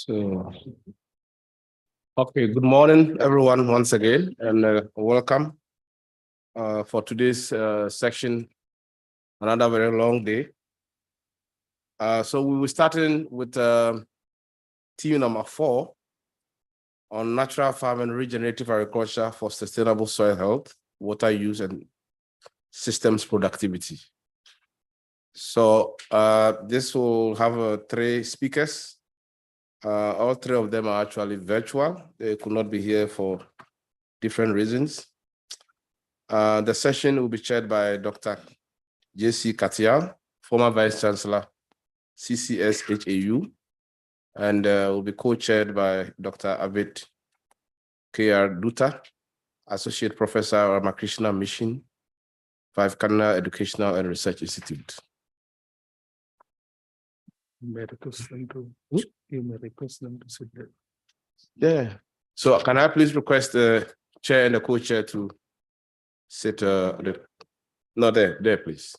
So, okay, good morning, everyone, once again, and welcome for today's section, another very long day. So we will start in with theme number 4 on natural farm and regenerative agriculture for sustainable soil health, water use, and systems productivity. So this will have 3 speakers. All 3 of them are actually virtual. They could not be here for different reasons. The session will be chaired by Dr. J.C. Katial, former Vice Chancellor, CCS HAU, and will be co-chaired by Dr. Abid K.R. Dutta, Associate Professor, Ramakrishna Mission, Vivekananda Educational and Research Institute. You may request them to sit there. Yeah. So can I please request the chair and the co-chair to sit no, there, please.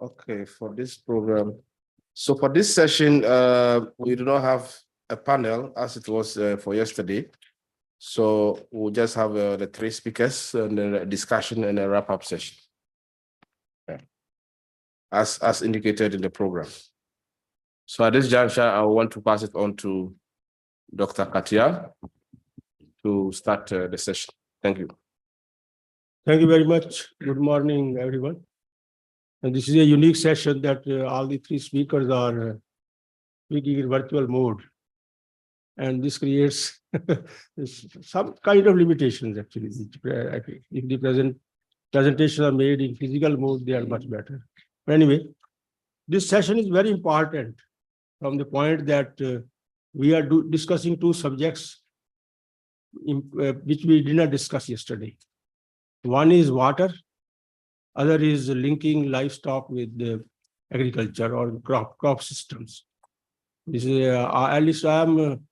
Okay, for this program. So for this session, we do not have a panel as it was for yesterday. So we'll just have the 3 speakers and then a discussion and a wrap-up session. Yeah. As indicated in the program. So at this juncture, I want to pass it on to Dr. Katia to start the session. Thank you. Thank you very much. Good morning, everyone. And this is a unique session that all the 3 speakers are speaking in virtual mode. And this creates some kind of limitations, actually. If the presentations are made in physical mode, they are much better. But anyway, this session is very important from the point that we are discussing 2 subjects which we did not discuss yesterday. One is water, other is linking livestock with the agriculture or crop systems. This is at least I am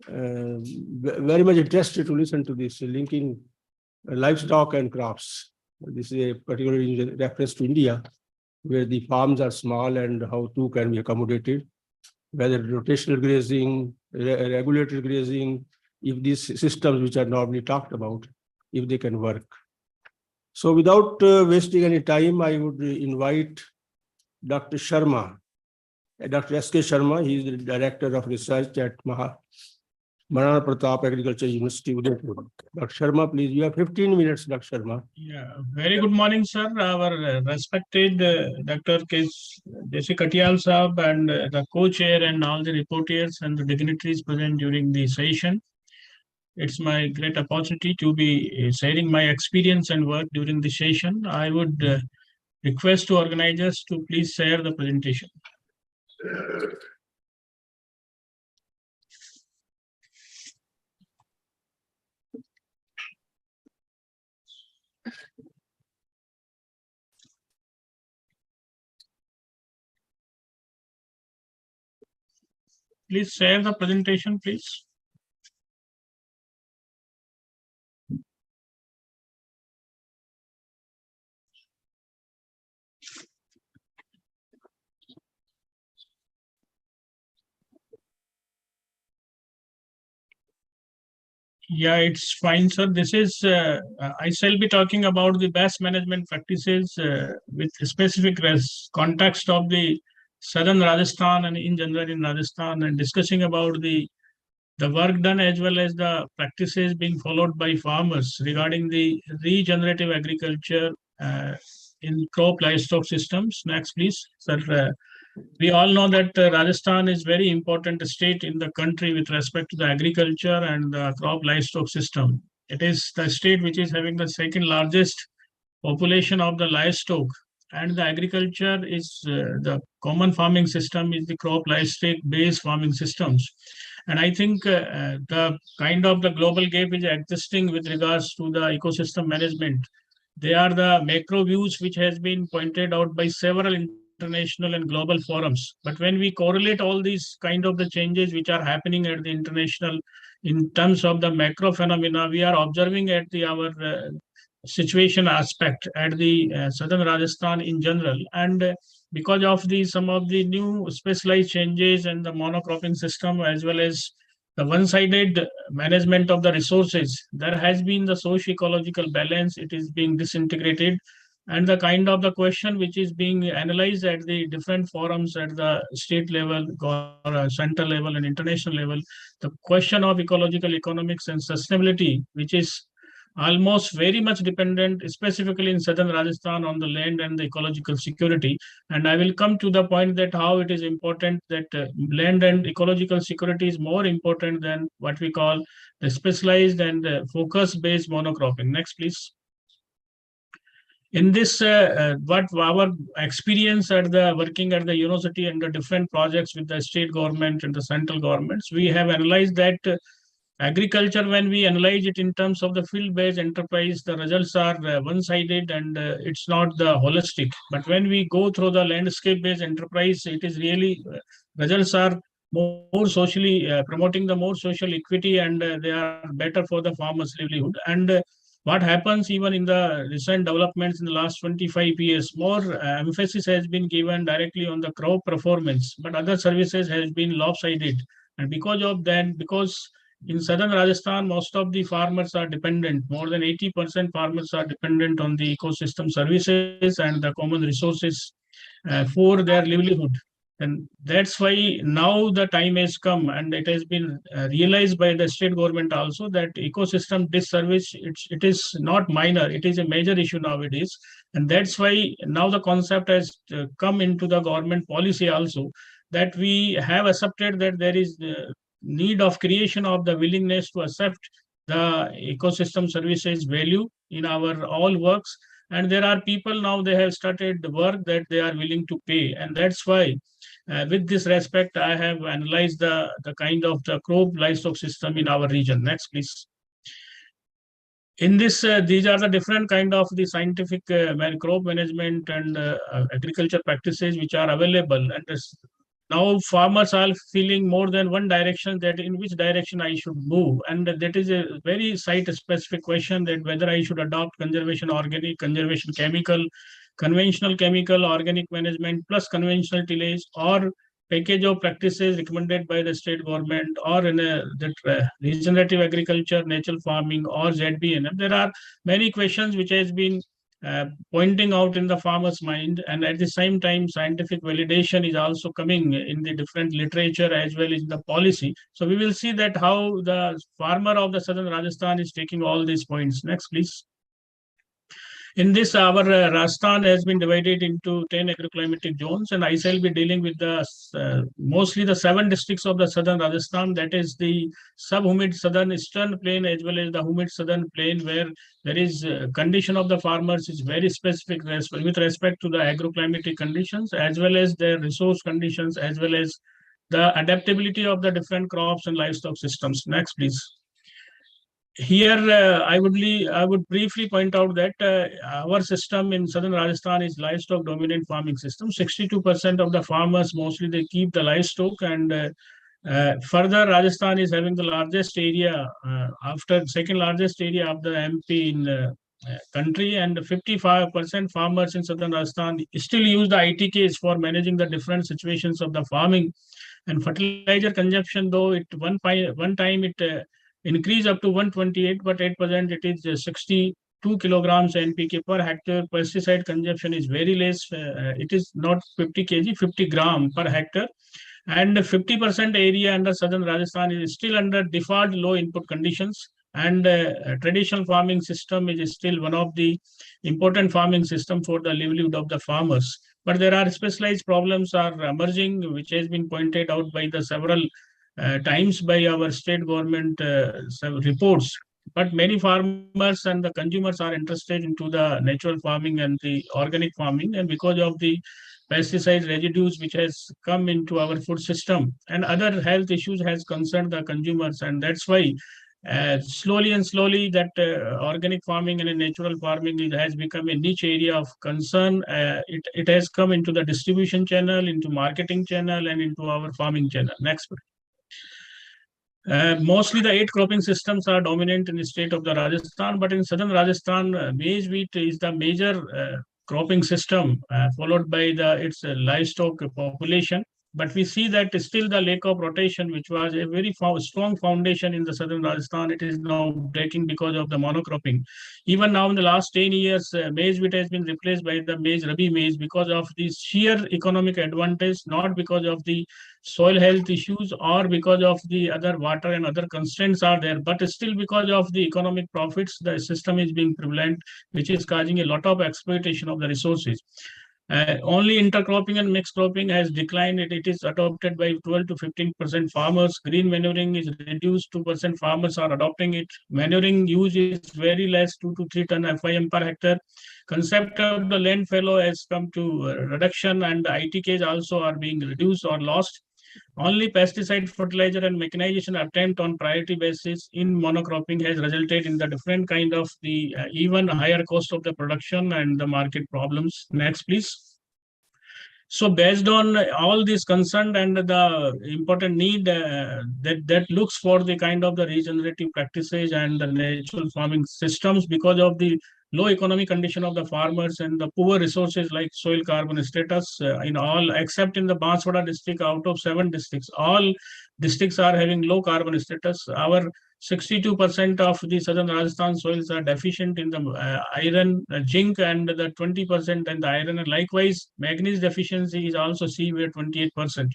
very much interested to listen to this linking livestock and crops. This is a particular reference to India, where the farms are small and how 2 can be accommodated, whether rotational grazing, regulated grazing, if these systems which are normally talked about, if they can work. So without wasting any time, I would invite Dr. Sharma, Dr. S.K. Sharma. He is the Director of Research at Maharana Pratap Agriculture University, Udaipur. Dr. Sharma, please, you have 15 minutes, Dr. Sharma. Yeah, very good morning, sir. Our respected Dr. J.C. Katial Saab and the co-chair and all the reporters and the dignitaries present during the session. It's my great opportunity to be sharing my experience and work during the session. I would request to organizers to please share the presentation. Please share the presentation, please. Yeah, it's fine, sir. This is, I shall be talking about the best management practices with specific context of the southern Rajasthan and in general in Rajasthan, and discussing about the work done as well as the practices being followed by farmers regarding the regenerative agriculture in crop livestock systems. Next, please, sir. We all know that Rajasthan is very important state in the country with respect to the agriculture and the crop livestock system. It is the state which is having the second largest population of the livestock, and the agriculture is the common farming system is the crop livestock based farming systems. And I think the kind of the global gap is existing with regards to the ecosystem management. They are the macro views which has been pointed out by several international and global forums. But when we correlate all these kind of the changes which are happening at the international in terms of the macro phenomena, we are observing at our situation aspect at the southern Rajasthan in general. And because of some of the new specialized changes and the monocropping system, as well as the one-sided management of the resources, there has been the socio-ecological balance. It is being disintegrated, and the kind of the question which is being analyzed at the different forums at the state level, central level, and international level, the question of ecological economics and sustainability, which is almost very much dependent, specifically in southern Rajasthan, on the land and the ecological security. And I will come to the point that how it is important that land and ecological security is more important than what we call the specialized and focus-based monocropping. Next, please. In this, what our experience at the working at the university and the different projects with the state government and the central governments, we have analyzed that agriculture, when we analyze it in terms of the field-based enterprise, the results are one-sided and it's not the holistic. But when we go through the landscape-based enterprise, it is really results are more socially promoting the more social equity, and they are better for the farmers' livelihood. And what happens even in the recent developments in the last 25 years, more emphasis has been given directly on the crop performance, but other services has been lopsided. And because of that, because in southern Rajasthan, most of the farmers are dependent, more than 80% farmers are dependent on the ecosystem services and the common resources for their livelihood. And that's why now the time has come, and it has been realized by the state government also, that ecosystem disservice, it is not minor, it is a major issue nowadays. And that's why now the concept has come into the government policy also, that we have accepted that there is need of creation of the willingness to accept the ecosystem services value in our all works. And there are people now, they have started the work that they are willing to pay. And that's why with this respect, I have analyzed the kind of the crop livestock system in our region. Next, please. In this, these are the different kind of the scientific crop management and agriculture practices which are available. And now farmers are feeling more than one direction, that in which direction I should move. And that is a very site-specific question, that whether I should adopt conservation organic, conservation chemical, conventional chemical, organic management, plus conventional tillage, or package of practices recommended by the state government, or in regenerative agriculture, natural farming, or ZBNM. There are many questions which has been pointing out in the farmer's mind, and at the same time scientific validation is also coming in the different literature as well as in the policy. So we will see that how the farmer of the southern Rajasthan is taking all these points. Next, please. In this, our Rajasthan has been divided into 10 agroclimatic zones, and I shall be dealing with the mostly the 7 districts of the southern Rajasthan. That is the sub-humid southern eastern plain as well as the humid southern plain, where there is condition of the farmers is very specific with respect to the agroclimatic conditions, as well as their resource conditions, as well as the adaptability of the different crops and livestock systems. Next, please. Here, I would briefly point out that our system in southern Rajasthan is livestock dominant farming system. 62% of the farmers, mostly they keep the livestock, and further Rajasthan is having the largest area, after second largest area of the MP in country, and 55% farmers in southern Rajasthan still use the ITKs for managing the different situations of the farming. And fertilizer consumption, though it one time it increase up to 128, but 8% it is 62 kilograms NPK per hectare. Pesticide consumption is very less. It is not 50 kg, 50 gram per hectare. And 50% area under southern Rajasthan is still under default low input conditions. And traditional farming system is still one of the important farming system for the livelihood of the farmers. But there are specialized problems are emerging, which has been pointed out by the several times by our state government reports. But many farmers and the consumers are interested into the natural farming and the organic farming, and because of the pesticide residues which has come into our food system and other health issues has concerned the consumers, and that's why slowly and slowly that organic farming and natural farming has become a niche area of concern. It has come into the distribution channel, into marketing channel, and into our farming channel. Next. Mostly the 8 cropping systems are dominant in the state of the Rajasthan, but in southern Rajasthan, maize wheat is the major cropping system, followed by its livestock population. But we see that still the lack of rotation, which was a very strong foundation in the southern Rajasthan, it is now breaking because of the monocropping. Even now in the last 10 years, maize wheat has been replaced by the maize, rabi maize, because of the sheer economic advantage, not because of the soil health issues or because of the other water and other constraints are there, but still because of the economic profits, the system is being prevalent, which is causing a lot of exploitation of the resources. Only intercropping and mixed cropping has declined. It is adopted by 12 to 15% farmers. Green manuring is reduced. 2% farmers are adopting it. Manuring use is very less, 2 to 3 ton FIM per hectare. Concept of the land fallow has come to reduction, and the ITKs also are being reduced or lost. Only pesticide, fertilizer, and mechanization attempt on priority basis in monocropping has resulted in the different kind of the even higher cost of the production and the market problems. Next, please. So based on all this concern and the important need that looks for the kind of the regenerative practices and the natural farming systems, because of the low economic condition of the farmers and the poor resources like soil carbon status in all, except in the Banswara district, out of 7 districts, all districts are having low carbon status. Our 62% of the southern Rajasthan soils are deficient in the iron, zinc, and the 20% in the iron. And likewise, manganese deficiency is also severe, 28%.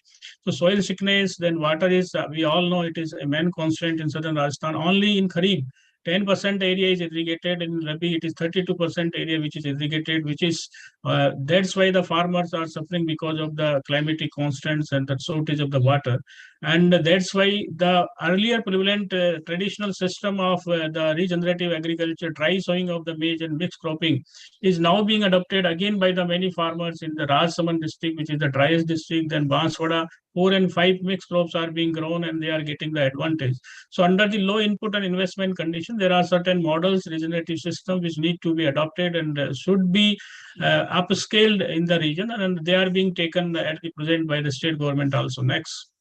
So soil sickness, then water is, we all know it is a main constraint in southern Rajasthan. Only in Kharif, 10% area is irrigated. In Rabi, it is 32% area which is irrigated, which is, that's why the farmers are suffering because of the climatic constraints and the shortage of the water. And that's why the earlier prevalent traditional system of the regenerative agriculture, dry sowing of the maize and mixed cropping, is now being adopted again by the many farmers in the Rajsamand district, which is the driest district. Then Banswara, 4 and 5 mixed crops are being grown and they are getting the advantage. So under the low input and investment condition, there are certain models, regenerative systems, which need to be adopted and should be upscaled in the region, and they are being taken at the present by the state government also. Next.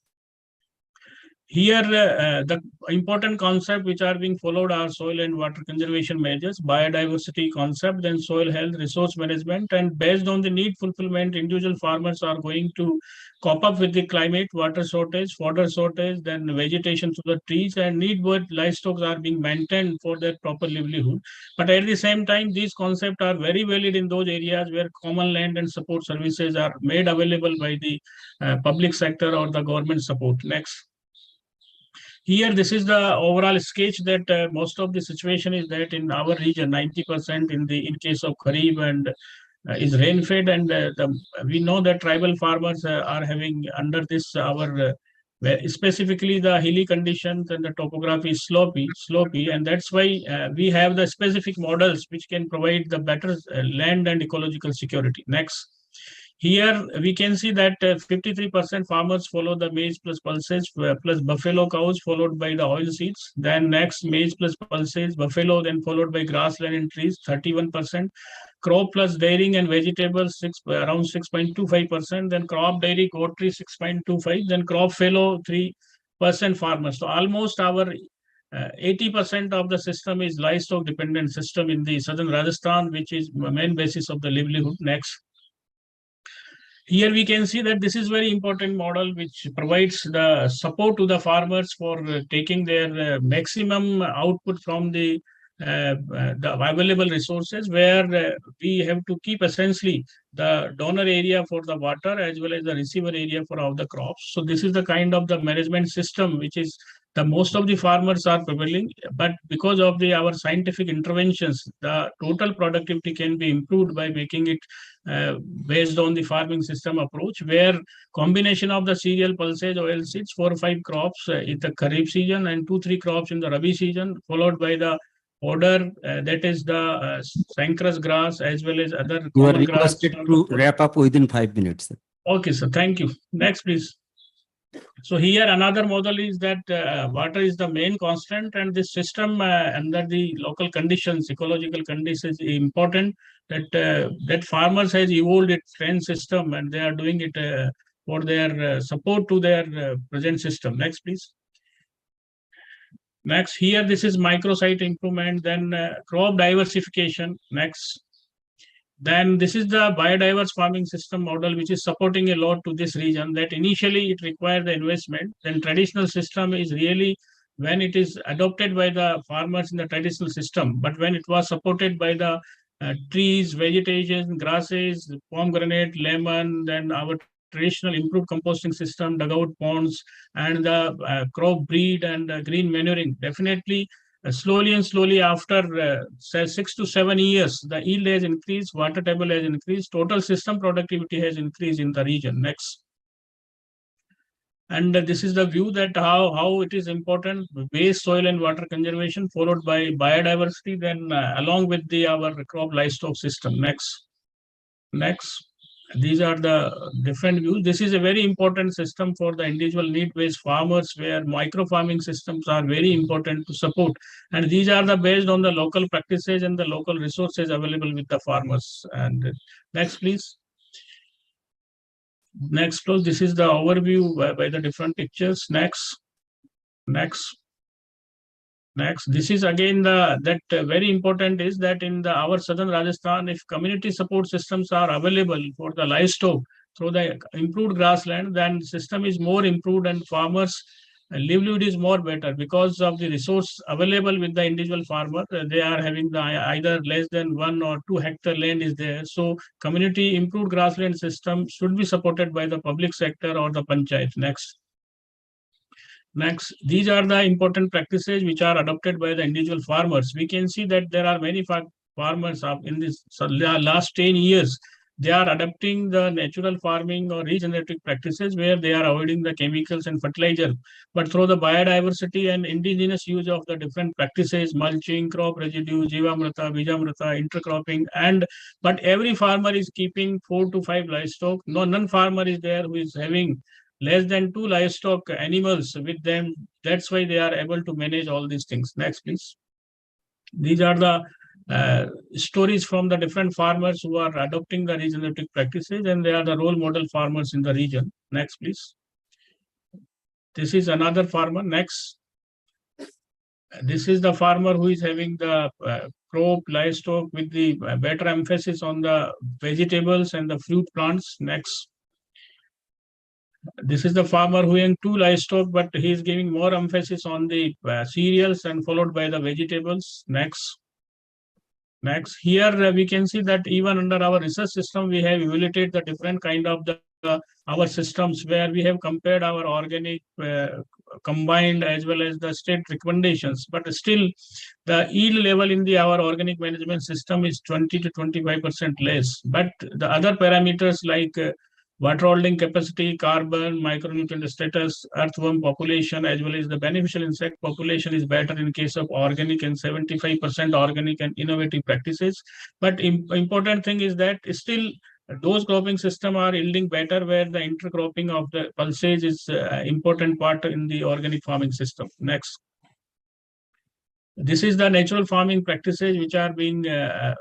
Here, the important concepts which are being followed are soil and water conservation measures, biodiversity concept, then soil health, resource management, and based on the need fulfillment, individual farmers are going to cope up with the climate, water shortage, fodder shortage, then vegetation to the trees, and need bird livestock are being maintained for their proper livelihood. But at the same time, these concepts are very valid in those areas where common land and support services are made available by the public sector or the government support. Next. Here, this is the overall sketch that most of the situation is that in our region, 90% in case of Kharif and is rain-fed, and we know that tribal farmers are having under this specifically the hilly conditions and the topography is slopy, and that's why we have the specific models which can provide the better land and ecological security. Next. Here we can see that 53% farmers follow the maize plus pulses plus buffalo cows, followed by the oil seeds. Then next, maize plus pulses, buffalo, then followed by grassland and trees, 31%. Crop plus dairying and vegetables, around 6.25%. Then crop dairy, poultry, 6.25%. Then crop fallow, 3% farmers. So almost our 80% of the system is livestock dependent system in the southern Rajasthan, which is the main basis of the livelihood. Next. Here we can see that this is very important model which provides the support to the farmers for taking their maximum output from the available resources, where we have to keep essentially the donor area for the water as well as the receiver area for all the crops. So this is the kind of the management system which is The most of the farmers are prevailing, but because of our scientific interventions, the total productivity can be improved by making it based on the farming system approach, where combination of the cereal, pulses, oilseeds, 4 or 5 crops in the Kharif season and 2-3 crops in the Rabi season, followed by the order that is the sancrous grass as well as other You are common grass. requested to wrap up within 5 minutes. Okay, sir. Thank you. Next, please. So here another model is that water is the main constant, and this system under the local conditions, ecological conditions, is important. That farmers has evolved its train system, and they are doing it for their support to their present system. Next, please. Next, here this is microsite improvement, then crop diversification. Next. Then this is the biodiverse farming system model, which is supporting a lot to this region. That initially it required the investment. Then traditional system is really when it is adopted by the farmers in the traditional system, but when it was supported by the trees, vegetation, grasses, pomegranate, lemon, then our traditional improved composting system, dugout ponds, and the crop breed and green manuring, definitely slowly and slowly after 6 to 7 years, the yield has increased, water table has increased, total system productivity has increased in the region. Next. And this is the view that how it is important, waste, soil and water conservation, followed by biodiversity, then along with our crop livestock system. Next. Next. These are the different views. This is a very important system for the individual need-based farmers, where micro farming systems are very important to support. And these are based on the local practices and the local resources available with the farmers. And next, please. Next, please. This is the overview by the different pictures. Next. Next. Next, this is again very important is that in our southern Rajasthan, if community support systems are available for the livestock through the improved grassland, then system is more improved and farmers' livelihood is more better because of the resource available with the individual farmer. They are having either less than 1 or 2 hectare land is there. So community improved grassland system should be supported by the public sector or the panchayat. Next. Next, these are the important practices which are adopted by the individual farmers. We can see that there are many farmers in this last 10 years. They are adopting the natural farming or regenerative practices where they are avoiding the chemicals and fertilizer. But through the biodiversity and indigenous use of the different practices, mulching, crop residue, jivamrita, bijamrita, intercropping, but every farmer is keeping 4 to 5 livestock. None farmer is there who is having less than 2 livestock animals with them. That's why they are able to manage all these things. Next, please. These are the stories from the different farmers who are adopting the regenerative practices, and they are the role model farmers in the region. Next, please. This is another farmer. Next. This is the farmer who is having the crop livestock with the better emphasis on the vegetables and the fruit plants. Next. This is the farmer who has 2 livestock, but he is giving more emphasis on the cereals and followed by the vegetables. Next. Next. Here we can see that even under our research system, we have evaluated the different kind of our systems where we have compared our organic combined as well as the state recommendations. But still, the yield level in our organic management system is 20 to 25% less. But the other parameters like water holding capacity, carbon, micronutrient status, earthworm population, as well as the beneficial insect population is better in case of organic and 75% organic and innovative practices. But important thing is that still those cropping system are yielding better where the intercropping of the pulses is important part in the organic farming system. Next. This is the natural farming practices which are being,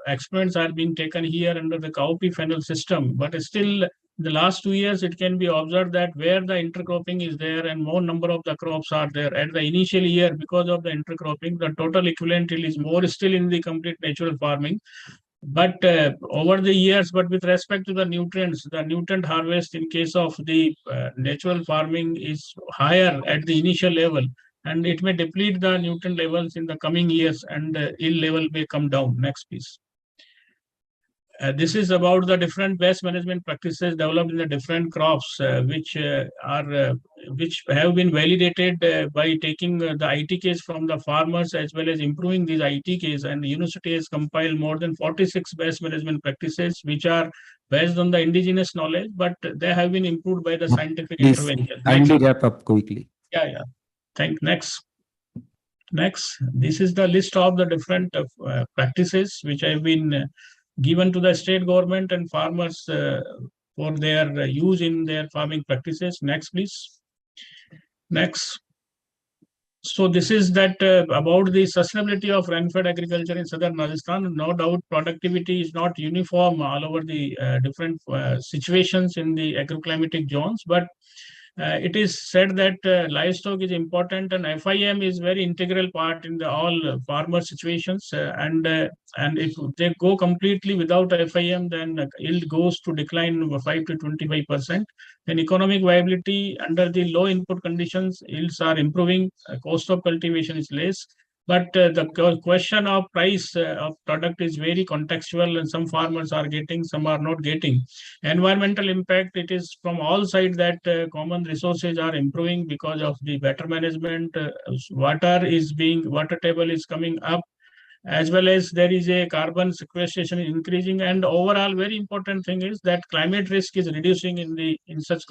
experiments are being taken here under the cowpea fennel system. But still, the last 2 years, it can be observed that where the intercropping is there and more number of the crops are there at the initial year because of the intercropping, the total equivalent yield is more still in the complete natural farming. But over the years, but with respect to the nutrients, the nutrient harvest in case of the natural farming is higher at the initial level, and it may deplete the nutrient levels in the coming years and the yield level may come down. Next, please. This is about the different pest management practices developed in the different crops, which have been validated by taking the ITKs from the farmers as well as improving these ITKs. And the university has compiled more than 46 pest management practices, which are based on the indigenous knowledge, but they have been improved by the scientific Please intervention. kindly wrap up quickly. Yeah. Next. This is the list of the different practices which have been given to the state government and farmers for their use in their farming practices. Next, please. Next. So this is that about the sustainability of rain-fed agriculture in southern Rajasthan. No doubt productivity is not uniform all over the different situations in the agroclimatic zones, but it is said that livestock is important and FIM is very integral part in the all farmer situations. And if they go completely without FIM, then yield goes to decline 5 to 25%. Then economic viability under the low input conditions, yields are improving, cost of cultivation is less. But the question of price of product is very contextual, and some farmers are getting, some are not getting. Environmental impact, it is from all sides that common resources are improving because of the better management. Water table is coming up, as well as there is a carbon sequestration increasing, and overall very important thing is that climate risk is reducing in such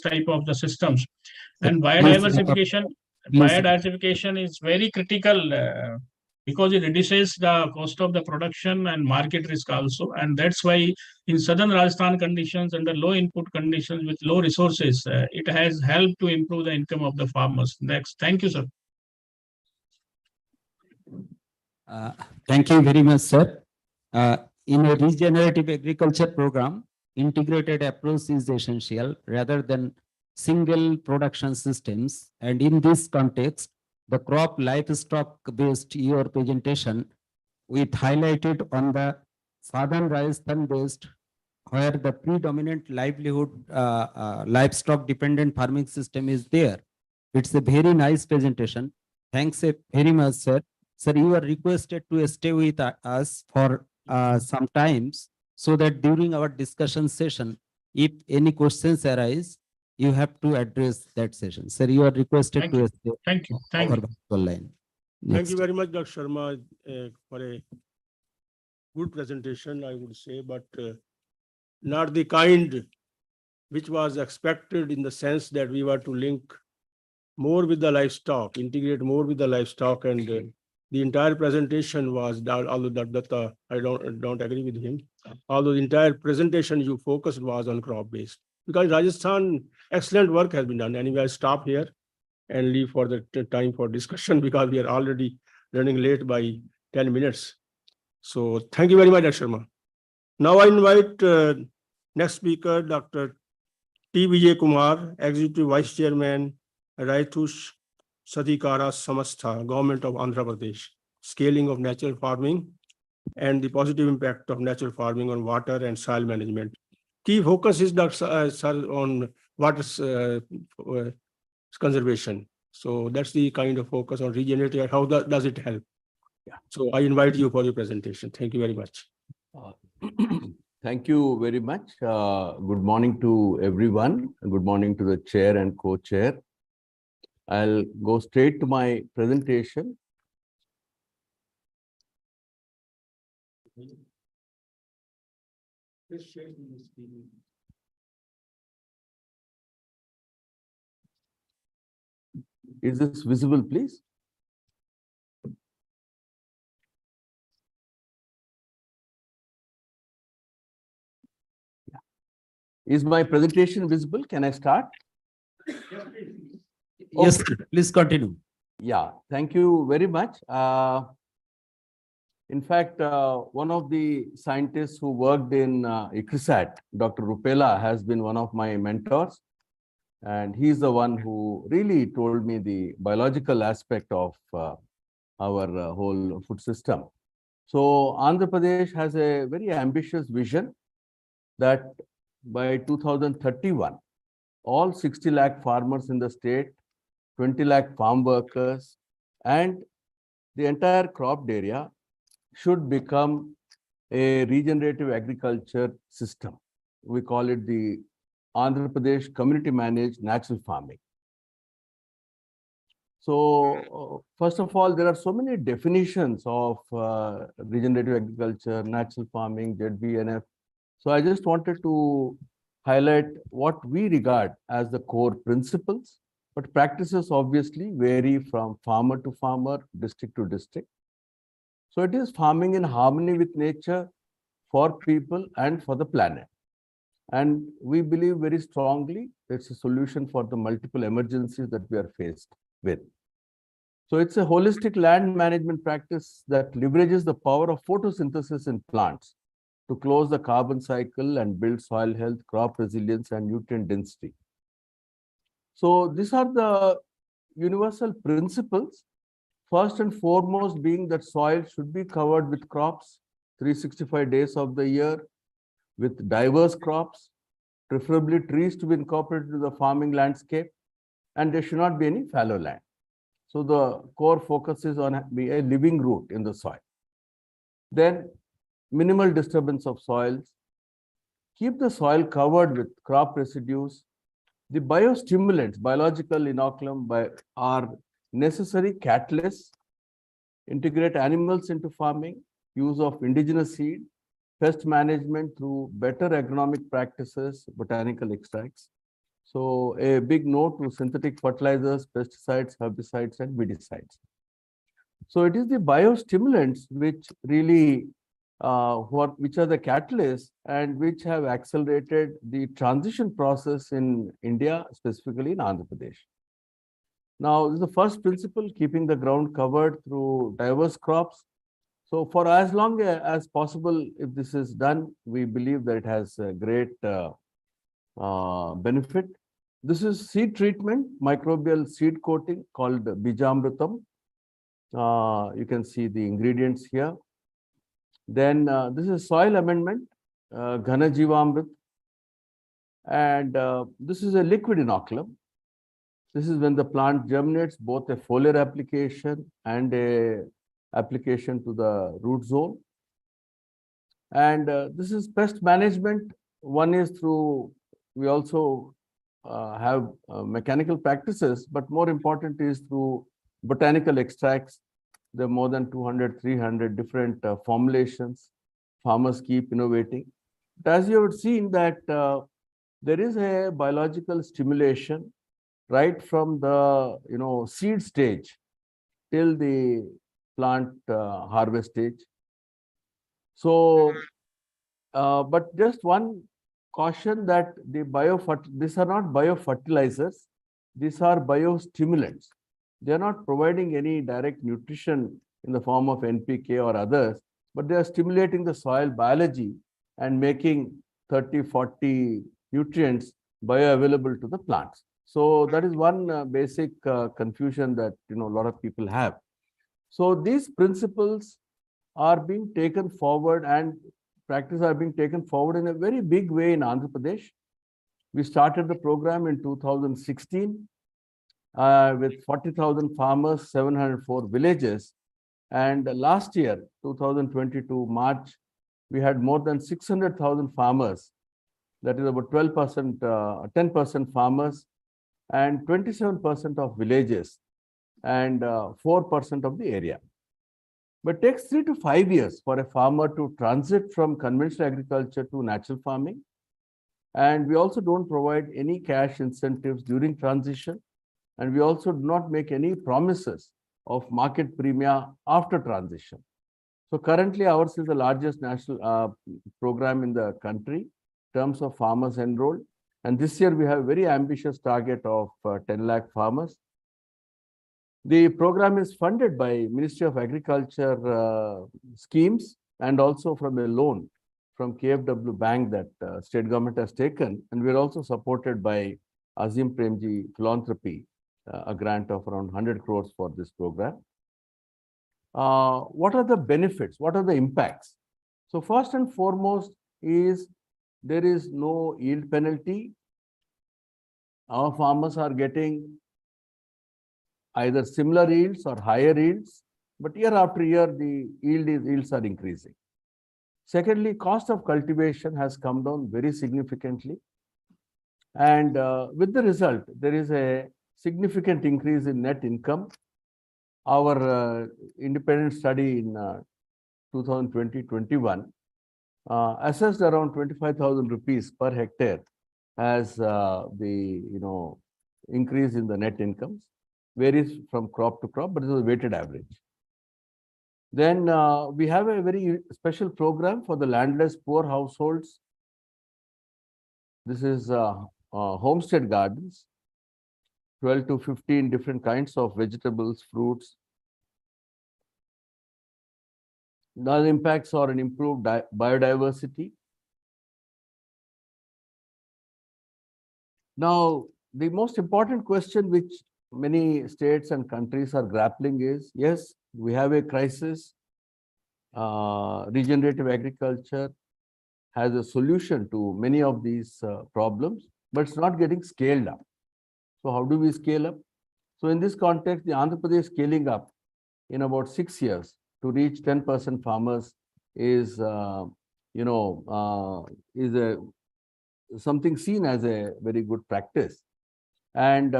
type of the systems. And biodiversification is very critical because it reduces the cost of the production and market risk also. And that's why in southern Rajasthan conditions, under low input conditions with low resources, it has helped to improve the income of the farmers. Next. Thank you, sir. Thank you very much, sir. In a regenerative agriculture program, integrated approach is essential rather than single production systems. And in this context, the crop livestock based your presentation with highlighted on the southern Rajasthan based, where the predominant livelihood livestock dependent farming system is there. It's a very nice presentation. Thanks very much, sir. Sir, you are requested to stay with us for some times, so that during our discussion session, if any questions arise, you have to address that session. Sir, you are requested to stay. Thank you. Thank you very much, Dr. Sharma, for a good presentation, I would say, but not the kind which was expected, in the sense that we were to link more with the livestock, integrate more with the livestock, and the entire presentation was, although that I don't agree with him, although the entire presentation you focused was on crop based. Because Rajasthan, excellent work has been done. Anyway, I stop here and leave for the time for discussion, because we are already running late by 10 minutes. So thank you very much, Dr. Sharma. Now I invite next speaker, Dr. T. Vijay Kumar, Executive Vice Chairman, Raitush Sadhikara Samastha, Government of Andhra Pradesh, Scaling of Natural Farming and the Positive Impact of Natural Farming on Water and Soil Management. Key focus is, on water conservation. So that's the kind of focus on regenerative. How does it help? Yeah. So I invite you for your presentation. Thank you very much. Thank you very much. Good morning to everyone. Good morning to the chair and co-chair. I'll go straight to my presentation. Is this visible, please? Yeah. Is my presentation visible? Can I start? Yes, please continue. Yeah, thank you very much. In fact, one of the scientists who worked in ICRISAT, Dr. Rupela, has been one of my mentors. And he's the one who really told me the biological aspect of our whole food system. So Andhra Pradesh has a very ambitious vision that by 2031, all 60 lakh farmers in the state, 20 lakh farm workers, and the entire cropped area should become a regenerative agriculture system. We call it the Andhra Pradesh Community Managed Natural Farming. So, first of all, there are so many definitions of regenerative agriculture, natural farming, ZBNF. So, I just wanted to highlight what we regard as the core principles, but practices obviously vary from farmer to farmer, district to district. So, it is farming in harmony with nature for people and for the planet. And we believe very strongly it's a solution for the multiple emergencies that we are faced with. So it's a holistic land management practice that leverages the power of photosynthesis in plants to close the carbon cycle and build soil health, crop resilience, and nutrient density. So these are the universal principles. First and foremost being that soil should be covered with crops 365 days of the year, with diverse crops, preferably trees to be incorporated into the farming landscape, and there should not be any fallow land. So the core focus is on be a living root in the soil. Then minimal disturbance of soils, keep the soil covered with crop residues. The biostimulants, biological inoculum are necessary catalysts, integrate animals into farming, use of indigenous seed, pest management through better agronomic practices, botanical extracts. So a big no to synthetic fertilizers, pesticides, herbicides, and weedicides. So it is the biostimulants which really, which are the catalysts and which have accelerated the transition process in India, specifically in Andhra Pradesh. Now, this is the first principle, keeping the ground covered through diverse crops. So for as long as possible, if this is done, we believe that it has a great benefit. This is seed treatment, microbial seed coating called Bijamrutam. You can see the ingredients here. Then this is soil amendment, Ghana Jivamrit. And this is a liquid inoculum. This is when the plant germinates, both a foliar application and a application to the root zone. And this is pest management. One is through, we also have mechanical practices, but more important is through botanical extracts. There are more than 200, 300 different formulations. Farmers keep innovating. But as you have seen that there is a biological stimulation right from the seed stage till the plant harvest stage. So, but just one caution that these are not biofertilizers, these are biostimulants. They are not providing any direct nutrition in the form of NPK or others, but they are stimulating the soil biology and making 30, 40 nutrients bioavailable to the plants. So that is one basic confusion that a lot of people have. So these principles are being taken forward and practice are being taken forward in a very big way in Andhra Pradesh. We started the program in 2016 with 40,000 farmers, 704 villages. And last year, 2022 March, we had more than 600,000 farmers. That is about 12%, 10% farmers and 27% of villages and 4% of the area. But it takes 3 to 5 years for a farmer to transit from conventional agriculture to natural farming. And we also don't provide any cash incentives during transition. And we also do not make any promises of market premia after transition. So currently ours is the largest national program in the country in terms of farmers enrolled. And this year we have a very ambitious target of 10 lakh farmers. The program is funded by Ministry of Agriculture schemes and also from a loan from KFW Bank that state government has taken. And we are also supported by Azim Premji Philanthropy, a grant of around 100 crores for this program. What are the benefits? What are the impacts? So first and foremost is there is no yield penalty. Our farmers are getting either similar yields or higher yields, but year after year, the yields are increasing. Secondly, cost of cultivation has come down very significantly. And with the result, there is a significant increase in net income. Our independent study in 2020-21 assessed around 25,000 rupees per hectare as the increase in the net incomes. Varies from crop to crop, but it is a weighted average. Then we have a very special program for the landless poor households. This is homestead gardens, 12 to 15 different kinds of vegetables, fruits. The impacts are an improved biodiversity. Now, the most important question which many states and countries are grappling is, yes, we have a crisis. Regenerative agriculture has a solution to many of these problems, but it's not getting scaled up. So how do we scale up? So in this context, the Andhra Pradesh scaling up in about 6 years to reach 10% farmers is, something seen as a very good practice. And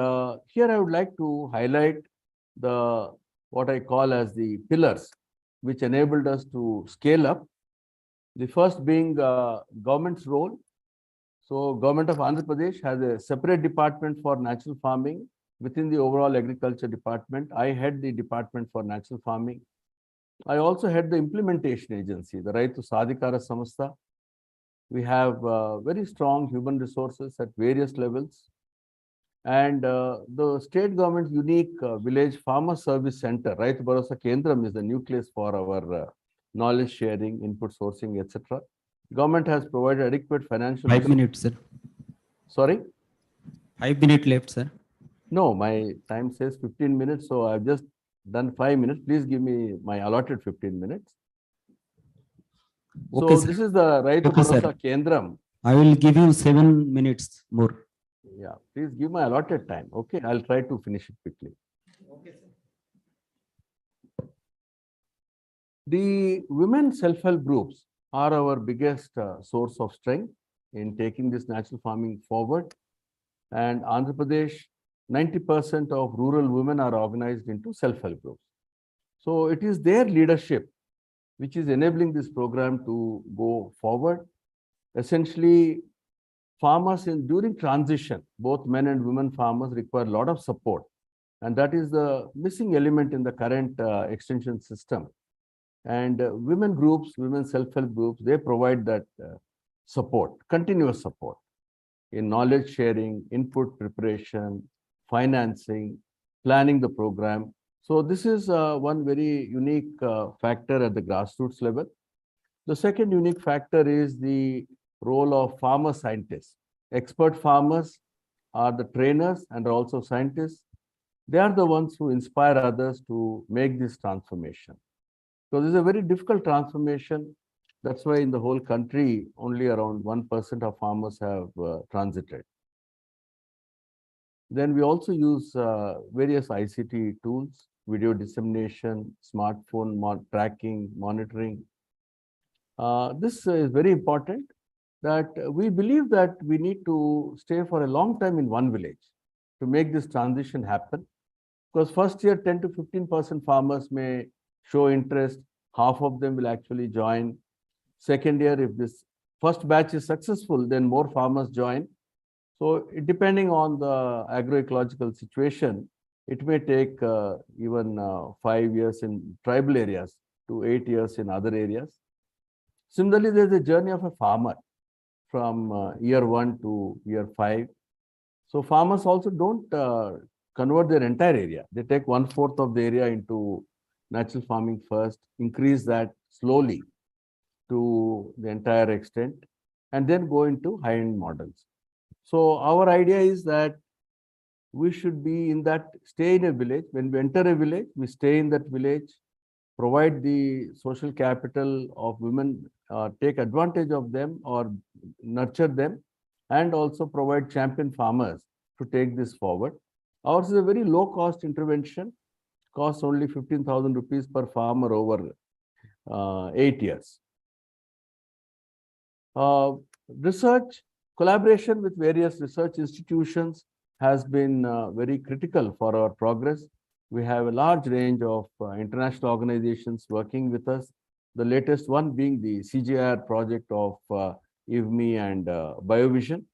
here I would like to highlight what I call as the pillars, which enabled us to scale up. The first being government's role. So government of Andhra Pradesh has a separate department for natural farming within the overall agriculture department. I head the department for natural farming. I also head the implementation agency, the Raitu Sadhikara Samastha. We have very strong human resources at various levels. And the state government's unique village farmer service center, Raitu Bharosa Kendram, is the nucleus for our knowledge sharing, input sourcing, etc. Government has provided adequate financial. 5 minutes, sir. Sorry? 5 minutes left, sir. No, my time says 15 minutes, so I've just done 5 minutes. Please give me my allotted 15 minutes. Okay, So sir. this is the Raitu Okay, sir. Bharosa Kendram. I will give you 7 minutes more. Yeah, please give my allotted time. Okay, I'll try to finish it quickly. Okay, sir. The women self-help groups are our biggest source of strength in taking this natural farming forward. And Andhra Pradesh, 90% of rural women are organized into self-help groups. So it is their leadership which is enabling this program to go forward. Essentially, farmers during transition, both men and women farmers require a lot of support. And that is the missing element in the current extension system. And women groups, women self-help groups, they provide that support, continuous support in knowledge sharing, input preparation, financing, planning the program. So this is one very unique factor at the grassroots level. The second unique factor is the role of farmer scientists. Expert farmers are the trainers and are also scientists. They are the ones who inspire others to make this transformation. So this is a very difficult transformation. That's why in the whole country, only around 1% of farmers have transited. Then we also use various ICT tools, video dissemination, smartphone tracking, monitoring. This is very important, that we believe that we need to stay for a long time in one village to make this transition happen. Because first year, 10 to 15% farmers may show interest, half of them will actually join. Second year, if this first batch is successful, then more farmers join. So depending on the agroecological situation, it may take even 5 years in tribal areas to 8 years in other areas. Similarly, there's a journey of a farmer from year 1 to year 5. So farmers also don't convert their entire area. They take 1/4 of the area into natural farming first, increase that slowly to the entire extent, and then go into high-end models. So our idea is that we should be in that, stay in a village. When we enter a village, we stay in that village, provide the social capital of women, take advantage of them or nurture them, and also provide champion farmers to take this forward. Ours is a very low-cost intervention, costs only 15,000 rupees per farmer over 8 years. Research, collaboration with various research institutions has been very critical for our progress. We have a large range of international organizations working with us. The latest one being the CGIAR project of IVME and Biovision.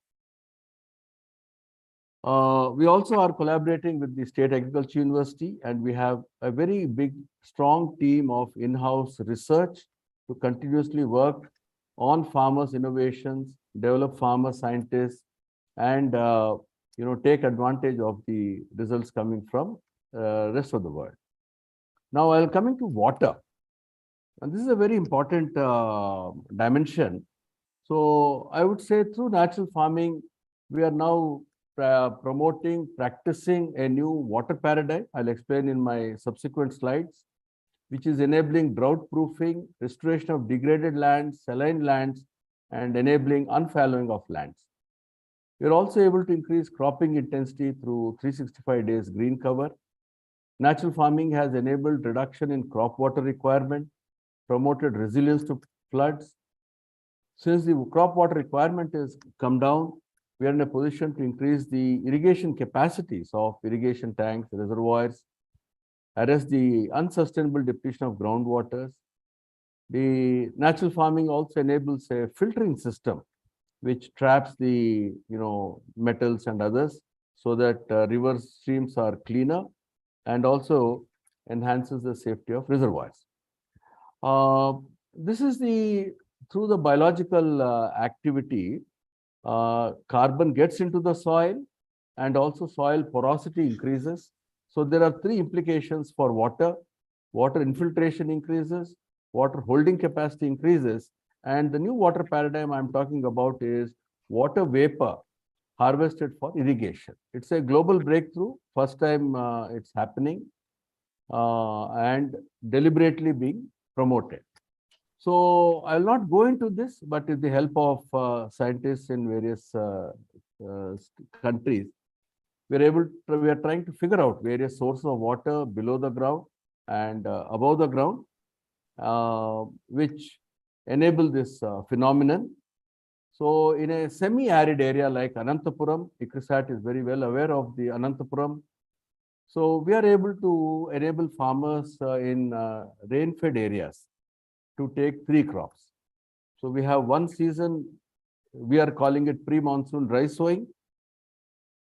We also are collaborating with the State Agriculture University, and we have a very big, strong team of in-house research to continuously work on farmers' innovations, develop farmer scientists, and take advantage of the results coming from rest of the world. Now, I'll coming to water, and this is a very important dimension. So, I would say through natural farming, we are now promoting, practicing a new water paradigm. I'll explain in my subsequent slides, which is enabling drought proofing, restoration of degraded lands, saline lands, and enabling unfallowing of lands. We're also able to increase cropping intensity through 365 days green cover. Natural farming has enabled reduction in crop water requirement, promoted resilience to floods. Since the crop water requirement has come down, we are in a position to increase the irrigation capacities of irrigation tanks, reservoirs, arrest the unsustainable depletion of groundwaters. The natural farming also enables a filtering system which traps the metals and others, so that river streams are cleaner, and also enhances the safety of reservoirs. This is through the biological activity, carbon gets into the soil, and also soil porosity increases. So there are three implications for water. Water infiltration increases, water holding capacity increases, and the new water paradigm I'm talking about is water vapor harvested for irrigation. It's a global breakthrough. First time it's happening and deliberately being promoted. So I'll not go into this, but with the help of scientists in various countries, we are trying to figure out various sources of water below the ground and above the ground, which enable this phenomenon. So in a semi-arid area like Anantapuram, ICRISAT is very well aware of the Anantapuram. So we are able to enable farmers in rain-fed areas to take 3 crops. So we have one season, we are calling it pre-monsoon dry sowing,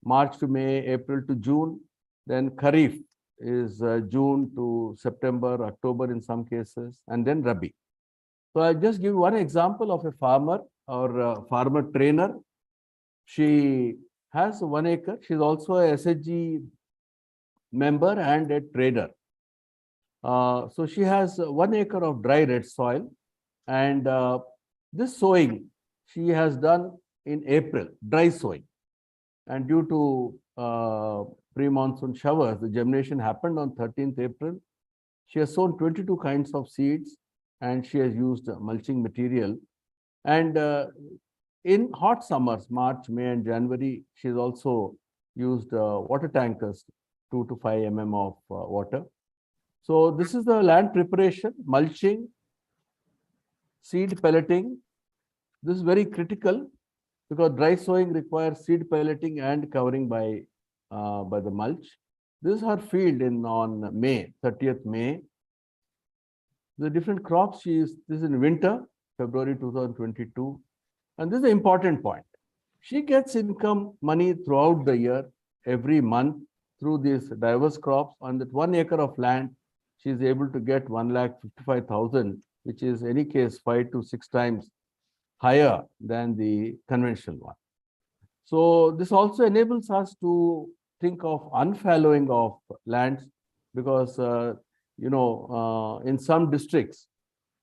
March to May, April to June. Then Kharif is June to September, October in some cases, and then Rabi. So I'll just give one example of a farmer or a farmer trainer. She has 1 acre. She's also a SHG member and a trader. So she has 1 acre of dry red soil, and this sowing she has done in April, dry sowing. And due to pre-monsoon showers, the germination happened on 13th April. She has sown 22 kinds of seeds, and she has used mulching material. And in hot summers, March, May, and January, she's also used water tankers, 2 to 5 mm of water. So this is the land preparation, mulching, seed pelleting. This is very critical because dry sowing requires seed pelleting and covering by the mulch. This is her field on May, 30th May. The different crops this is in winter, February 2022. And this is an important point. She gets income money throughout the year, every month, through these diverse crops. On that 1 acre of land, she is able to get 1,55,000, which is in any case 5 to 6 times higher than the conventional one. So this also enables us to think of unfallowing of lands, because in some districts,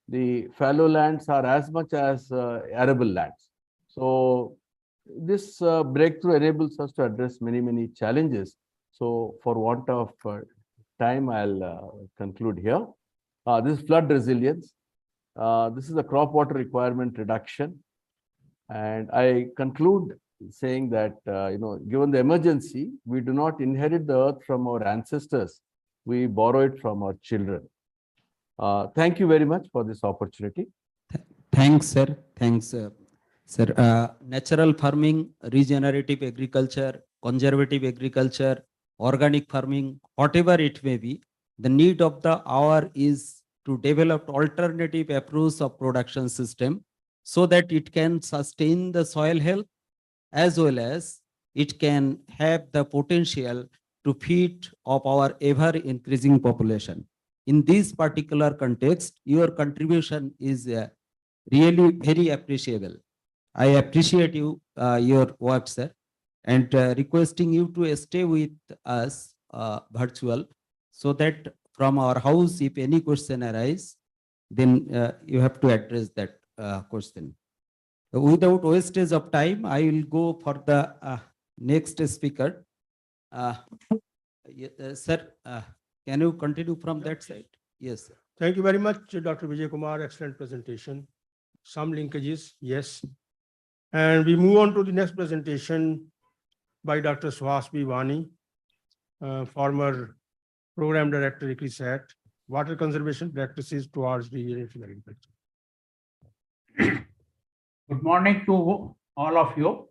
the fallow lands are as much as arable lands. So this breakthrough enables us to address many challenges. So for want of time, I'll conclude here. This is flood resilience. This is the crop water requirement reduction. And I conclude saying that, given the emergency, we do not inherit the earth from our ancestors. We borrow it from our children. Thank you very much for this opportunity. Thanks, sir. Thanks. Sir, natural farming, regenerative agriculture, conservative agriculture, organic farming, whatever it may be, the need of the hour is to develop alternative approach of production system so that it can sustain the soil health as well as it can have the potential to feed of our ever increasing population. In this particular context, your contribution is really very appreciable. I appreciate your work, sir, and requesting you to stay with us virtual so that from our house, if any question arise, then you have to address that question. Without wastage of time, I will go for the next speaker. Sir, can you continue from that side? Yes, sir. Thank you very much, Dr. Vijay Kumar. Excellent presentation. Some linkages, yes. And we move on to the next presentation by Dr. Suhas B. Vani, former Program Director, ICRISAT, Water Conservation Practices towards Regenerative Agriculture. Good morning to all of you.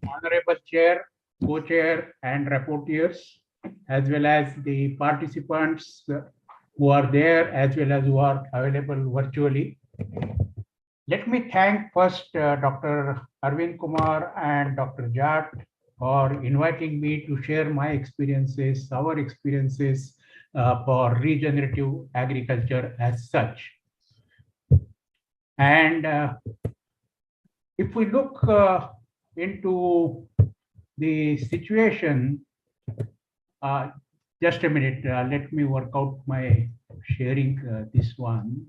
Honorable Chair, Co-Chair and Rapporteurs, as well as the participants who are there, as well as who are available virtually. Let me thank first Dr. Arvind Kumar and Dr. Jat for inviting me to share my experiences, our experiences for regenerative agriculture as such. And if we look into the situation, just a minute, let me work out my sharing this one.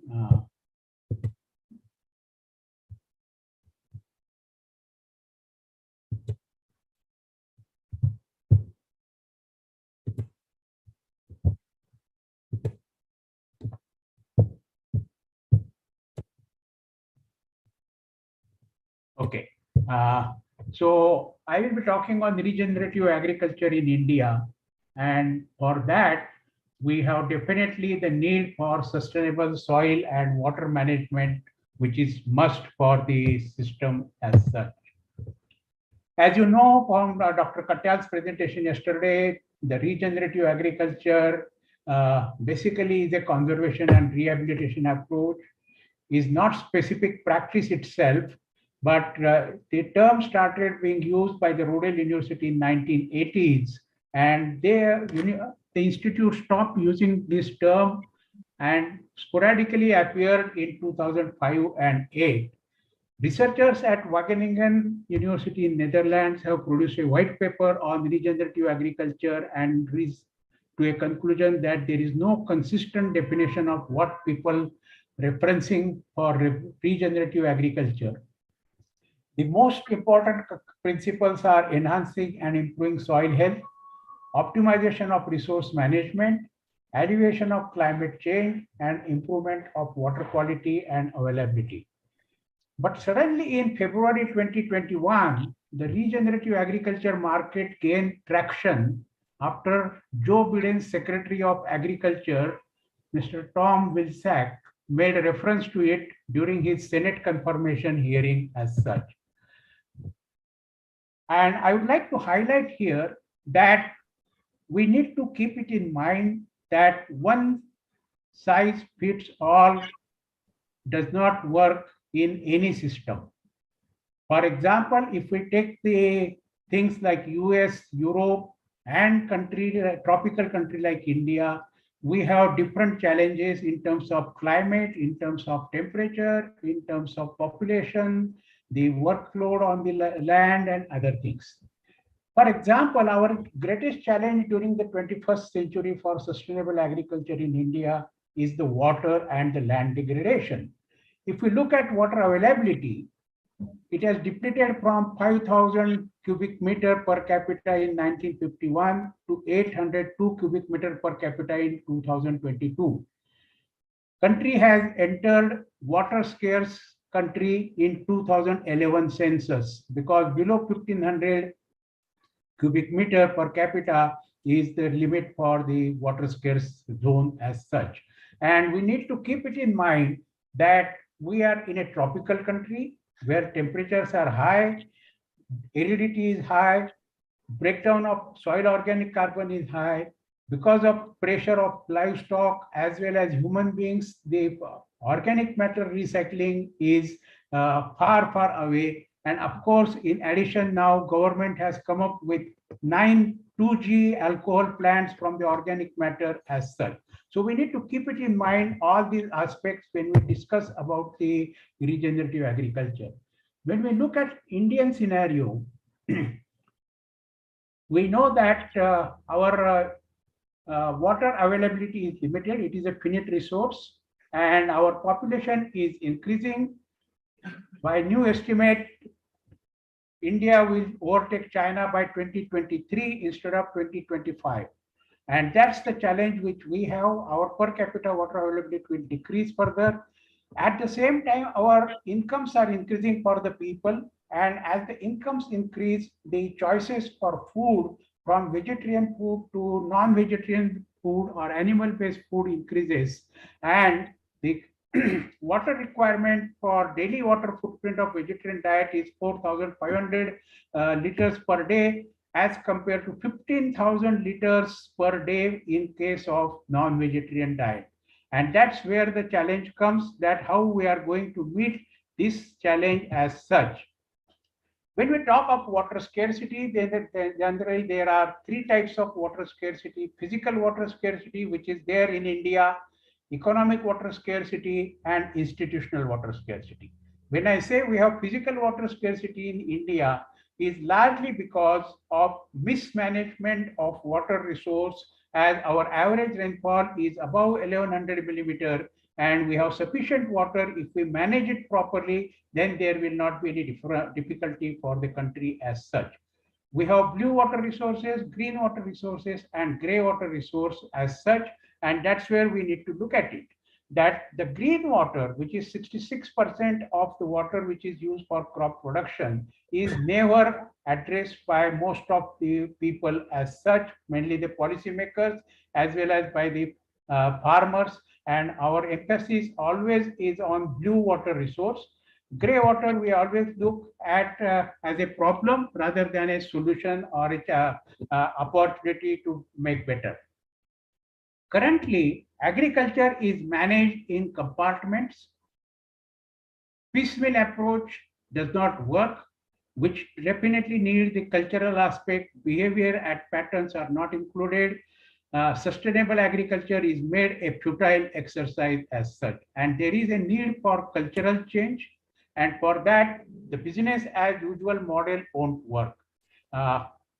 Okay, so I will be talking on regenerative agriculture in India, and for that we have definitely the need for sustainable soil and water management, which is must for the system as such. As you know from Dr. Katyal's presentation yesterday, the regenerative agriculture basically is a conservation and rehabilitation approach, is not specific practice itself, but the term started being used by the Rural University in 1980s, and the institute stopped using this term and sporadically appeared in 2005 and 8. Researchers at Wageningen University in Netherlands have produced a white paper on regenerative agriculture and reached to a conclusion that there is no consistent definition of what people referencing for regenerative agriculture. The most important principles are enhancing and improving soil health, optimization of resource management, alleviation of climate change, and improvement of water quality and availability. But suddenly in February 2021, the regenerative agriculture market gained traction after Joe Biden's Secretary of Agriculture, Mr. Tom Vilsack, made a reference to it during his Senate confirmation hearing as such. And I would like to highlight here that we need to keep it in mind that one size fits all does not work in any system. For example, if we take the things like US, Europe, and tropical country like India, we have different challenges in terms of climate, in terms of temperature, in terms of population, the workload on the land, and other things. For example, our greatest challenge during the 21st century for sustainable agriculture in India is the water and the land degradation. If we look at water availability, it has depleted from 5,000 cubic meter per capita in 1951 to 802 cubic meter per capita in 2022. Country has entered water scarce country in 2011 census because below 1,500 cubic meter per capita is the limit for the water scarce zone as such. And we need to keep it in mind that we are in a tropical country. where temperatures are high, aridity is high, breakdown of soil organic carbon is high. Because of pressure of livestock as well as human beings, the organic matter recycling is far, far away. And of course, in addition, now government has come up with 9 2G alcohol plants from the organic matter as such. So we need to keep it in mind, all these aspects, when we discuss about the regenerative agriculture. When we look at Indian scenario, we know that our water availability is limited. It is a finite resource, and our population is increasing. By new estimate, India will overtake China by 2023 instead of 2025. And that's the challenge which we have. Our per capita water availability will decrease further. At the same time, our incomes are increasing for the people. And as the incomes increase, the choices for food, from vegetarian food to non-vegetarian food or animal-based food, increases. And the water requirement for daily water footprint of vegetarian diet is 4,500 liters per day, as compared to 15,000 liters per day in case of non-vegetarian diet. And that's where the challenge comes, that how we are going to meet this challenge as such. When we talk of water scarcity, generally there are 3 types of water scarcity: physical water scarcity, which is there in India, economic water scarcity, and institutional water scarcity. When I say we have physical water scarcity in India, is largely because of mismanagement of water resource, as our average rainfall is above 1100 millimeter, and we have sufficient water. If we manage it properly, then there will not be any difficulty for the country as such. We have blue water resources, green water resources, and gray water resource as such, and that's where we need to look at it. That the green water, which is 66% of the water which is used for crop production, is never addressed by most of the people as such, mainly the policymakers as well as by the farmers. And our emphasis always is on blue water resource. Gray water we always look at as a problem rather than a solution or a opportunity to make better. Currently, agriculture is managed in compartments. Piecemeal approach does not work, which definitely needs the cultural aspect. Behavior and patterns are not included. Sustainable agriculture is made a futile exercise as such. And there is a need for cultural change. And for that, the business as usual model won't work.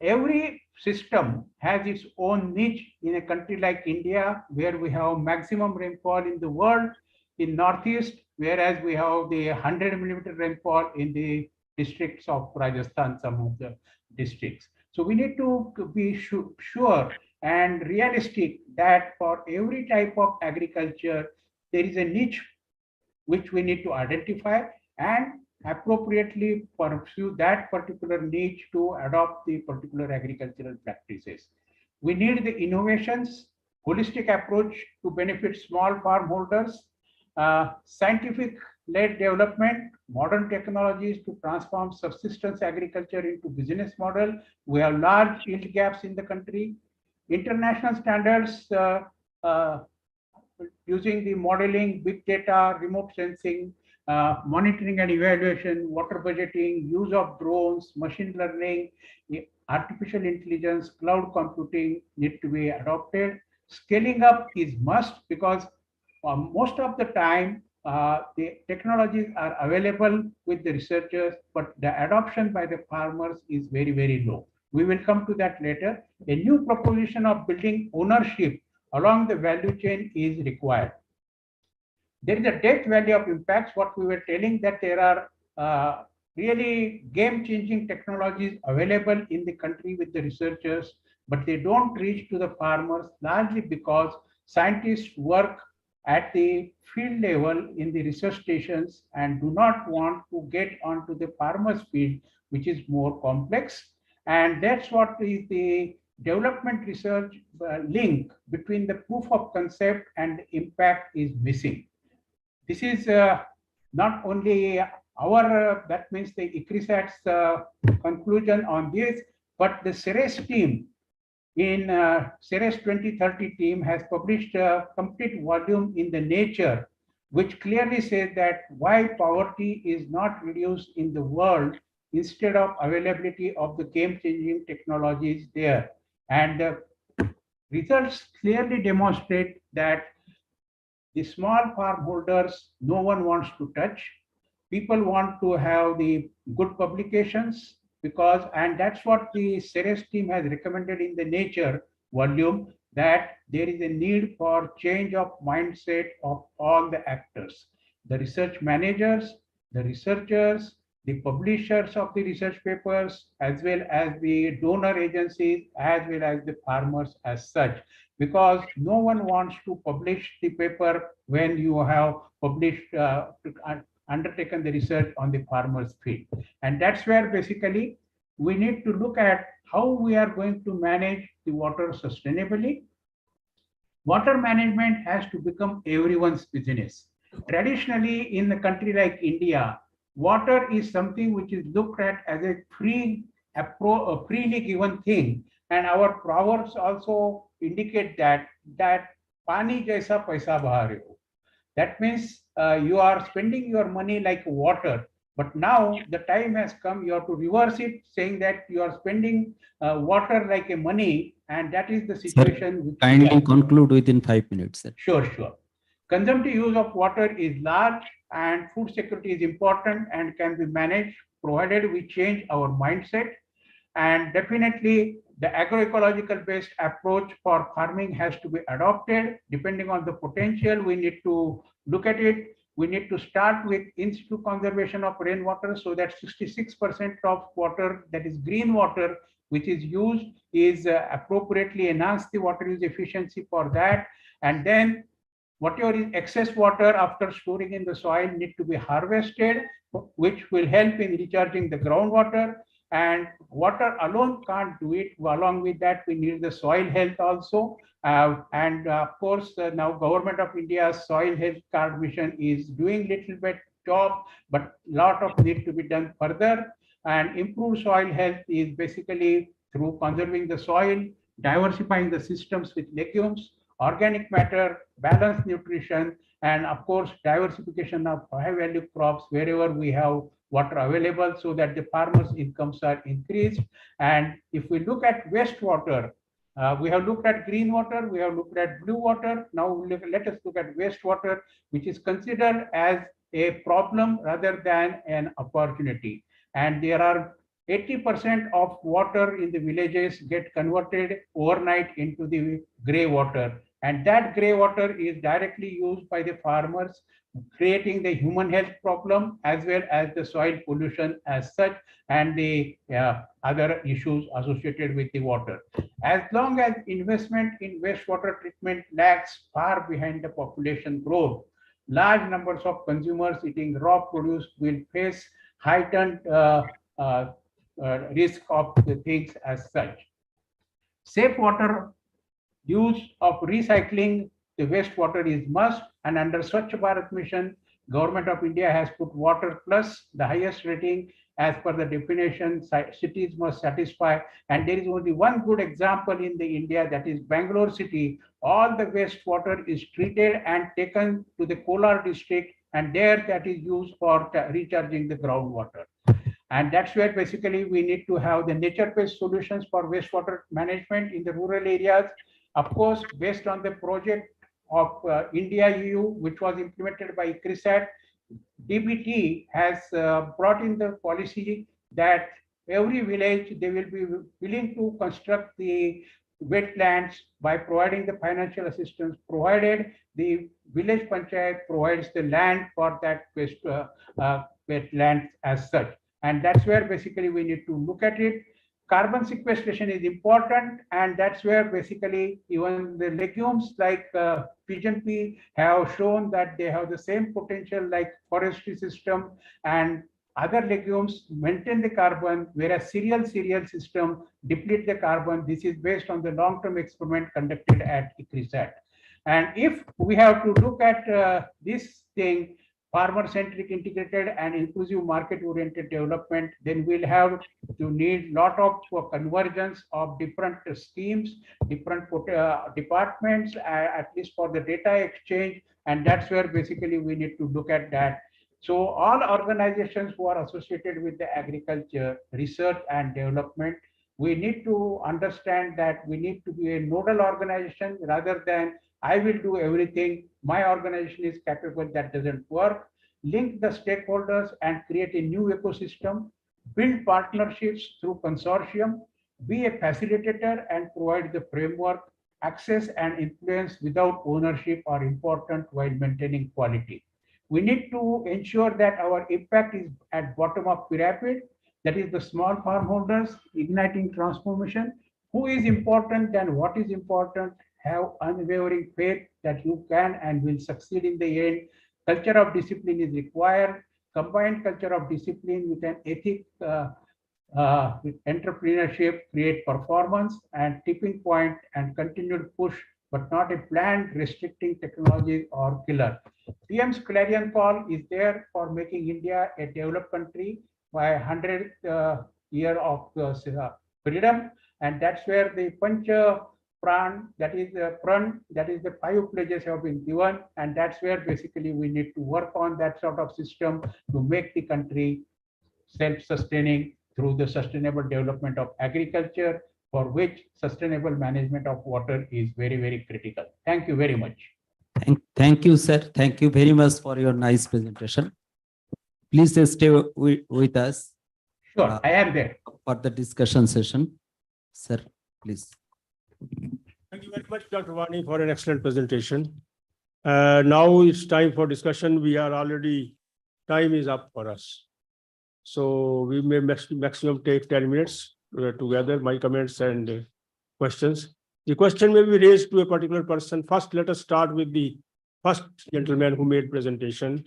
Every system has its own niche in a country like India, where we have maximum rainfall in the world in Northeast, whereas we have the 100 millimeter rainfall in the districts of Rajasthan, some of the districts. So we need to be sure and realistic that for every type of agriculture, there is a niche which we need to identify and appropriately pursue that particular niche to adopt the particular agricultural practices. We need the innovations, holistic approach to benefit small farm holders, scientific-led development, modern technologies to transform subsistence agriculture into business model. We have large yield gaps in the country. International standards using the modeling, big data, remote sensing, monitoring and evaluation, water budgeting, use of drones, machine learning, artificial intelligence, cloud computing need to be adopted. Scaling up is must, because most of the time the technologies are available with the researchers, but the adoption by the farmers is very, very low. We will come to that later. A new proposition of building ownership along the value chain is required. There is a depth value of impacts. What we were telling, that there are really game-changing technologies available in the country with the researchers, but they don't reach to the farmers, largely because scientists work at the field level in the research stations and do not want to get onto the farmers' field, which is more complex. And that's what is the development research link between the proof of concept and impact is missing. This is not only our, that means the ICRISAT's conclusion on this, but the CERES team in CERES 2030 team has published a complete volume in the Nature, which clearly says that why poverty is not reduced in the world instead of availability of the game-changing technologies there. And results clearly demonstrate that the small farm holders, no one wants to touch. People want to have the good publications because, and that's what the CERES team has recommended in the Nature volume, that there is a need for change of mindset of all the actors, the research managers, the researchers, the publishers of the research papers, as well as the donor agencies, as well as the farmers as such, because no one wants to publish the paper when you have published, undertaken the research on the farmer's field. And that's where basically we need to look at how we are going to manage the water sustainably. Water management has to become everyone's business. Traditionally, in a country like India, water is something which is looked at as a freely given thing. And our proverbs also indicate that pani jaisa paisa baha rahe ho. That means you are spending your money like water. But now the time has come, you have to reverse it, saying that you are spending water like a money, and that is the situation. Which kindly conclude within 5 minutes, sir. Sure. Consumptive use of water is large, and food security is important and can be managed provided we change our mindset. And definitely the agroecological based approach for farming has to be adopted. Depending on the potential, we need to look at it. We need to start with in situ conservation of rainwater, so that 66% of water, that is green water, which is used, is appropriately enhance the water use efficiency for that. And then whatever is excess water after storing in the soil need to be harvested, which will help in recharging the groundwater. And water alone can't do it. Along with that, we need the soil health also. And of course, now Government of India's soil health card mission is doing little bit job, but lot of need to be done further. And improved soil health is basically through conserving the soil, diversifying the systems with legumes, organic matter, balanced nutrition, and of course, diversification of high value crops wherever we have water available, so that the farmers' incomes are increased. And if we look at wastewater, we have looked at green water, we have looked at blue water. Now let us look at wastewater, which is considered as a problem rather than an opportunity. And there are 80% of water in the villages get converted overnight into the gray water. And that gray water is directly used by the farmers, creating the human health problem as well as the soil pollution as such, and the other issues associated with the water. As long as investment in wastewater treatment lags far behind the population growth, large numbers of consumers eating raw produce will face heightened risk of the things as such. Safe water use of recycling the wastewater is must, and under Swachh Bharat mission, Government of India has put water plus the highest rating as per the definition cities must satisfy. And there is only one good example in the India, that is Bangalore city. All the wastewater is treated and taken to the Kolar district, and there that is used for recharging the groundwater. And that's where basically we need to have the nature-based solutions for wastewater management in the rural areas. Of course, based on the project of India-EU, which was implemented by ICRISAT, DBT has brought in the policy that every village, they will be willing to construct the wetlands by providing the financial assistance, provided the village panchayat provides the land for that wetland as such. And that's where basically we need to look at it. Carbon sequestration is important, and that's where basically even the legumes like pigeon pea have shown that they have the same potential like forestry system, and other legumes maintain the carbon, whereas cereal system deplete the carbon. This is based on the long-term experiment conducted at ICRISAT. And if we have to look at this thing, farmer-centric, integrated, and inclusive market-oriented development, then we'll have to need lot of convergence of different schemes, different departments, at least for the data exchange, and that's where basically we need to look at that. So all organizations who are associated with the agriculture, research and development, we need to understand that we need to be a nodal organization rather than I will do everything. My organization is capable. That doesn't work. Link the stakeholders and create a new ecosystem. Build partnerships through consortium. Be a facilitator and provide the framework. Access and influence without ownership are important while maintaining quality. We need to ensure that our impact is at bottom of pyramid. That is the small farm holders igniting transformation. Who is important and what is important? Have unwavering faith that you can and will succeed in the end. Culture of discipline is required. Combined culture of discipline with an ethic with entrepreneurship create performance and tipping point and continued push, but not a planned restricting technology or killer. PM's clarion call is there for making India a developed country by 100th year of freedom, and that's where the Pancha Pran, that is the Pran, that is the 5 pledges have been given, and that's where basically we need to work on that sort of system to make the country self-sustaining through the sustainable development of agriculture, for which sustainable management of water is very, very critical. Thank you very much. Thank you, sir. Thank you very much for your nice presentation. Please stay with us. Sure, I am there. For the discussion session. Sir, please. Thank you very much, Dr. Vani, for an excellent presentation. Now it's time for discussion. We are already, time is up for us. So we may maximum take 10 minutes together, my comments and questions. The question may be raised to a particular person. First, let us start with the first gentleman who made presentation,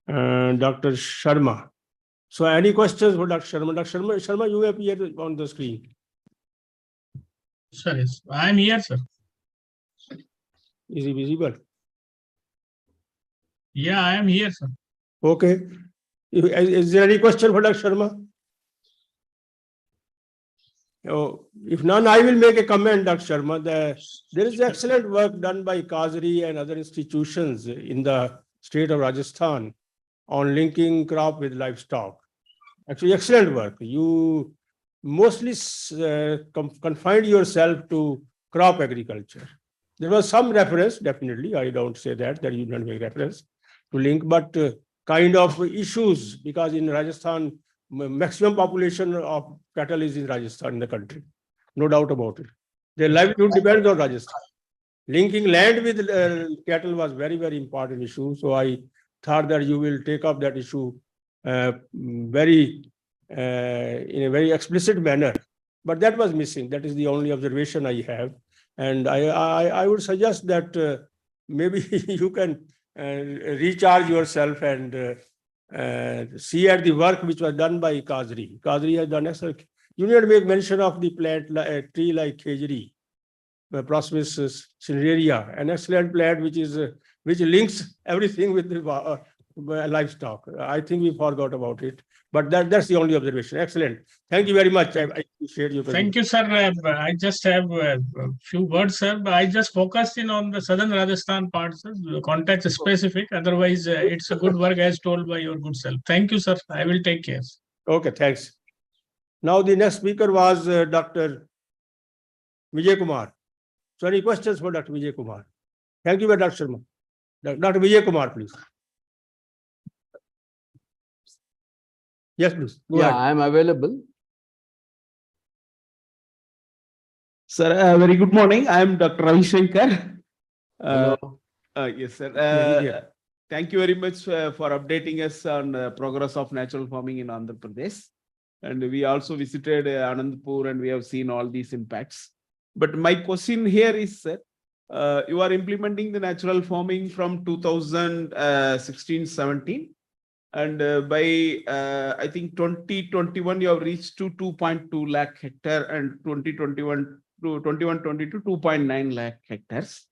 Dr. Sharma. So any questions for Dr. Sharma? Dr. Sharma, you appear on the screen. Sir, yes, I am here, sir. Is he visible? Yeah, I am here, sir. Okay. Is there any question for Dr. Sharma? Oh, if none, I will make a comment, Dr. Sharma. There is excellent work done by Kazri and other institutions in the state of Rajasthan on linking crop with livestock. Actually, excellent work. You mostly confined yourself to crop agriculture. There was some reference, definitely. I don't say that you don't make reference to link, but kind of issues, because in Rajasthan, maximum population of cattle is in Rajasthan in the country. No doubt about it. Their livelihood depends on Rajasthan. Linking land with cattle was very, very important issue. So I thought that you will take up that issue in a very explicit manner. But that was missing. That is the only observation I have. And I would suggest that maybe you can recharge yourself and see at the work which was done by Kazri. Kazri has done excellent. You need to make mention of the plant, a tree like Khejri, Prosperous cinerea, an excellent plant which links everything with the livestock. I think we forgot about it, but that's the only observation. Excellent. Thank you very much. I appreciate your Thank you, sir. I just have a few words, sir. But I just focused in on the southern Rajasthan part, sir. The context is specific. Otherwise, it's a good work as told by your good self. Thank you, sir. I will take care. Okay, thanks. Now the next speaker was Dr. Vijay Kumar. So any questions for Dr. Vijay Kumar? Thank you, Dr. Sharma. Dr. Vijay Kumar, please. Yes, please. Go ahead. I am available. Sir, very good morning. I am Dr. Ravi Shankar. Hello. Yes, sir. Yeah. Thank you very much for updating us on the progress of natural farming in Andhra Pradesh. And we also visited Anandpur and we have seen all these impacts. But my question here is, sir, you are implementing the natural farming from 2016-17. And by, I think, 2021, you have reached to 2.2 lakh hectare and 2021 to 21-22, 2.9 lakh hectares.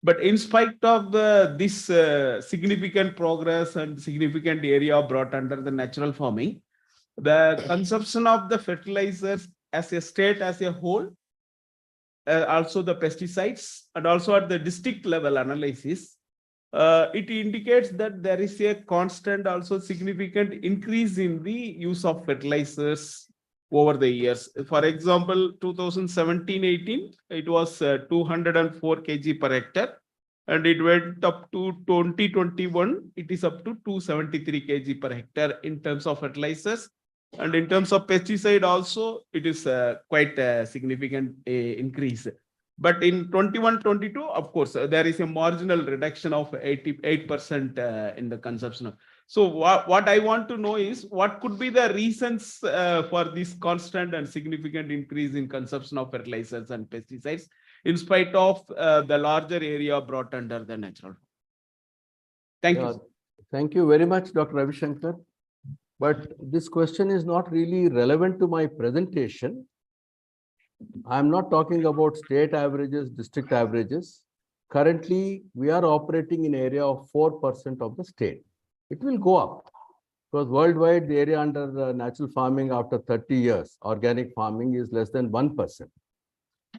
But in spite of this significant progress and significant area brought under the natural farming, the consumption of the fertilizers as a state as a whole, also the pesticides, and also at the district level analysis, it indicates that there is a constant, also significant increase in the use of fertilizers over the years. For example, 2017-18, it was 204 kg per hectare, and it went up to 2021, it is up to 273 kg per hectare in terms of fertilizers. And in terms of pesticide also, it is quite a significant increase. But in 21-22, of course, there is a marginal reduction of 88% in the consumption. So what I want to know is what could be the reasons for this constant and significant increase in consumption of fertilizers and pesticides in spite of the larger area brought under the natural. Thank you. Thank you very much, Dr. Ravi Shankar. But this question is not really relevant to my presentation. I'm not talking about state averages, district averages. Currently, we are operating in area of 4% of the state. It will go up because worldwide the area under natural farming after 30 years, organic farming is less than 1%.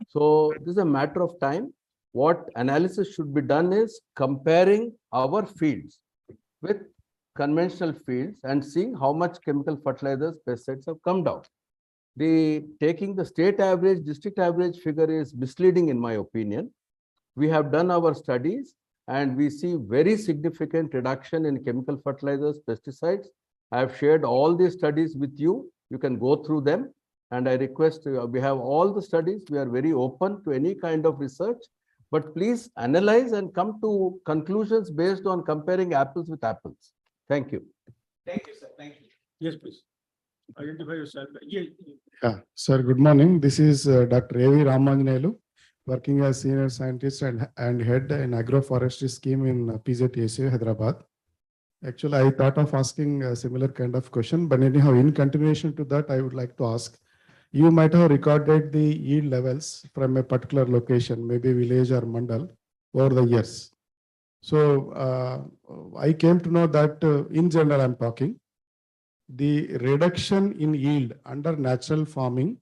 So this is a matter of time. What analysis should be done is comparing our fields with conventional fields and seeing how much chemical fertilizers, pesticides have come down. Taking the state average, district average figure is misleading in my opinion. We have done our studies and we see very significant reduction in chemical fertilizers, pesticides. I have shared all these studies with you. You can go through them. And I request, we have all the studies. We are very open to any kind of research, but please analyze and come to conclusions based on comparing apples with apples. Thank you. Thank you, sir. Thank you. Yes, please. Identify yourself. Yeah, sir, good morning. This is Dr. A.V. Ramanjanelu, working as senior scientist and head in agroforestry scheme in PZTSA, Hyderabad. Actually, I thought of asking a similar kind of question, but anyhow, in continuation to that, I would like to ask, you might have recorded the yield levels from a particular location, maybe village or mandal, over the years. So I came to know that in general, I'm talking, the reduction in yield under natural farming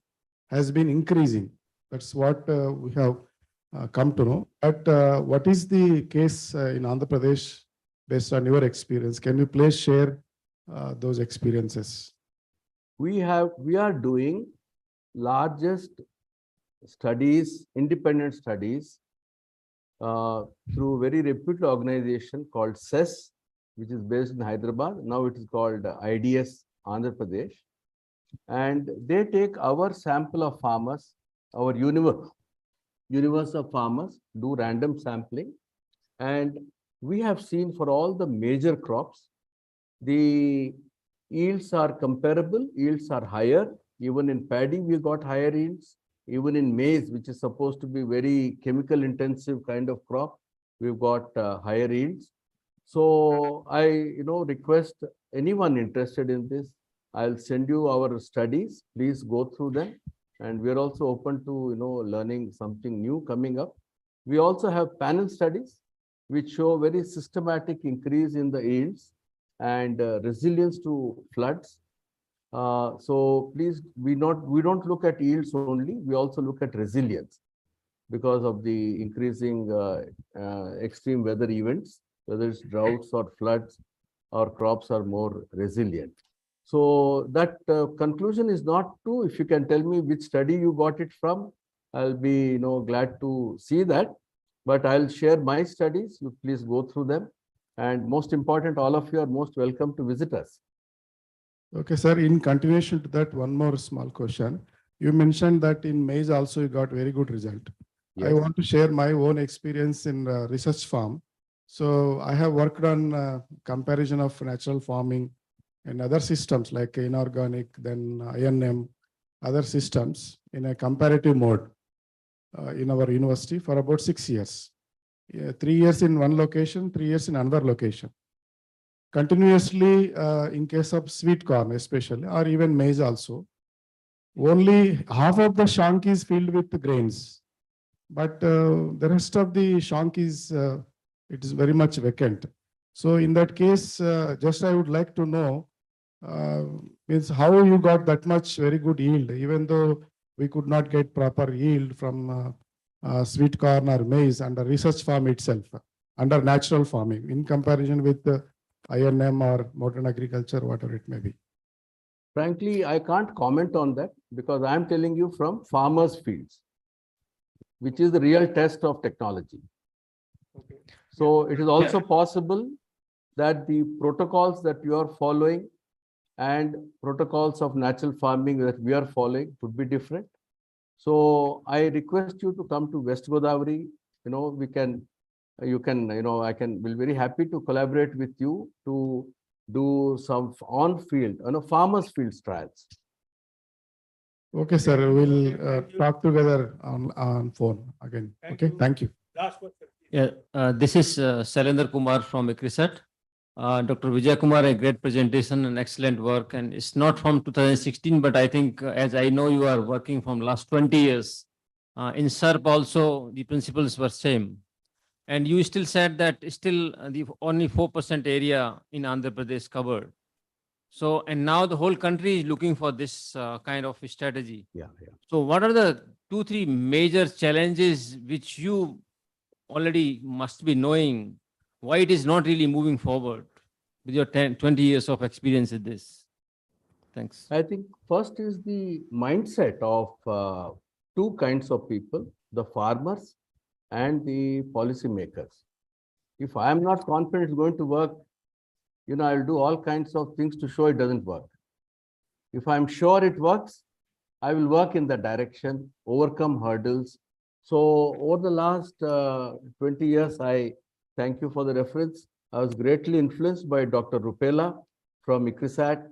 has been increasing. That's what we have come to know. But what is the case in Andhra Pradesh based on your experience? Can you please share those experiences? We are doing largest studies, independent studies through very reputed organization called CES, which is based in Hyderabad. Now it is called IDS Andhra Pradesh. And they take our sample of farmers, our universe of farmers, do random sampling. And we have seen for all the major crops, the yields are comparable, yields are higher. Even in paddy, we got higher yields. Even in maize, which is supposed to be very chemical intensive kind of crop, we've got higher yields. So I, request anyone interested in this, I'll send you our studies. Please go through them. And we're also open to, learning something new coming up. We also have panel studies, which show very systematic increase in the yields and resilience to floods. So please, we don't look at yields only. We also look at resilience because of the increasing extreme weather events. Whether it's droughts or floods, our crops are more resilient. So that conclusion is not true. If you can tell me which study you got it from, I'll be glad to see that. But I'll share my studies. You please go through them. And most important, all of you are most welcome to visit us. Okay, sir. In continuation to that, one more small question. You mentioned that in maize also you got very good result. Yes. I want to share my own experience in research farm. So I have worked on comparison of natural farming and other systems like inorganic, then INM, other systems in a comparative mode in our university for about 6 years. 3 years in one location, 3 years in another location. Continuously, in case of sweet corn especially, or even maize also, only half of the shank is filled with grains. but the rest of the shank is, it is very much vacant. So in that case, just I would like to know, means how you got that much very good yield, even though we could not get proper yield from sweet corn or maize under research farm itself, under natural farming, in comparison with INM or modern agriculture, whatever it may be. Frankly, I can't comment on that because I'm telling you from farmers' fields, which is the real test of technology. Okay. So it is also possible that the protocols that you are following and protocols of natural farming that we are following could be different. So I request you to come to West Godavari. You know, we can, you can, you know, will be very happy to collaborate with you to do some on-field, farmers' fields trials. Okay, sir, we'll talk together on phone again. Okay, thank you. Last question. Yeah, this is Shalendra Kumar from ICRISAT. Dr. Vijay Kumar, a great presentation and excellent work. And it's not from 2016, but I think as I know you are working from last 20 years. In SERP also, the principles were same. And you still said that still the only 4% area in Andhra Pradesh covered. So, and now the whole country is looking for this kind of strategy. Yeah. So what are the 2-3 major challenges which you already must be knowing why it is not really moving forward with your 20 years of experience with this? Thanks. I think first is the mindset of two kinds of people, the farmers and the policymakers. If I am not confident it's going to work, I'll do all kinds of things to show it doesn't work. If I'm sure it works, I will work in that direction, overcome hurdles. So over the last 20 years, I thank you for the reference. I was greatly influenced by Dr. Rupela from ICRISAT.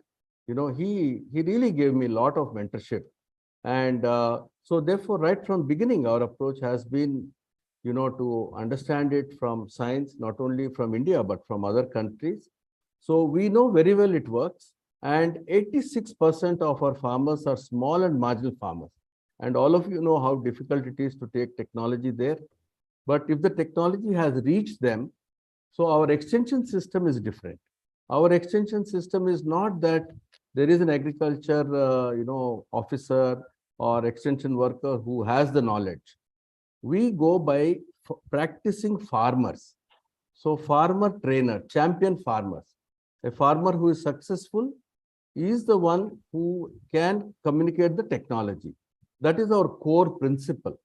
He really gave me a lot of mentorship. And so therefore, right from beginning, our approach has been, to understand it from science, not only from India, but from other countries. So we know very well it works. And 86% of our farmers are small and marginal farmers. And all of you know how difficult it is to take technology there. But if the technology has reached them, so our extension system is different. Our extension system is not that there is an agriculture, officer or extension worker who has the knowledge. We go by practicing farmers. So farmer trainer, champion farmers. A farmer who is successful is the one who can communicate the technology. That is our core principle.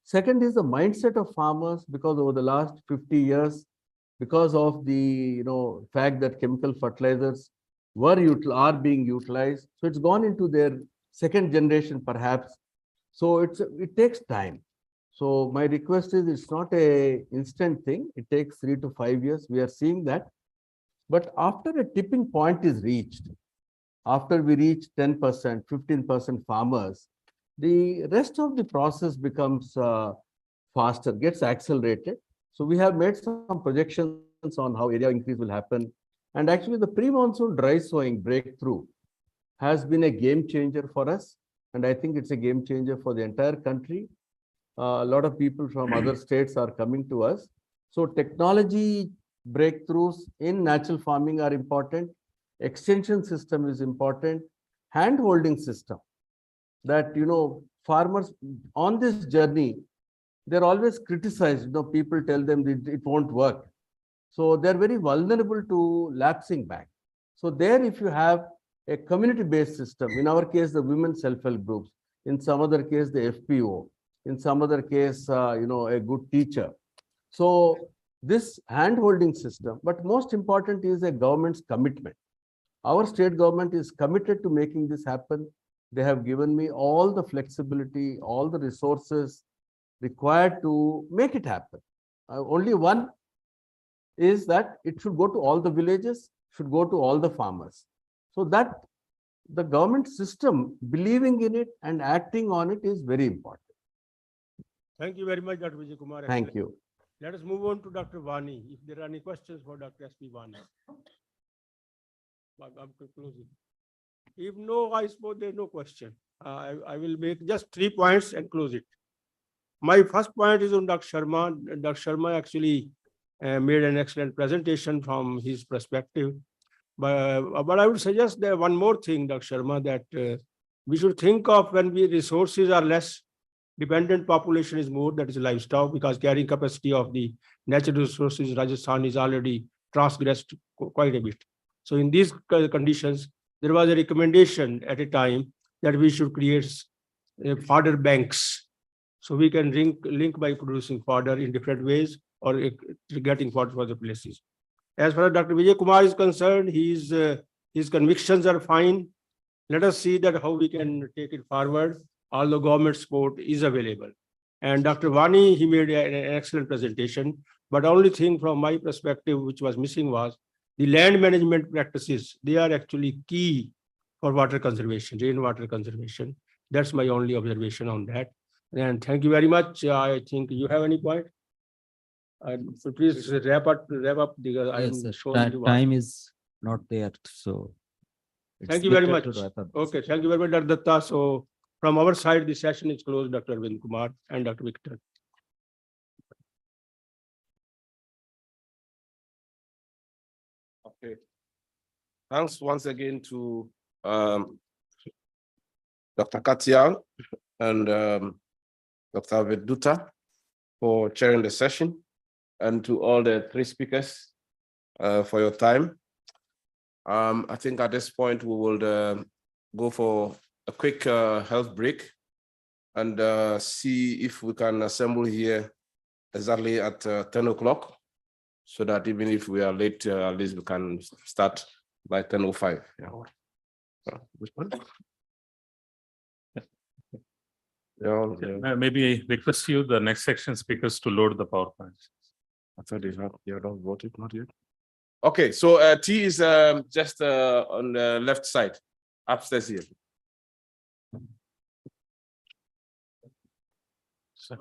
Second is the mindset of farmers, because over the last 50 years, because of the fact that chemical fertilizers are being utilized, so it's gone into their second generation perhaps. So it takes time. So my request is, it's not a instant thing. It takes 3 to 5 years. We are seeing that. But after a tipping point is reached, after we reach 10%, 15% farmers, the rest of the process becomes faster, gets accelerated. So we have made some projections on how area increase will happen. And actually the pre-monsoon dry sowing breakthrough has been a game changer for us. And I think it's a game changer for the entire country. A lot of people from other states are coming to us. So technology breakthroughs in natural farming are important. Extension system is important. Hand-holding system. That, farmers on this journey, they're always criticized. People tell them that it won't work. So they're very vulnerable to lapsing back. So there, if you have a community-based system, in our case, the women self-help groups, in some other case, the FPO, in some other case, a good teacher. So this hand-holding system, but most important is a government's commitment. Our state government is committed to making this happen. They have given me all the flexibility, all the resources required to make it happen. Only one is that it should go to all the villages, should go to all the farmers. So that the government system believing in it and acting on it is very important. Thank you very much, Dr. Vijay Kumar. Thank you. Let us move on to Dr. Vani. If there are any questions for Dr. S.P. Vani. I'm to close it. If no, I suppose there's no question. I will make just 3 points and close it. My first point is on Dr. Sharma. Dr. Sharma actually made an excellent presentation from his perspective. But I would suggest that one more thing, Dr. Sharma, that we should think of when resources are less, dependent population is more, that is livestock, because carrying capacity of the natural resources, Rajasthan is already transgressed quite a bit. So in these conditions, there was a recommendation at a time that we should create fodder banks. So we can link by producing fodder in different ways or getting fodder for other places. As far as Dr. Vijay Kumar is concerned, his convictions are fine. Let us see that how we can take it forward, although government support is available. And Dr. Vani, he made an excellent presentation, but only thing from my perspective which was missing was the land management practices. They are actually key for water conservation, rainwater conservation. That's my only observation on that. And thank you very much. I think you have any point? So please wrap up because Yes, I'm sir. sure you want. Time is not there, so. it's Thank you very better much. to wrap up. Okay, thank you very much, Dr. Datta. So from our side, the session is closed, Dr. Arvind Kumar and Dr. Victor. Okay. Thanks once again to Dr. Katia and Dr. Veduta for chairing the session, and to all the three speakers for your time. I think at this point we will go for a quick health break and see if we can assemble here exactly at 10 o'clock, so that even if we are late, at least we can start by 10:05. Yeah. Which one? Yeah. Maybe request you, the next section speakers, to load the PowerPoint. I thought you don't voted, not yet. Okay, so T is just on the left side, upstairs here. Sir.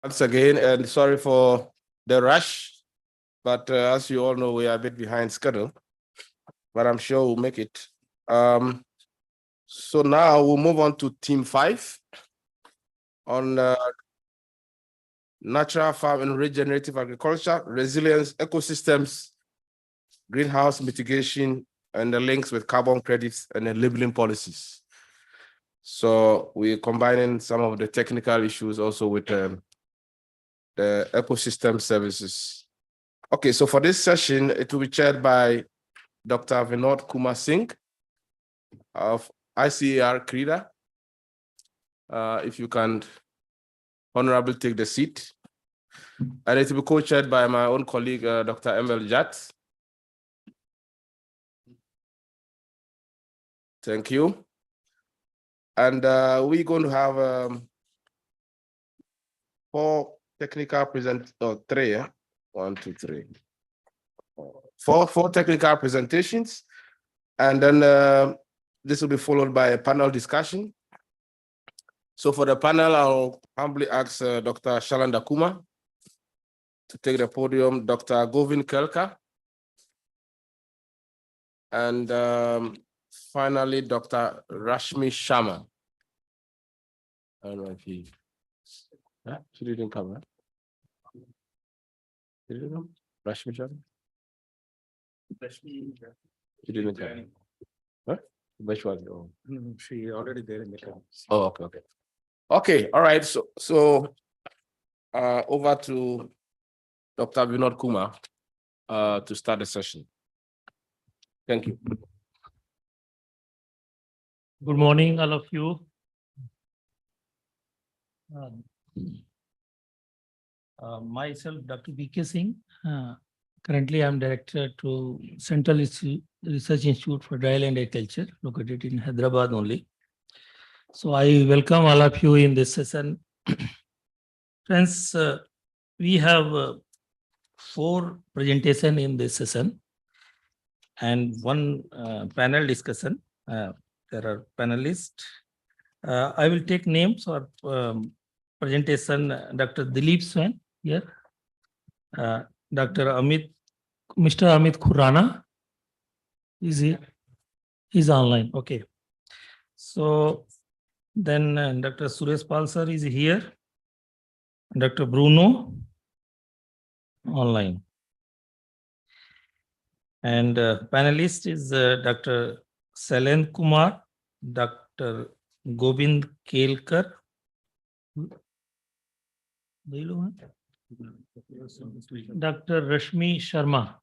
once again, and sorry for the rush, but as you all know, we are a bit behind schedule, but I'm sure we'll make it. So now we'll move on to team 5 on natural farm and regenerative agriculture, resilience, ecosystems, greenhouse mitigation, and the links with carbon credits and the labeling policies. So we're combining some of the technical issues also with the ecosystem services. Okay, so for this session, it will be chaired by Dr. Vinod Kumar Singh of ICAR CRIDA. If you can honorably take the seat. And it will be co-chaired by my own colleague, Dr. ML Jat. Thank you. And we're going to have 4 technical three, yeah? 1, 2, 3. 4 technical presentations. And then this will be followed by a panel discussion. So for the panel, I'll humbly ask Dr. Shalanda Kumar to take the podium, Dr. Govin Kelka, and finally, Dr. Rashmi Sharma. I don't know if she didn't come, right? Did you come? Rashmi Sharma? She didn't come. Huh? Which one? Oh. She already there in the class. Oh, okay, okay. Okay, all right. So over to Dr. Vinod Kumar to start the session. Thank you. Good morning, all of you. Myself, Dr. B.K. Singh. Currently, I'm director to Central Research Institute for Dryland Agriculture, located in Hyderabad only. So I welcome all of you in this session. Friends, we have 4 presentations in this session and 1 panel discussion. There are panelists. I will take names or presentation. Dr. Dilip Swain here. Dr. Mr. Amit Khurana is here. He's online. Okay. So then Dr. Suresh Pal sir is here. Dr. Bruno online. And panelist is Dr. Salen Kumar, Dr. Gobind Kelkar. Dr. Rashmi Sharma.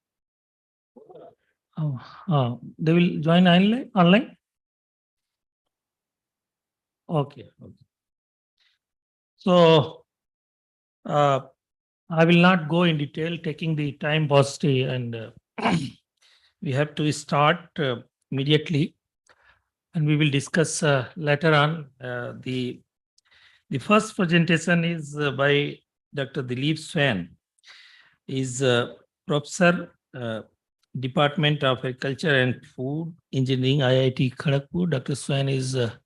They will join online? Okay. So I will not go in detail, taking the time paucity, and we have to start immediately, and we will discuss later on. The first presentation is by Dr. Dilip Swain. Is Professor, Department of Agriculture and Food Engineering, IIT Kharagpur. Dr. Swain is a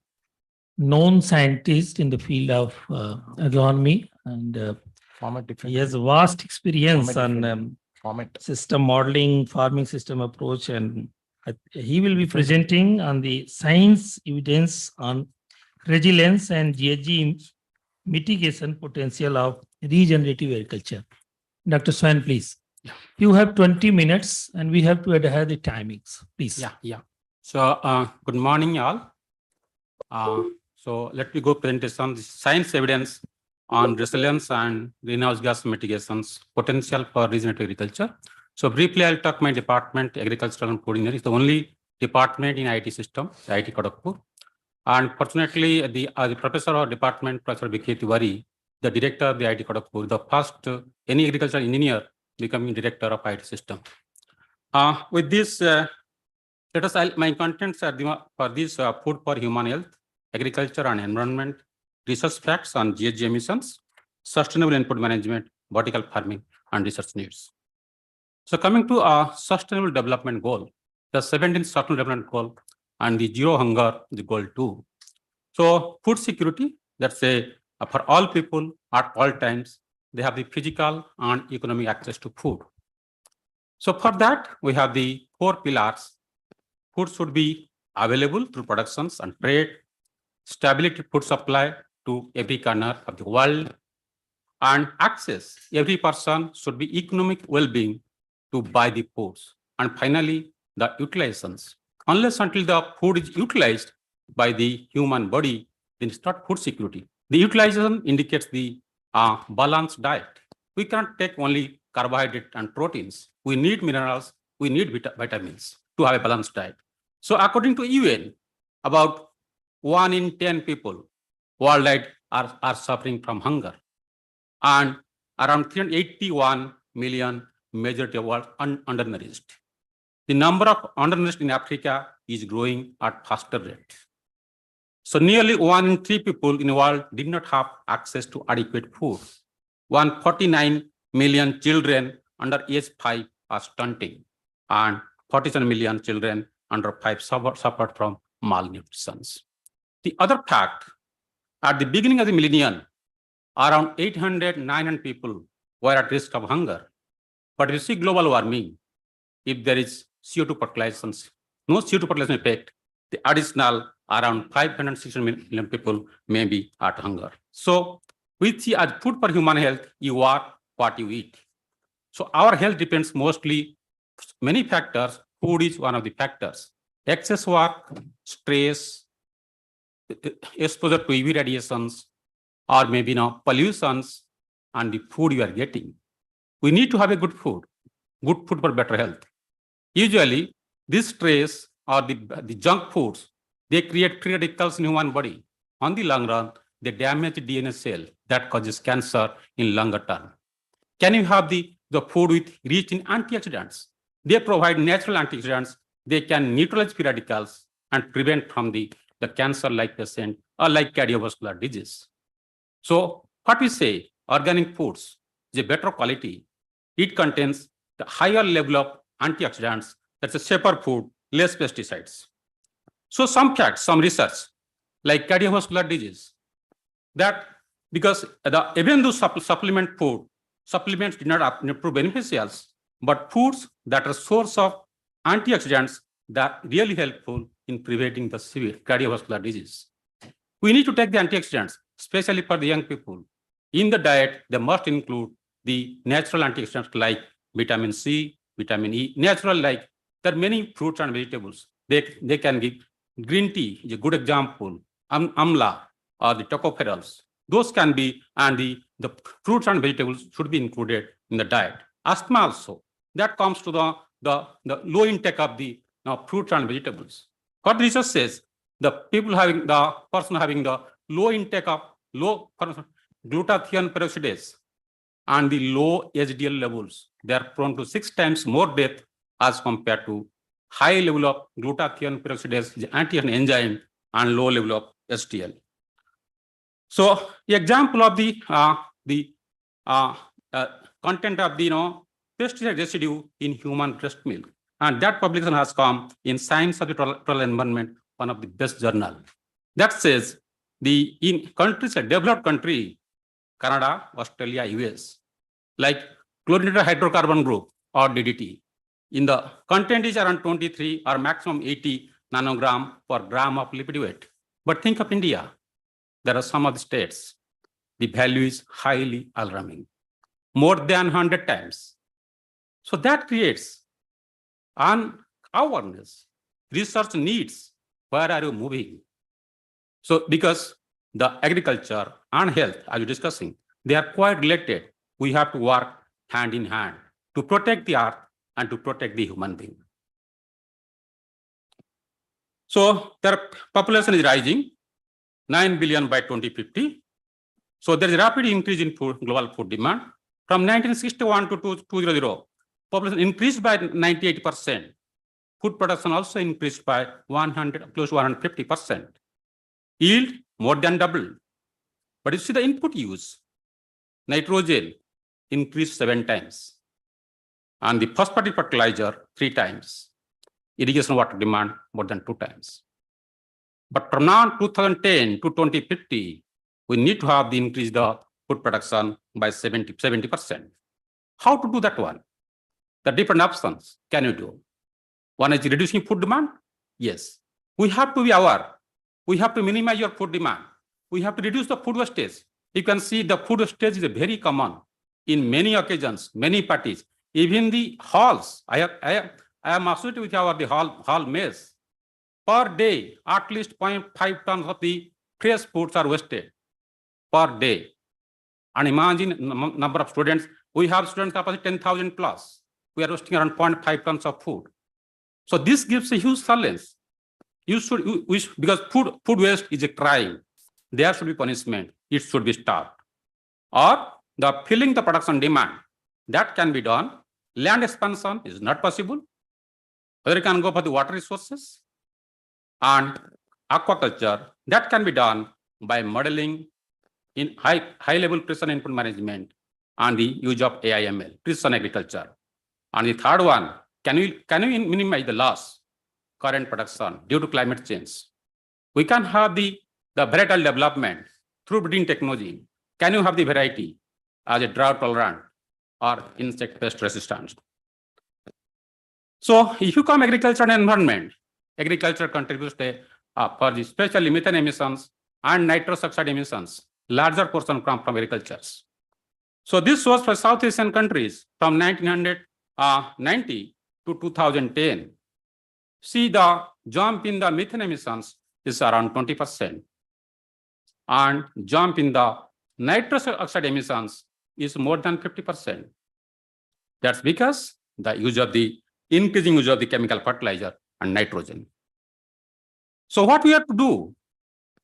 known scientist in the field of agronomy, and he has vast experience on system modeling, farming system approach, and he will be presenting on the science evidence on resilience and GHG mitigation potential of regenerative agriculture. Dr. Swain, please. You have 20 minutes and we have to adhere the timings, please. Yeah. So good morning, all. So let me go presentation the science evidence on resilience and greenhouse gas mitigations potential for regenerative agriculture. So briefly, I'll talk my department, agricultural and food engineering is the only department in IT system, IIT Kharagpur. And fortunately, the professor of department, Professor V.K. Tiwari, the director of the IIT Kharagpur, the first any agricultural engineer becoming director of IT system. With this, my contents are for this food for human health, agriculture and environment, research facts on GHG emissions, sustainable input management, vertical farming, and research needs. So coming to sustainable development goal, the 17th sustainable development goal and the zero hunger, the goal 2. So food security, that's for all people at all times they have the physical and economic access to food. So for that, we have the 4 pillars. Food should be available through productions and trade, stability food supply to every corner of the world, and access. Every person should be economic well-being to buy the foods. And finally, the utilizations. Unless until the food is utilized by the human body, then it's not food security. The utilization indicates the balanced diet. We can't take only carbohydrate and proteins. We need minerals, we need vitamins to have a balanced diet. So according to UN, about 1 in 10 people worldwide are suffering from hunger. And around 381 million majority of world undernourished. The number of undernourished in Africa is growing at faster rate. So nearly 1 in 3 people in the world did not have access to adequate food. 149 million children under age 5 are stunting, and 47 million children under 5 suffered from malnutrition. The other fact, at the beginning of the millennium, around 800-900 people were at risk of hunger. But if you see global warming, if there is CO2 fertilizations, no CO2 fertilization effect, the additional around 560 million people may be at hunger. So we see as food for human health, you are what you eat. So our health depends mostly many factors. Food is one of the factors. Excess work, stress, exposure to UV radiations, or maybe pollutions, and the food you are getting. We need to have a good food for better health. Usually, this stress or the junk foods, they create free radicals in human body. On the long run, they damage the DNA cell that causes cancer in longer term. Can you have the food with rich in antioxidants? They provide natural antioxidants. They can neutralize free radicals and prevent from the cancer-like patient or like cardiovascular disease. So what we say, organic foods is a better quality. It contains the higher level of antioxidants. That's a safer food, less pesticides. So some facts, some research, like cardiovascular disease, that because even though supplements did not prove beneficial, but foods that are source of antioxidants that are really helpful in preventing the severe cardiovascular disease. We need to take the antioxidants, especially for the young people. In the diet, they must include the natural antioxidants like vitamin C, vitamin E, natural like there are many fruits and vegetables. They can give green tea is a good example, amla or the tocopherols. Those can be, and the fruits and vegetables should be included in the diet. Asthma also, that comes to the low intake of the fruits and vegetables. What research says, the person having the low intake of low glutathione peroxidase and the low HDL levels, they are prone to 6 times more death as compared to high level of glutathione peroxidase, the antigen enzyme, and low level of HDL. So, the example of the content of the pesticide residue in human breast milk, and that publication has come in Science of the Total Environment, one of the best journal. That says in countries like developed country, Canada, Australia, US, like chlorinated hydrocarbon group or DDT, in the content is around 23 or maximum 80 nanogram per gram of lipid weight. But think of India. There are some of the states, the value is highly alarming, more than 100 times. So that creates an awareness. Research needs, where are you moving? So because the agriculture and health, as you're discussing, they are quite related. We have to work hand in hand to protect the earth and to protect the human being. So their population is rising, 9 billion by 2050. So there is a rapid increase in global food demand. From 1961 to 2000, population increased by 98%. Food production also increased by close to 150%. Yield more than doubled. But you see the input use, nitrogen increased 7 times. And the phosphate fertilizer 3 times. Irrigation water demand more than 2 times. But from now 2010 to 2050, we need to have the increase the food production by 70%. How to do that one? The different options can you do? One is reducing food demand. Yes, we have to be aware. We have to minimize your food demand. We have to reduce the food wastage. You can see the food wastage is very common in many occasions, many parties, even the halls. I am associated with the hall mess. Per day, at least 0.5 tons of the fresh foods are wasted per day. And imagine number of students. We have students capacity 10,000 plus. We are wasting around 0.5 tons of food. So this gives a huge challenge. Because food waste is a crime. There should be punishment. It should be stopped. Or the filling the production demand, that can be done. Land expansion is not possible. Whether you can go for the water resources and aquaculture, that can be done by modeling in high level precision input management and the use of AI/ML, precision agriculture. And the third one, can you minimize the loss current production due to climate change? We can have the varietal development through breeding technology. Can you have the variety as a drought tolerant or insect pest resistant? So if you come agriculture and environment, agriculture contributes for the especially methane emissions and nitrous oxide emissions, larger portion come from agriculture. So this was for South Asian countries from 1990 to 2010. See the jump in the methane emissions is around 20%. And jump in the nitrous oxide emissions is more than 50%. That's because the increasing use of the chemical fertilizer and nitrogen. So what we have to do?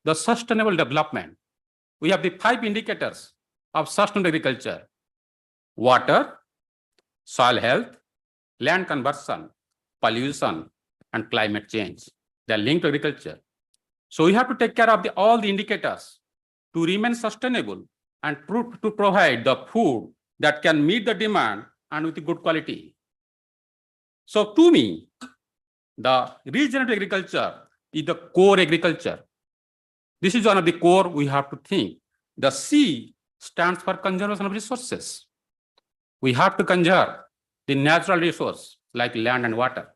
The sustainable development. We have the 5 indicators of sustainable agriculture: water, soil health, land conversion, pollution, and climate change. They are linked to agriculture. So we have to take care of all the indicators to remain sustainable and to provide the food that can meet the demand and with good quality. So to me, the regenerative agriculture is the core agriculture. This is one of the core we have to think. The C stands for conservation of resources. We have to conserve the natural resource like land and water.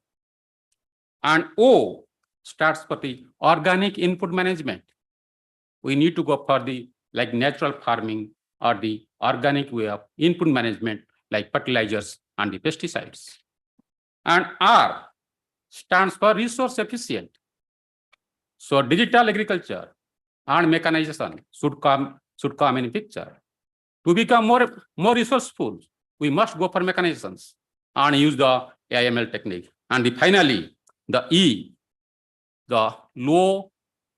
And O stands for the organic input management. We need to go for the natural farming or the organic way of input management like fertilizers and the pesticides. And R stands for resource efficient. So digital agriculture and mechanization should come in picture. To become more resourceful, we must go for mechanizations and use the AI/ML technique. And finally, the E, the low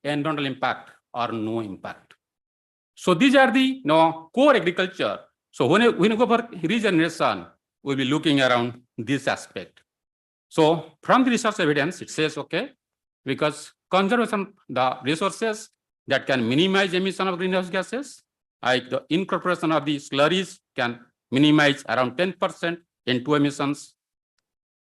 environmental impact or no impact. So these are the core agriculture. So when you go for regeneration, we'll be looking around this aspect. So from the research evidence, it says, okay, because conservation, the resources that can minimize emission of greenhouse gases, like the incorporation of the slurries can minimize around 10% N2 emissions,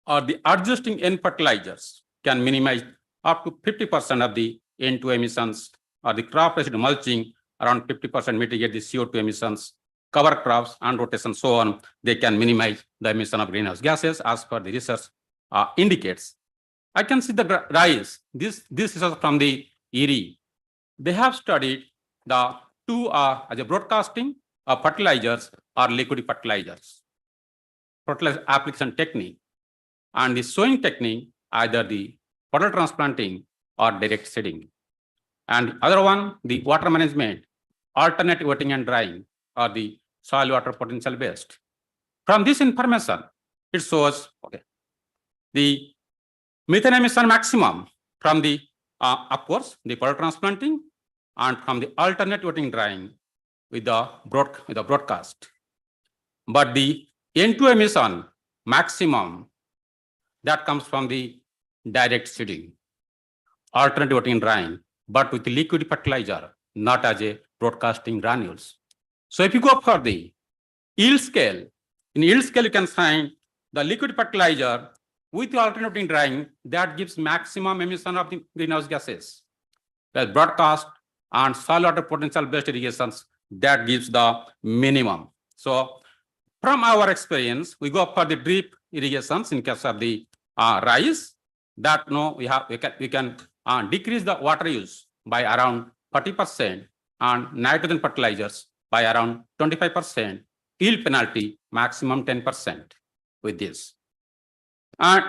or the adjusting N fertilizers can minimize up to 50% of the N2 emissions, or the crop residue mulching around 50% mitigate the CO2 emissions, cover crops and rotation, so on. They can minimize the emission of greenhouse gases as per the research indicates. I can see the rise. This is from the ERI. They have studied the two as a broadcasting of fertilizers or liquid fertilizers, fertilizer application technique, and the sowing technique, either the puddle transplanting or direct seeding. And other one, the water management, alternate wetting and drying, or the soil water potential based. From this information, it shows, okay, the methane emission maximum from the, of course, the puddle transplanting and from the alternate wetting drying with the broadcast. But the N2 emission maximum, that comes from the direct seeding, alternate wetting drying, but with the liquid fertilizer, not as a broadcasting granules. So if you go for the yield scale, in yield scale you can find the liquid fertilizer with the alternate wetting drying that gives maximum emission of the greenhouse gases. Whereas broadcast and soil water potential based irrigations that gives the minimum. So from our experience, we go for the drip irrigations in case of the rice. That we can decrease the water use by around 40% and nitrogen fertilizers by around 25%. Yield penalty maximum 10% with this. And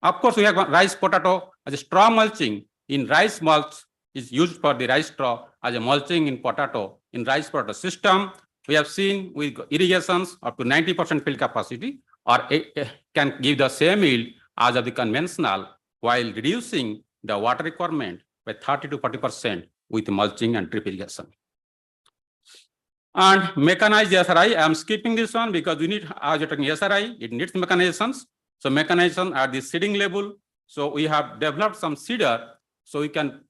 of course, we have rice potato as a straw mulching. In rice mulch is used for the rice straw as a mulching in potato. In rice potato system, we have seen with irrigations up to 90% field capacity, or it can give the same yield as of the conventional while reducing the water requirement by 30 to 40% with mulching and drip irrigation. And mechanized SRI, I am skipping this one because we need, as you're talking SRI, it needs mechanizations. So mechanization at the seeding level. So we have developed some seeder. So we can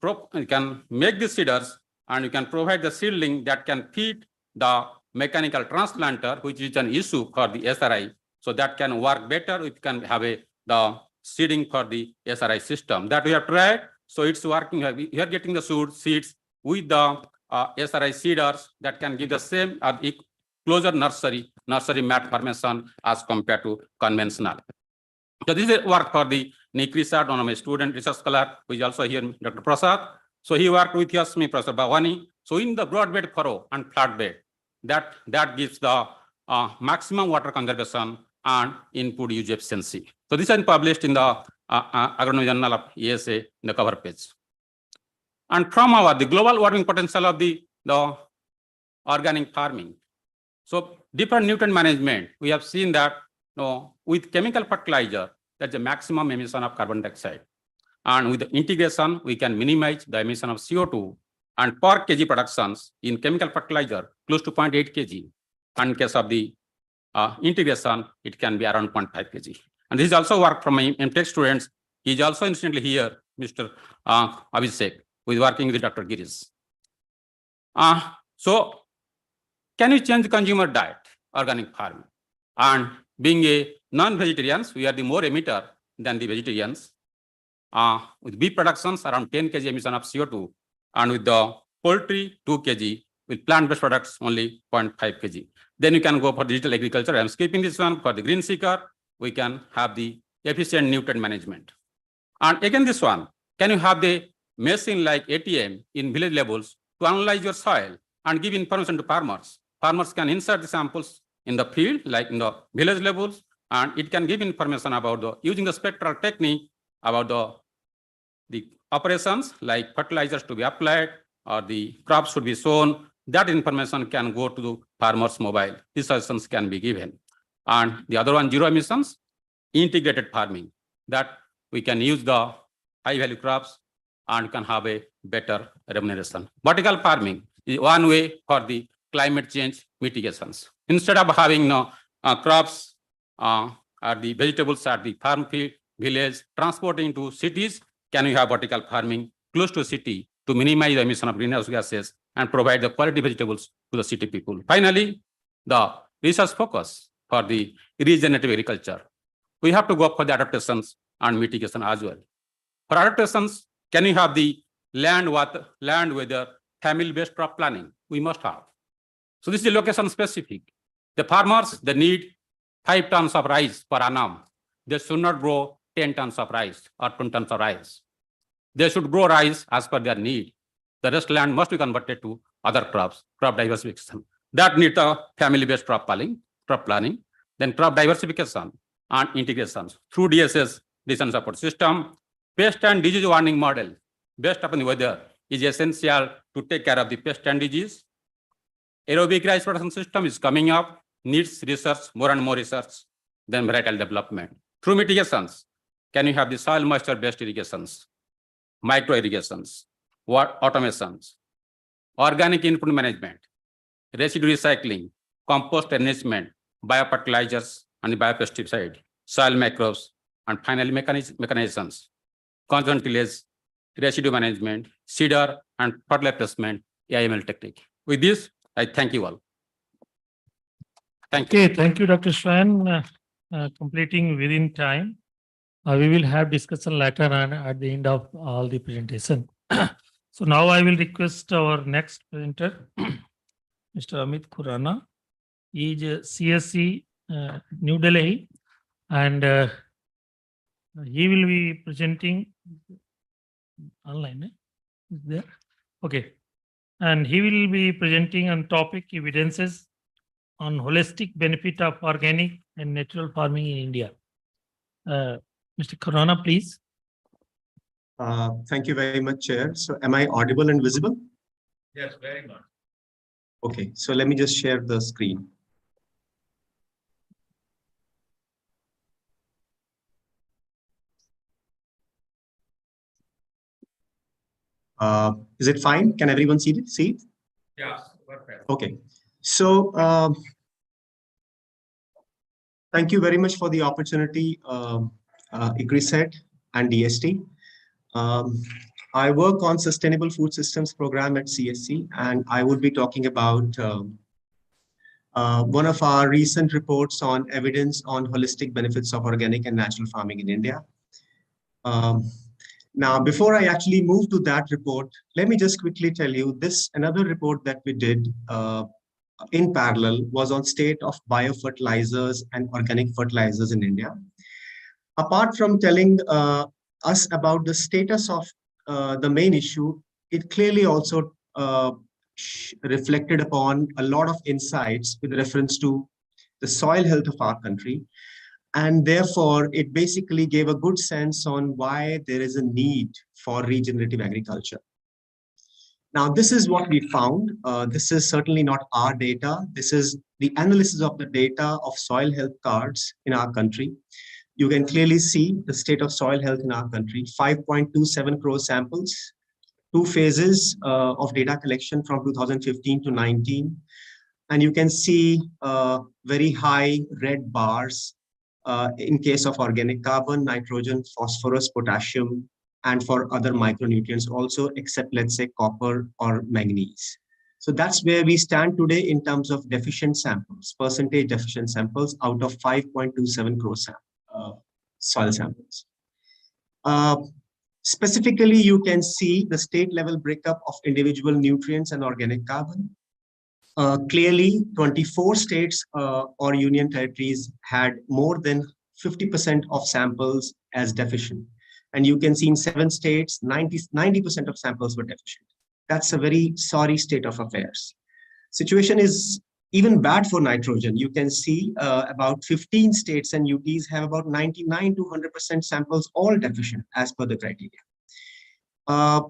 make the seeders and you can provide the seedling that can feed the mechanical transplanter, which is an issue for the SRI. So that can work better. We can have the seeding for the SRI system that we have tried. So it's working. We are getting the seeds with the SRI seeders that can give the same closer nursery mat formation as compared to conventional. So this is work for the Nikrisat, one of my student research scholar, who is also here, Dr. Prasad. So he worked with Yasmi, Professor Bhavani. So in the broad bed furrow and flat bed, that gives the maximum water conservation and input use efficiency. So this is published in the Agronomy Journal of ESA in the cover page. And from the global warming potential of the organic farming. So different nutrient management, we have seen that with chemical fertilizer, that's the maximum emission of carbon dioxide. And with the integration, we can minimize the emission of CO2 and per kg productions in chemical fertilizer, close to 0.8 kg. And in case of the integration, it can be around 0.5 kg. And this is also work from my MTech students. He is also instantly here, Mr. Abhishek, who is working with Dr. Girish. So can we change the consumer diet, organic farming? And being a non-vegetarians, we are the more emitter than the vegetarians. With beef productions, around 10 kg emission of CO2. And with the poultry, 2 kg. With plant-based products, only 0.5 kg. Then you can go for digital agriculture. I'm skipping this one. For the green seeker, we can have the efficient nutrient management. And again, this one, can you have the machine like ATM in village levels to analyze your soil and give information to farmers? Farmers can insert the samples in the field, like in the village levels, and it can give information about using the spectral technique about the operations like fertilizers to be applied or the crops should be sown. That information can go to the farmer's mobile. These suggestions can be given. And the other one, zero emissions, integrated farming, that we can use the high value crops and can have a better remuneration. Vertical farming is one way for the climate change mitigations. Instead of having crops or the vegetables at the farm field, village, transporting to cities, can we have vertical farming close to a city to minimize the emission of greenhouse gases and provide the quality vegetables to the city people? Finally, the research focus for the regenerative agriculture. We have to go for the adaptations and mitigation as well. For adaptations, can we have the land weather, family-based crop planning? We must have. So this is location specific. The farmers, they need 5 tons of rice per annum. They should not grow 10 tons of rice or 20 tons of rice. They should grow rice as per their need. The rest land must be converted to other crops, crop diversification. That needs a family-based crop planning, then crop diversification and integrations through DSS, decision support system. Pest and disease warning model based upon the weather is essential to take care of the pest and disease. Aerobic rice production system is coming up, needs research, more and more research, then varietal development. Through mitigations, can you have the soil moisture-based irrigations, micro irrigations, automations, organic input management, residue recycling, compost enrichment, biofertilizers and the biopesticide, soil microbes, and finally mechanizations, constant tillage, residue management, seeder and fertilizer placement, AIML technique. With this, I thank you all. Thank you. Okay, thank you, Dr. Swan. Completing within time. We will have discussion later on at the end of all the presentation. So now I will request our next presenter, Mr. Amit Khurana. He is CSC New Delhi, and he will be presenting online. Is there? Okay. And he will be presenting on topic evidences on holistic benefit of organic and natural farming in India. Mr. Khurana, please. Thank you very much, Chair. So am I audible and visible? Yes, very good. Okay, so let me just share the screen. Is it fine? Can everyone see it? See it? Yeah, perfect. Okay. So thank you very much for the opportunity, ICRISAT and DST. I work on Sustainable Food Systems program at CSC, and I would be talking about one of our recent reports on evidence on holistic benefits of organic and natural farming in India. Now, before I actually move to that report, let me just quickly tell you this. Another report that we did in parallel was on state of biofertilizers and organic fertilizers in India. Apart from telling us about the status of the main issue, it clearly also reflected upon a lot of insights with reference to the soil health of our country. And therefore, it basically gave a good sense on why there is a need for regenerative agriculture. Now, this is what we found. This is certainly not our data. This is the analysis of the data of soil health cards in our country. You can clearly see the state of soil health in our country, 5.27 crore samples, 2 phases of data collection from 2015 to 19. And you can see very high red bars in case of organic carbon, nitrogen, phosphorus, potassium, and for other micronutrients also, except let's say copper or manganese. So that's where we stand today in terms of deficient samples, percentage deficient samples out of 5.27 crore soil samples. Specifically, you can see the state level breakup of individual nutrients and organic carbon. Clearly, 24 states or union territories had more than 50% of samples as deficient. And you can see in 7 states, 90% of samples were deficient. That's a very sorry state of affairs. Situation is even bad for nitrogen. You can see about 15 states and UTs have about 99 to 100% samples all deficient as per the criteria.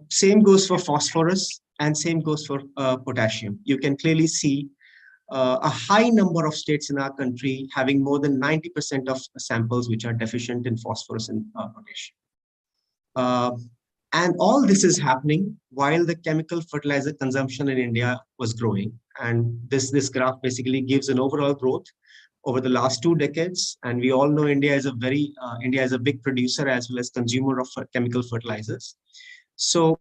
Same goes for phosphorus and same goes for potassium. You can clearly see a high number of states in our country having more than 90% of samples which are deficient in phosphorus and potassium. And all this is happening while the chemical fertilizer consumption in India was growing. And this graph basically gives an overall growth over the last 2 decades. And we all know India is a big producer as well as consumer of chemical fertilizers. So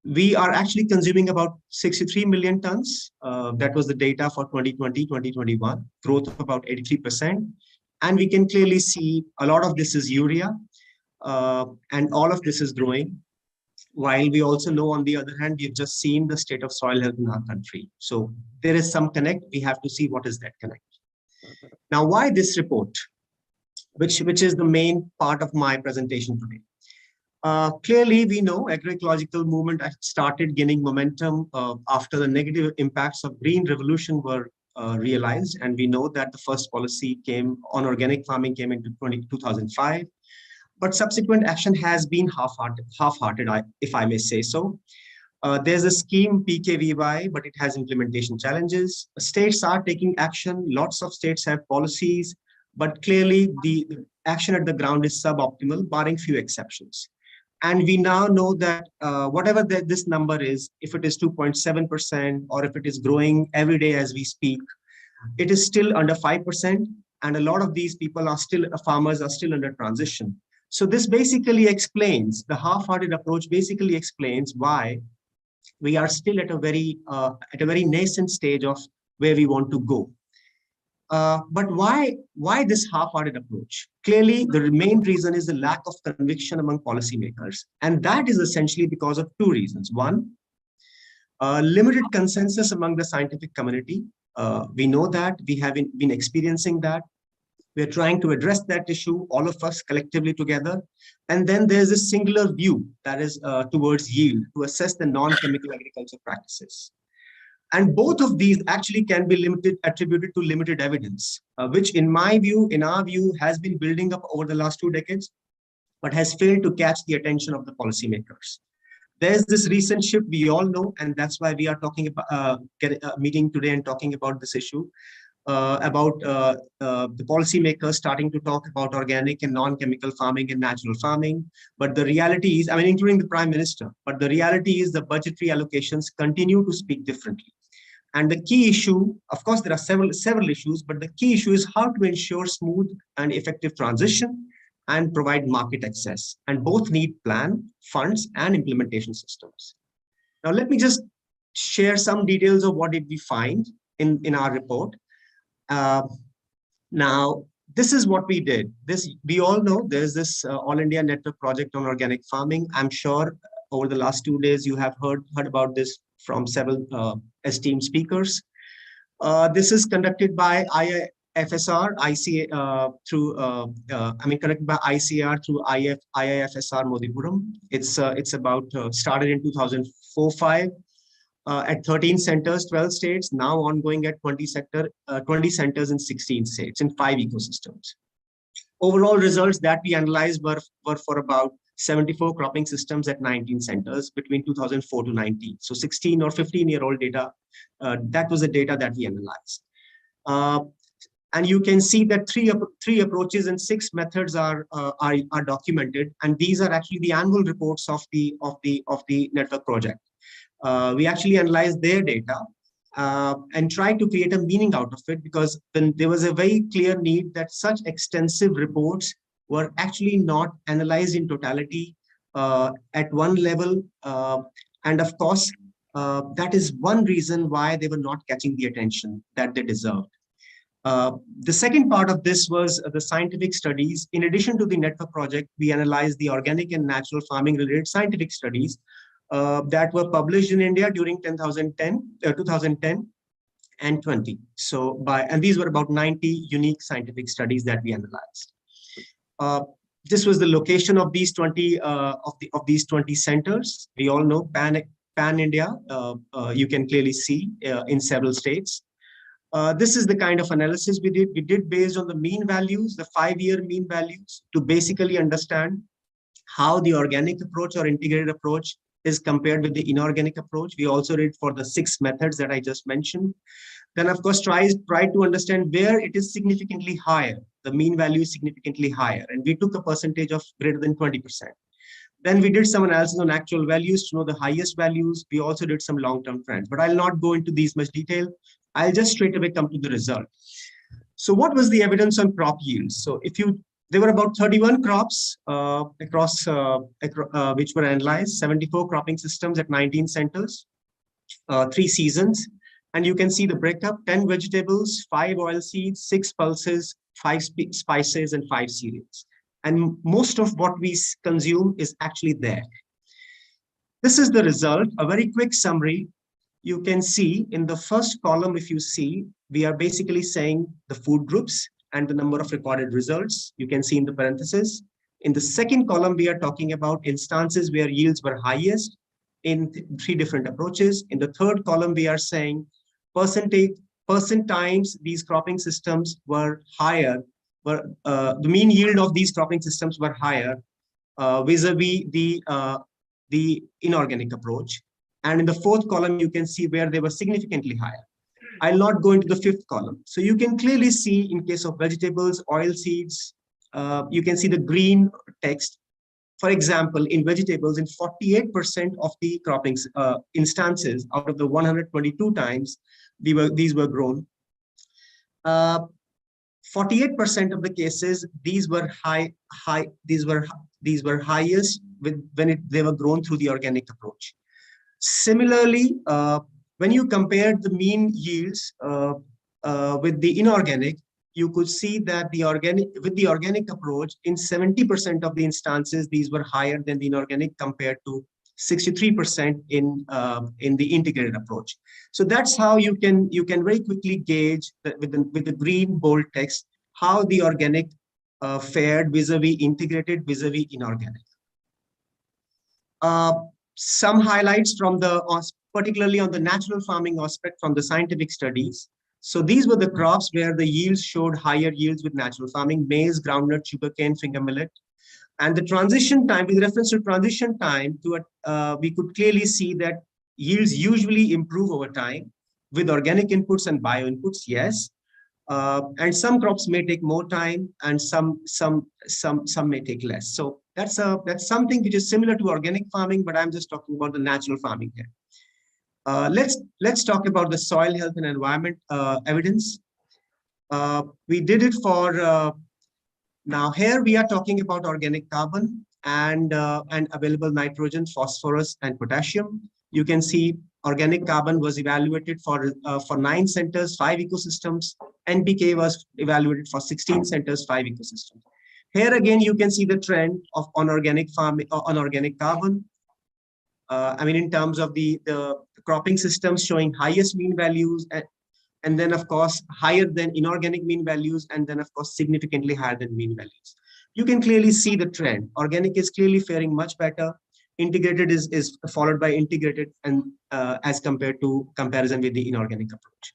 we are actually consuming about 63 million tons. That was the data for 2020, 2021, growth of about 83%. And we can clearly see a lot of this is urea. And all of this is growing, while we also know, on the other hand, we've just seen the state of soil health in our country. So there is some connect. We have to see what is that connect. Now, why this report, which is the main part of my presentation today? Clearly, we know agroecological movement started gaining momentum after the negative impacts of green revolution were realized. And we know that the first policy came on organic farming came into 2005. But subsequent action has been half-hearted, if I may say so. There's a scheme PKVY, but it has implementation challenges. States are taking action. Lots of states have policies, but clearly the action at the ground is suboptimal, barring few exceptions. And we now know that whatever this number is, if it is 2.7% or if it is growing every day as we speak, it is still under 5%. And a lot of these people are still, farmers are still under transition. So this basically explains, the half-hearted approach basically explains why we are still at a very nascent stage of where we want to go. But why this half-hearted approach? Clearly, the main reason is the lack of conviction among policymakers. And that is essentially because of 2 reasons. One, Limited consensus among the scientific community. We know that, we have been experiencing that. We're trying to address that issue, all of us collectively together. And then there's a singular view that is towards yield to assess the non-chemical agriculture practices. And both of these actually can be attributed to limited evidence, which in my view, in our view, has been building up over the last 2 decades, but has failed to catch the attention of the policymakers. There's this recent shift we all know, and that's why we are talking about meeting today and talking about this issue, about the policymakers starting to talk about organic and non-chemical farming and natural farming. But the reality is, I mean, including the Prime Minister, but the reality is the budgetary allocations continue to speak differently. And the key issue, of course, there are several issues, but the key issue is how to ensure smooth and effective transition and provide market access. And both need plan, funds, and implementation systems. Now, let me just share some details of what did we find in our report. Now, this is what we did. We all know there's this All India Network project on organic farming. I'm sure over the last 2 days, you have heard about this from several esteemed speakers. This is conducted by IFSR, conducted by ICR through IIFSR Modipuram. It's about started in 2004-05 at 13 centers, 12 states, now ongoing at 20 centers in 16 states in 5 ecosystems. Overall results that we analyzed were for about 74 cropping systems at 19 centers between 2004 to 19. So 16 or 15-year-old data, that was the data that we analyzed. And you can see that three approaches and 6 methods are documented, and these are actually the annual reports of the network project. We actually analyzed their data and tried to create a meaning out of it, because then there was a very clear need that such extensive reports were actually not analyzed in totality at one level. And of course, that is one reason why they were not catching the attention that they deserved. The second part of this was the scientific studies. In addition to the network project, we analyzed the organic and natural farming related scientific studies that were published in India during 2010 and 20. So and these were about 90 unique scientific studies that we analyzed. This was the location of these 20 centers. We all know pan India. You can clearly see in several states. This is the kind of analysis we did. We did based on the mean values, the 5-year mean values, to basically understand how the organic approach or integrated approach is compared with the inorganic approach. We also did for the 6 methods that I just mentioned. Then, of course, try to understand where it is significantly higher. The mean value is significantly higher, and we took a percentage of greater than 20%. Then we did some analysis on actual values to know the highest values. We also did some long-term trends, but I'll not go into these much detail. I'll just straight away come to the result. So what was the evidence on crop yields? So there were about 31 crops across which were analyzed, 74 cropping systems at 19 centers, 3 seasons. And you can see the breakup: 10 vegetables, 5 oilseeds, 6 pulses, 5 spices, and 5 cereals. And most of what we consume is actually there. This is the result, a very quick summary. You can see in the first column, if you see, we are basically saying the food groups and the number of recorded results. You can see in the parentheses. In the second column, we are talking about instances where yields were highest in 3 different approaches. In the third column, we are saying percent times these cropping systems were higher, the mean yield of these cropping systems were higher vis-a-vis the inorganic approach. And in the fourth column, you can see where they were significantly higher. I'll not go into the 5th column. So you can clearly see in case of vegetables, oilseeds, you can see the green text. For example, in vegetables, in 48% of the cropping instances out of the 122 times these were grown, 48% of the cases these were highest when they were grown through the organic approach. Similarly, when you compared the mean yields with the inorganic, you could see that with the organic approach, in 70% of the instances, these were higher than the inorganic compared to 63% in the integrated approach. So that's how you can very quickly gauge with the green bold text how the organic fared vis-a-vis integrated, vis-a-vis inorganic. Some highlights from particularly on the natural farming aspect from the scientific studies. So these were the crops where the yields showed higher yields with natural farming: maize, groundnut, sugarcane, finger millet. And the transition time, with reference to transition time, we could clearly see that yields usually improve over time with organic inputs and bio inputs, yes. And some crops may take more time, and some may take less. So that's something which is similar to organic farming, but I'm just talking about the natural farming here. Let's talk about the soil health and environment evidence. We did it for now. Here we are talking about organic carbon and available nitrogen, phosphorus, and potassium. You can see organic carbon was evaluated for 9 centers, 5 ecosystems. NPK was evaluated for 16 centers, 5 ecosystems. Here again, you can see the trend on organic farming, on organic carbon. I mean, in terms of the cropping systems showing highest mean values, and then of course higher than inorganic mean values, and then of course significantly higher than mean values. You can clearly see the trend. Organic is clearly faring much better. Integrated is followed by integrated, and as compared to comparison with the inorganic approach.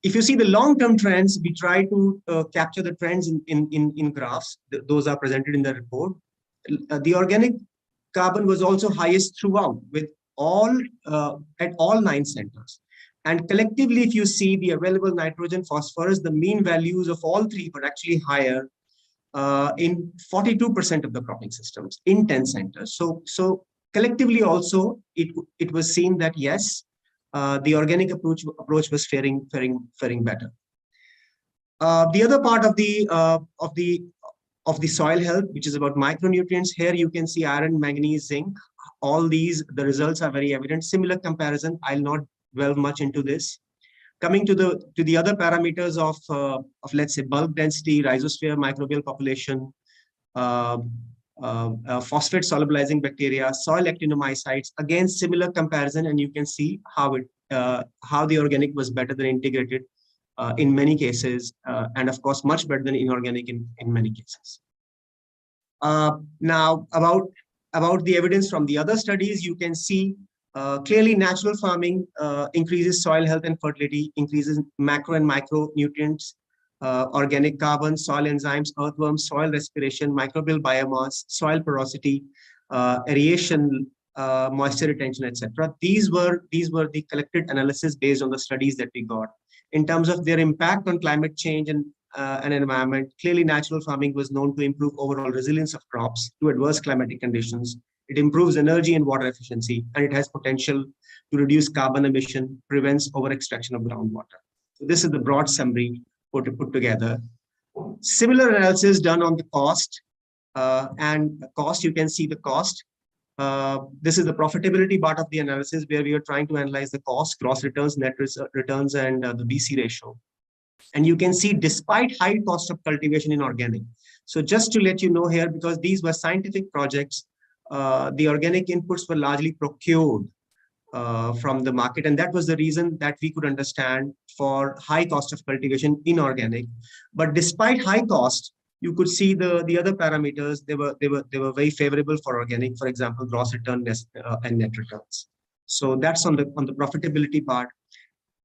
If you see the long-term trends, we try to capture the trends in graphs. Those are presented in the report. The organic carbon was also highest throughout, with at all 9 centers. And collectively, if you see the available nitrogen, phosphorus, the mean values of all 3 were actually higher in 42% of the cropping systems in 10 centers. So collectively also, it was seen that yes, the organic approach was faring better. The other part of the soil health, which is about micronutrients, here you can see iron, manganese, zinc. All these, the results are very evident. Similar comparison, I'll not dwell much into this. Coming to the other parameters of let's say bulk density, rhizosphere, microbial population, phosphate solubilizing bacteria, soil actinomycetes. Again, similar comparison, and you can see how the organic was better than integrated in many cases, and of course much better than inorganic in many cases. Now about the evidence from the other studies, you can see clearly natural farming increases soil health and fertility, increases macro and micronutrients, organic carbon, soil enzymes, earthworms, soil respiration, microbial biomass, soil porosity, aeration, moisture retention, etc. These were the collected analysis based on the studies that we got. In terms of their impact on climate change and environment, clearly natural farming was known to improve overall resilience of crops to adverse climatic conditions. It improves energy and water efficiency, and it has potential to reduce carbon emission, prevents over-extraction of groundwater. So this is the broad summary put together. Similar analysis done on the cost, and cost, you can see the cost. This is the profitability part of the analysis, where we are trying to analyze the cost, gross returns, net returns, and the BC ratio. And you can see despite high cost of cultivation in organic. So just to let you know here, because these were scientific projects, the organic inputs were largely procured from the market, and that was the reason that we could understand for high cost of cultivation in organic. But despite high cost, you could see the other parameters, they were very favorable for organic, for example, gross return and net returns. So that's on the profitability part.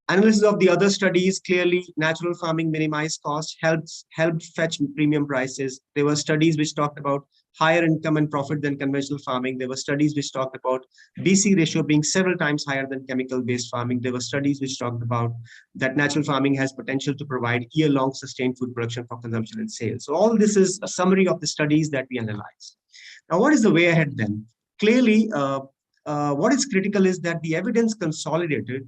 Analysis of the other studies, clearly natural farming minimized costs, helped fetch premium prices. There were studies which talked about higher income and profit than conventional farming. There were studies which talked about BC ratio being several times higher than chemical-based farming. There were studies which talked about that natural farming has potential to provide year-long sustained food production for consumption and sales. So all this is a summary of the studies that we analyzed. Now, what is the way ahead then? Clearly, what is critical is that the evidence consolidated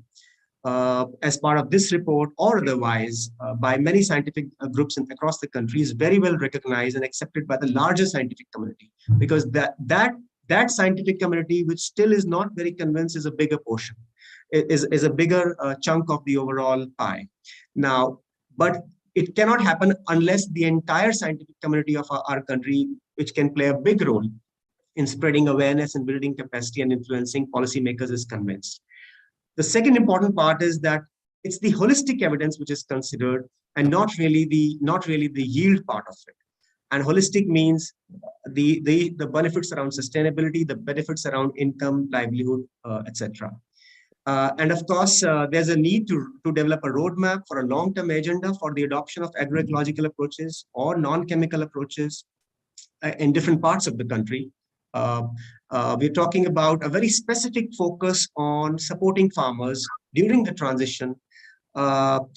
as part of this report or otherwise by many scientific groups across the country is very well recognized and accepted by the larger scientific community, because that scientific community, which still is not very convinced, is a bigger portion, is a bigger chunk of the overall pie. Now, but it cannot happen unless the entire scientific community of our country, which can play a big role in spreading awareness and building capacity and influencing policymakers is convinced. The second important part is that it's the holistic evidence which is considered and not really the yield part of it. And holistic means the benefits around sustainability, the benefits around income, livelihood, etc. And of course, there's a need to develop a roadmap for a long-term agenda for the adoption of agroecological approaches or non-chemical approaches in different parts of the country. We're talking about a very specific focus on supporting farmers during the transition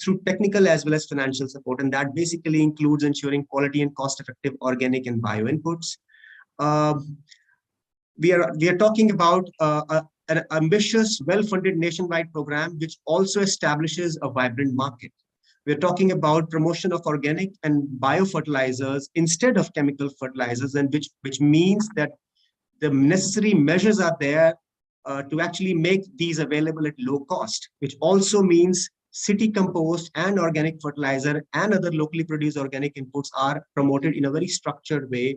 through technical as well as financial support. And that basically includes ensuring quality and cost-effective organic and bio inputs. We are talking about an ambitious, well-funded nationwide program, which also establishes a vibrant market. We're talking about promotion of organic and biofertilizers instead of chemical fertilizers, and which means that the necessary measures are there to actually make these available at low cost, which also means city compost and organic fertilizer and other locally produced organic inputs are promoted in a very structured way,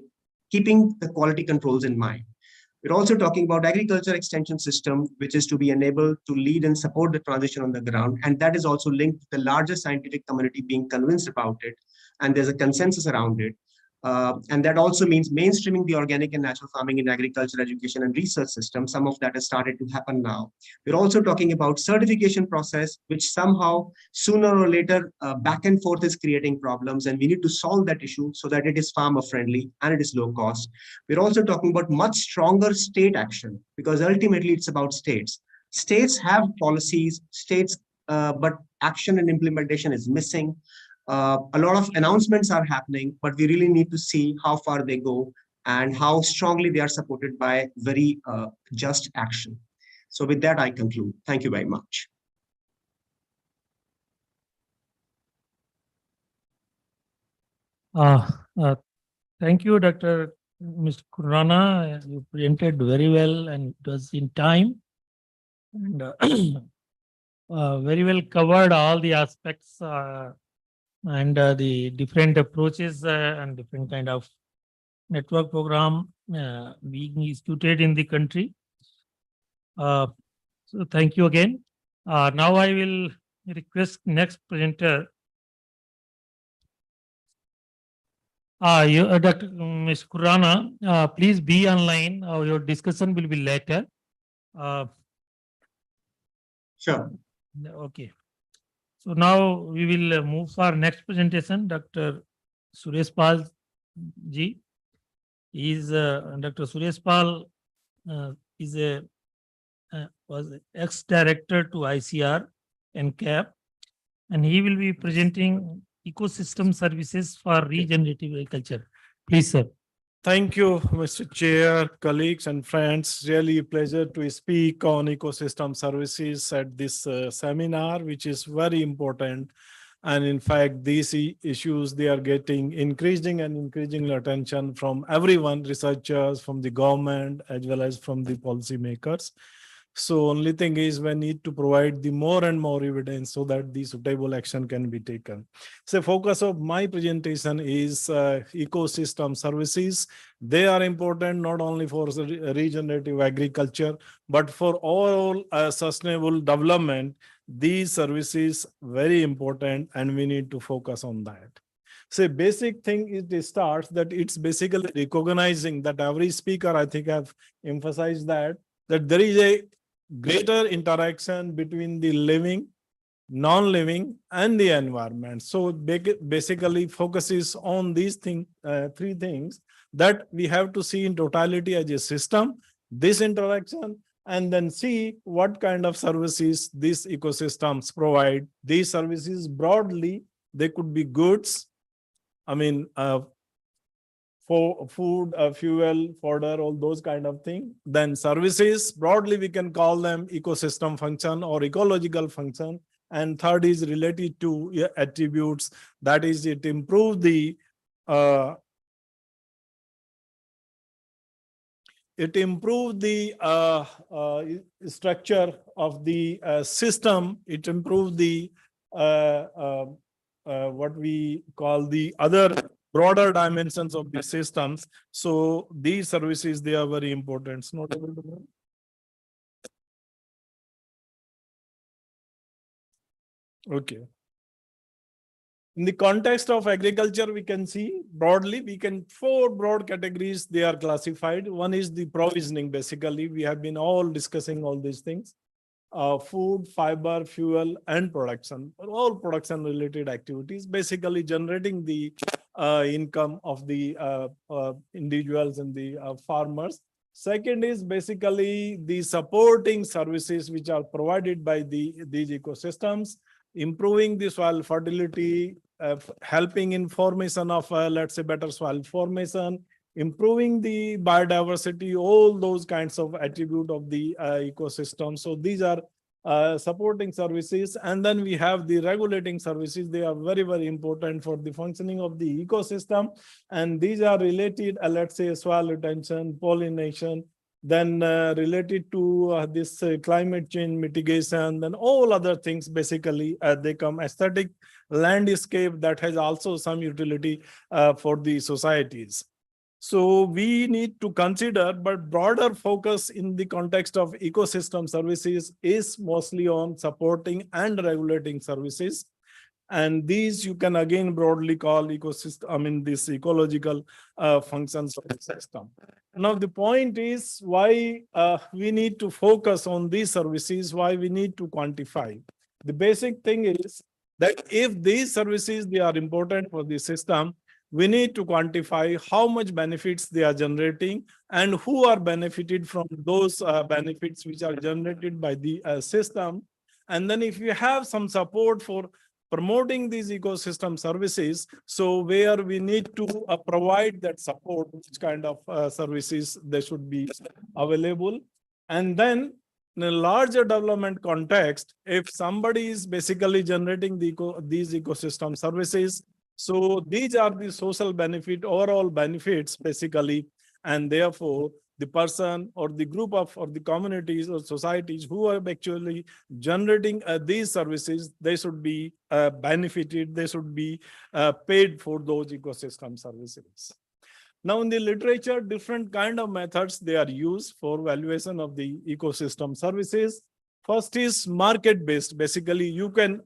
keeping the quality controls in mind. We're also talking about agriculture extension system, which is to be enabled to lead and support the transition on the ground. And that is also linked to the larger scientific community being convinced about it. And there's a consensus around it. And that also means mainstreaming the organic and natural farming in agriculture, education, and research system. Some of that has started to happen now. We're also talking about certification process, which somehow sooner or later back and forth is creating problems, and we need to solve that issue so that it is farmer friendly and it is low cost. We're also talking about much stronger state action, because ultimately it's about states. States have policies, but action and implementation is missing. A lot of announcements are happening, but we really need to see how far they go and how strongly they are supported by very just action. So with that, I conclude. Thank you very much. Thank you, Dr. Mr. Khurana. You presented very well and it was in time. And very well covered all the aspects and the different approaches and different kind of network program being instituted in the country. So thank you again. Now I will request next presenter. Dr. Ms. Khurana, please be online. Your discussion will be later. Sure. Okay. So now we will move for our next presentation. Dr. Suresh Pal ji is Dr. Suresh Pal is was ex-director to ICR and CAP, and he will be presenting ecosystem services for regenerative agriculture. Please, sir. Thank you, Mr. Chair, colleagues and friends. Really a pleasure to speak on ecosystem services at this seminar, which is very important. And in fact, these issues, they are getting increasing attention from everyone, researchers, from the government, as well as from the policymakers. So only thing is we need to provide the more and more evidence so that the suitable action can be taken. So focus of my presentation is ecosystem services. They are important not only for regenerative agriculture, but for all sustainable development. These services very important and we need to focus on that. So basic thing is it starts that it's basically recognizing that every speaker, I think I've emphasized that there is a greater interaction between the living, non-living, and the environment. So basically focuses on these three things that we have to see in totality as a system, this interaction, and then see what kind of services these ecosystems provide. These services broadly, they could be goods, for food, fuel, fodder, all those kind of things. Then services, broadly we can call them ecosystem function or ecological function. And third is related to attributes. That is, it improves the structure of the system. It improves the what we call the other broader dimensions of the systems. So these services, they are very important. It's not able to move. Okay. In the context of agriculture, we can see broadly, four broad categories they are classified. One is the provisioning, basically. We have been all discussing all these things. Food, fiber, fuel, and production, all production related activities, basically generating the income of the individuals and the farmers. Second is basically the supporting services which are provided by these ecosystems, improving the soil fertility, helping in formation of, let's say, better soil formation, improving the biodiversity, all those kinds of attribute of the ecosystem. So these are supporting services. And then we have the regulating services. They are very, very important for the functioning of the ecosystem. And these are related, let's say, soil retention, pollination, then related to this climate change mitigation, then all other things, basically, they come aesthetic landscape that has also some utility for the societies. So we need to consider, but broader focus in the context of ecosystem services is mostly on supporting and regulating services. And these you can again broadly call ecosystem, this ecological functions of the system. Now, the point is why we need to focus on these services, why we need to quantify. The basic thing is that if these services, they are important for the system, we need to quantify how much benefits they are generating and who are benefited from those benefits which are generated by the system. And then if you have some support for promoting these ecosystem services, so where we need to provide that support, which kind of services they should be available. And then in a larger development context, if somebody is basically generating these ecosystem services, so these are the social benefit, overall benefits, basically, and therefore the person or the group of or the communities or societies who are actually generating these services, they should be benefited, they should be paid for those ecosystem services. Now, in the literature, different kind of methods they are used for valuation of the ecosystem services. First is market-based. Basically, you can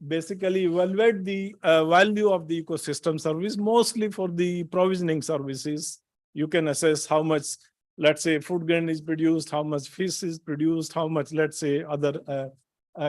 basically evaluate the value of the ecosystem service, mostly for the provisioning services. You can assess how much, let's say, food grain is produced, how much fish is produced, how much, let's say, other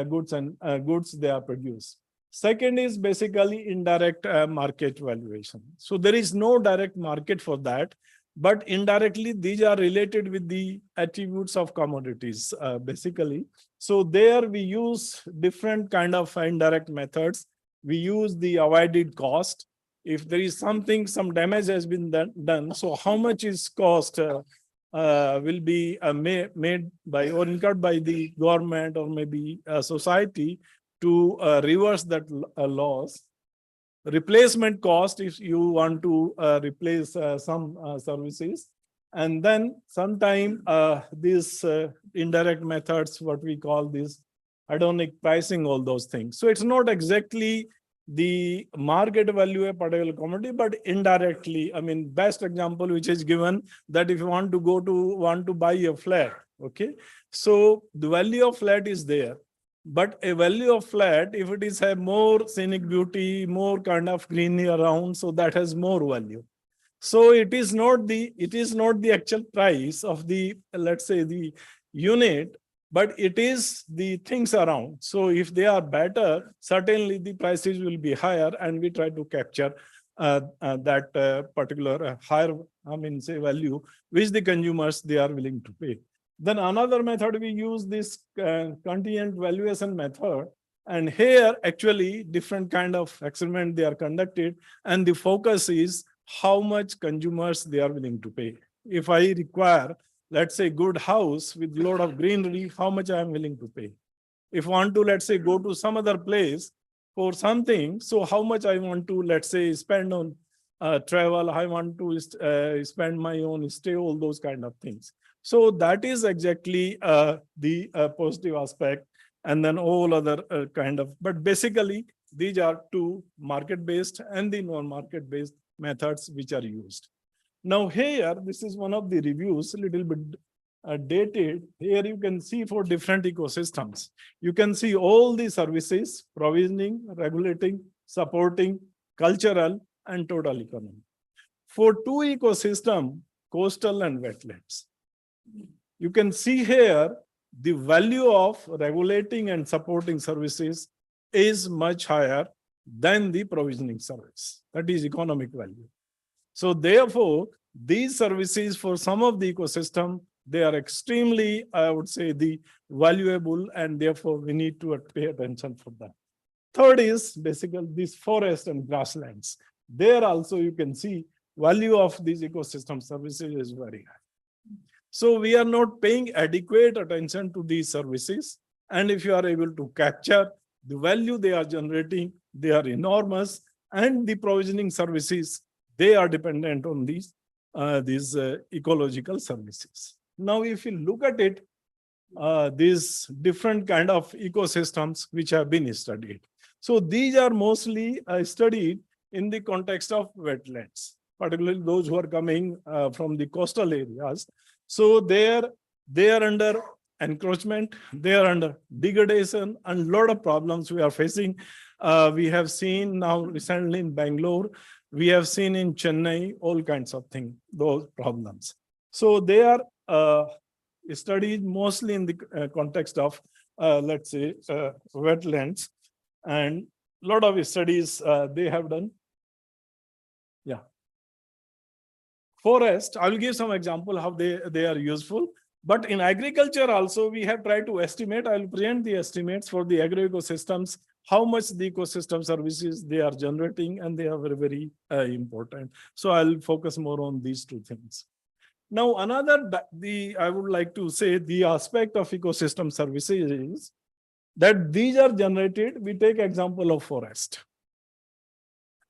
goods they are produced. Second is basically indirect market valuation. So there is no direct market for that, but indirectly these are related with the attributes of commodities, basically. So there we use different kind of indirect methods. We use the avoided cost. If there is something, some damage has been done, so how much is cost will be made by or incurred by the government or maybe a society to reverse that loss. Replacement cost if you want to replace some services. And then sometime these indirect methods, what we call this hedonic pricing, all those things. So it's not exactly the market value of a particular commodity, but indirectly, best example which is given that if you want to buy a flat, okay, so the value of flat is there, but a value of flat, if it is a more scenic beauty, more kind of greenery around, so that has more value. So it is not the actual price of the, let's say, the unit, but it is the things around. So if they are better, certainly the prices will be higher, and we try to capture that particular higher, say value, which the consumers, they are willing to pay. Then another method, we use this contingent valuation method. And here actually different kind of experiment they are conducted. And the focus is how much consumers they are willing to pay. If I require, let's say, good house with lot of greenery, how much I am willing to pay. If I want to, let's say, go to some other place for something, so how much I want to, let's say, spend on travel, I want to spend my own stay, all those kind of things. So that is exactly the positive aspect, and then all other kind of, but basically these are two market-based and the non-market-based methods which are used. Now here, this is one of the reviews, a little bit dated. Here you can see for different ecosystems. You can see all the services, provisioning, regulating, supporting, cultural, and total economy. For two ecosystems, coastal and wetlands, you can see here the value of regulating and supporting services is much higher than the provisioning service. That is economic value. So therefore, these services for some of the ecosystem, they are extremely, I would say, the valuable, and therefore we need to pay attention for that. Third is basically these forest and grasslands. There also you can see value of these ecosystem services is very high. So we are not paying adequate attention to these services. And if you are able to capture the value they are generating, they are enormous. And the provisioning services, they are dependent on these ecological services. Now, if you look at it, these different kind of ecosystems which have been studied. So these are mostly studied in the context of wetlands, particularly those who are coming from the coastal areas. So they are under encroachment, they are under degradation, and a lot of problems we are facing. We have seen now recently in Bangalore, we have seen in Chennai, all kinds of things, those problems. So they are studied mostly in the context of, let's say, wetlands, and a lot of studies they have done. Yeah. Forest, I will give some example how they are useful. But in agriculture also, we have tried to estimate. I will present the estimates for the agro ecosystems, how much the ecosystem services they are generating, and they are very, very important. So I'll focus more on these two things. Now, I would like to say the aspect of ecosystem services is that these are generated, we take example of forest.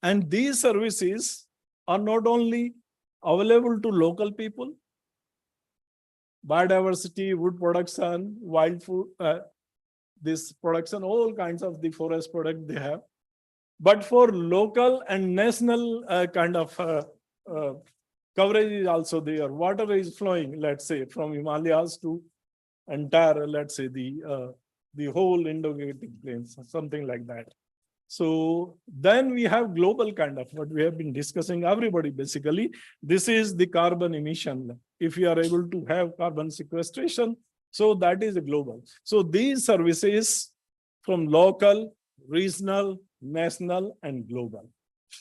And these services are not only available to local people, biodiversity, wood production, wild food, this production, all kinds of the forest product they have. But for local and national kind of coverage is also there. Water is flowing, let's say, from Himalayas to entire, let's say, the whole Indo-Gangetic plains, something like that. So then we have global kind of what we have been discussing, everybody basically. This is the carbon emission. If you are able to have carbon sequestration, so that is global. So these services from local, regional, national, and global.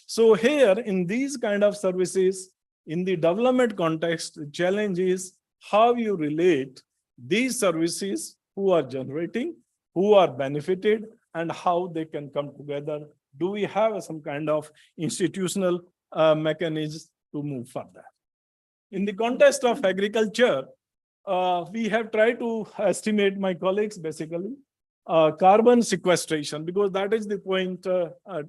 So here in these kind of services, in the development context, the challenge is how you relate these services who are generating, who are benefited, and how they can come together. Do we have some kind of institutional mechanism to move further? In the context of agriculture, we have tried to estimate, my colleagues basically, carbon sequestration, because that is the point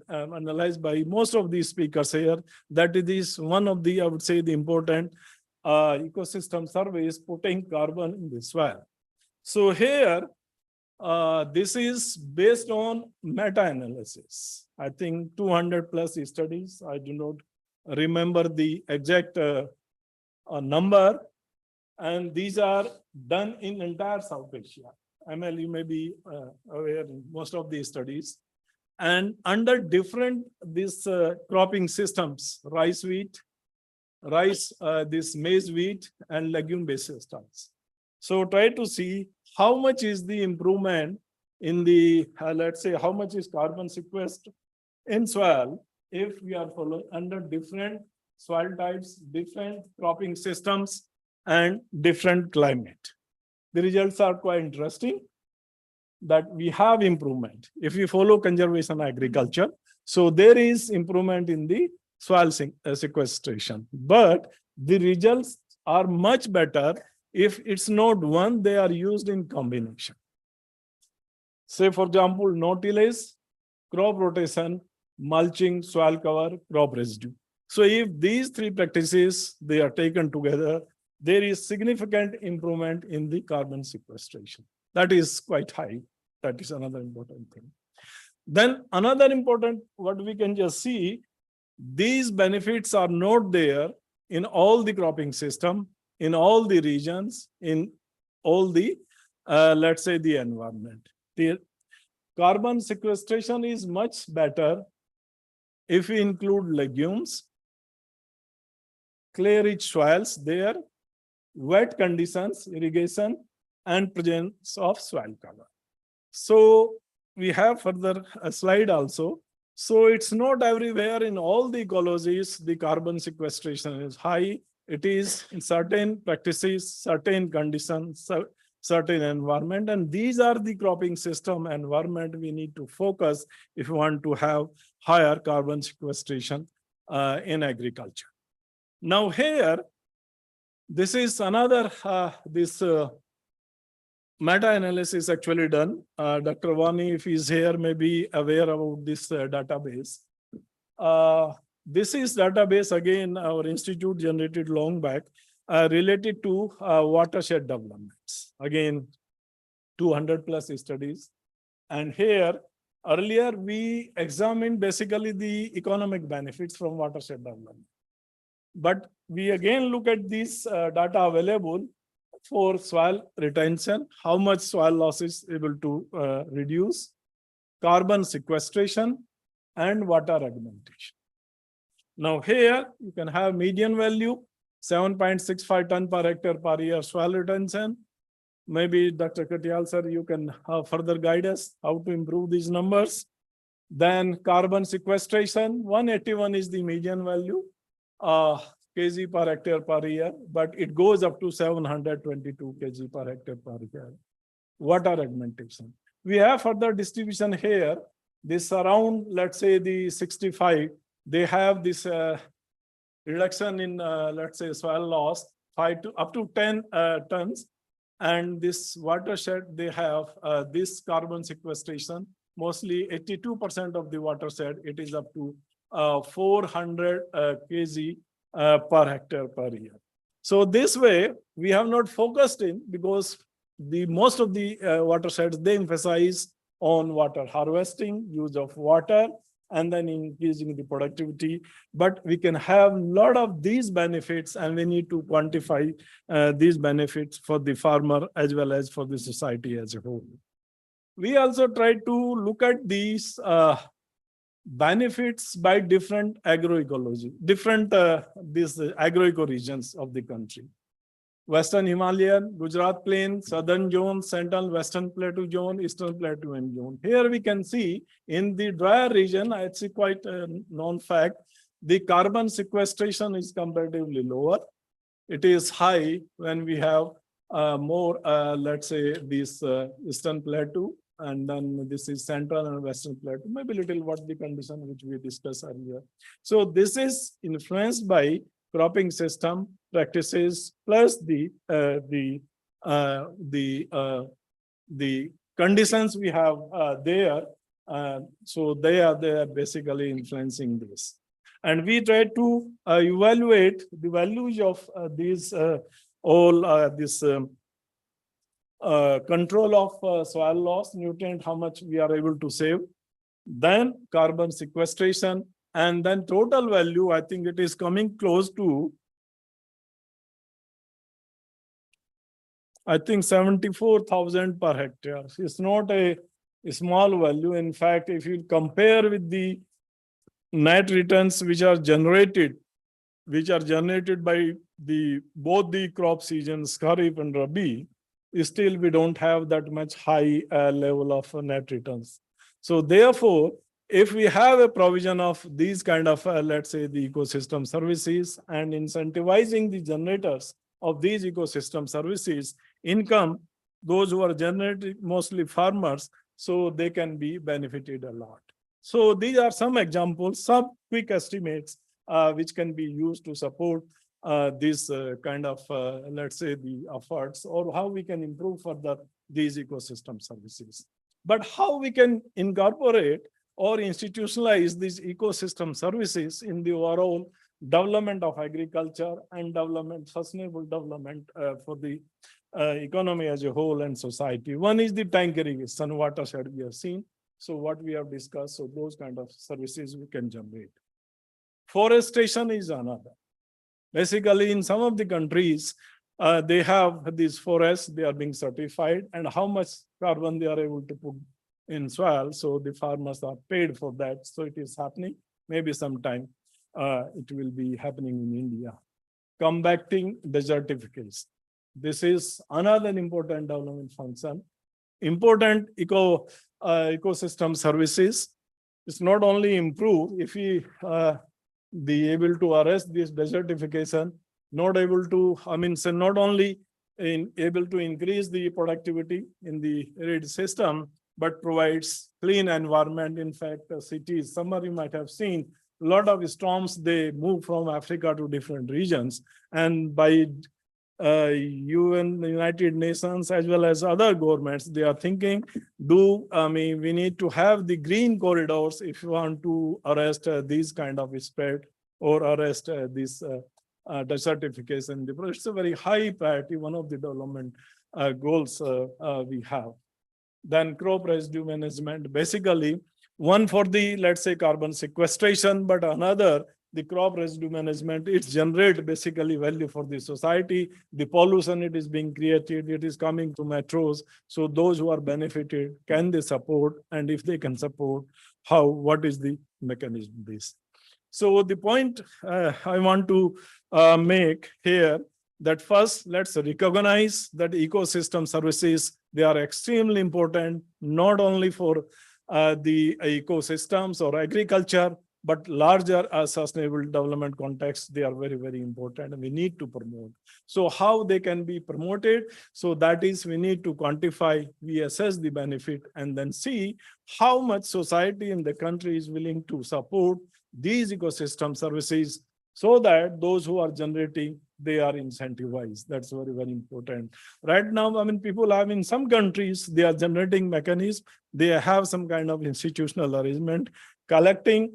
analyzed by most of these speakers here, that it is one of the, I would say, the important ecosystem surveys putting carbon in the soil. So here, this is based on meta-analysis. I think 200 plus studies. I do not remember the exact number. And these are done in entire South Asia. ML, you may be aware in most of these studies. And under different these cropping systems, rice, wheat, this maize, wheat, and legume-based systems. So try to see how much is the improvement in the, let's say, how much is carbon sequestered in soil if we are following under different soil types, different cropping systems, and different climate. The results are quite interesting that we have improvement. If we follow conservation agriculture, so there is improvement in the soil sequestration, but the results are much better if it's not one, they are used in combination. Say, for example, no-tillage, crop rotation, mulching, soil cover, crop residue. So if these three practices, they are taken together, there is significant improvement in the carbon sequestration. That is quite high. That is another important thing. Then another important, what we can just see, these benefits are not there in all the cropping system, in all the regions, in all the, let's say, the environment. The carbon sequestration is much better if we include legumes, clay-rich soils there, wet conditions, irrigation, and presence of soil cover. So we have further a slide also. So it's not everywhere in all the ecologies, the carbon sequestration is high. It is in certain practices, certain conditions, certain environment, and these are the cropping system environment we need to focus if we want to have higher carbon sequestration in agriculture. Now here, this is another, meta-analysis actually done. Dr. Vani, if he's here, may be aware about this database. This is database, again, our institute generated long back, related to watershed developments. Again, 200 plus studies. And here, earlier we examined basically the economic benefits from watershed development. But we again look at this data available for soil retention, how much soil loss is able to reduce, carbon sequestration, and water augmentation. Now here, you can have median value, 7.65 ton per hectare per year soil retention. Maybe Dr. Katyal sir, you can further guide us how to improve these numbers. Then carbon sequestration, 181 is the median value. Kg per hectare per year, but it goes up to 722 kg per hectare per year. Water augmentation. We have further distribution here. This around, let's say, the 65, they have this reduction in, let's say, soil loss, 5 to up to 10 tons. And this watershed, they have this carbon sequestration, mostly 82% of the watershed, it is up to 400 kg per hectare per year. So this way, we have not focused in because the most of the watersheds, they emphasize on water harvesting, use of water, and then increasing the productivity. But we can have a lot of these benefits, and we need to quantify these benefits for the farmer as well as for the society as a whole. We also try to look at these benefits by different agroecology, different these agroeco regions of the country. Western Himalayan, Gujarat Plain, Southern Zone, Central Western Plateau Zone, Eastern Plateauan Zone. Here we can see in the drier region, it's quite a known fact, the carbon sequestration is comparatively lower. It is high when we have more, let's say, this Eastern Plateau, and then this is Central and Western Plateau, maybe little what the condition which we discussed earlier. So this is influenced by cropping system practices plus the conditions we have there. So they are basically influencing this. And we try to evaluate the values of these all this control of soil loss, nutrient, how much we are able to save, then carbon sequestration, and then total value, I think it is coming close to, I think 74,000 per hectare. It's not a small value. In fact, if you compare with the net returns which are generated by both the crop seasons, Kharif and Rabi, still we don't have that much high level of net returns. So therefore, if we have a provision of these kind of, let's say, the ecosystem services and incentivizing the generators of these ecosystem services, income, those who are generating mostly farmers, so they can be benefited a lot. So these are some examples, some quick estimates, which can be used to support this kind of, let's say, the efforts or how we can improve further these ecosystem services. But how we can incorporate or institutionalize these ecosystem services in the overall development of agriculture and development, sustainable development for the economy as a whole and society. One is the tank irrigation watershed we have seen. So what we have discussed, so those kind of services we can generate. Forestation is another. Basically, in some of the countries, they have these forests, they are being certified, and how much carbon they are able to put in soil. So the farmers are paid for that. So it is happening. Maybe sometime it will be happening in India. Combating desertification. This is another important development function. Important ecosystem services. It's not only improve if we be able to arrest this desertification, not able to, not only able to increase the productivity in the arid system, but provides clean environment. In fact, cities, summer you might have seen, a lot of storms, they move from Africa to different regions. And by UN, the United Nations, as well as other governments, they are thinking, we need to have the green corridors if you want to arrest these kind of spread or arrest this desertification. It's a very high priority, one of the development goals we have. Then crop residue management, basically one for the, let's say, carbon sequestration, but another, the crop residue management, it generates basically value for the society. The pollution it is being created, it is coming to metros. So those who are benefited, can they support? And if they can support, how, what is the mechanism this? So the point I want to make here, that first, let's recognize that ecosystem services, they are extremely important, not only for the ecosystems or agriculture, but larger sustainable development context, they are very, very important and we need to promote. So how they can be promoted? So that is, we need to quantify, we assess the benefit and then see how much society in the country is willing to support these ecosystem services so that those who are generating, they are incentivized. That's very, very important. Right now, people have in some countries, they are generating mechanisms. They have some kind of institutional arrangement, collecting,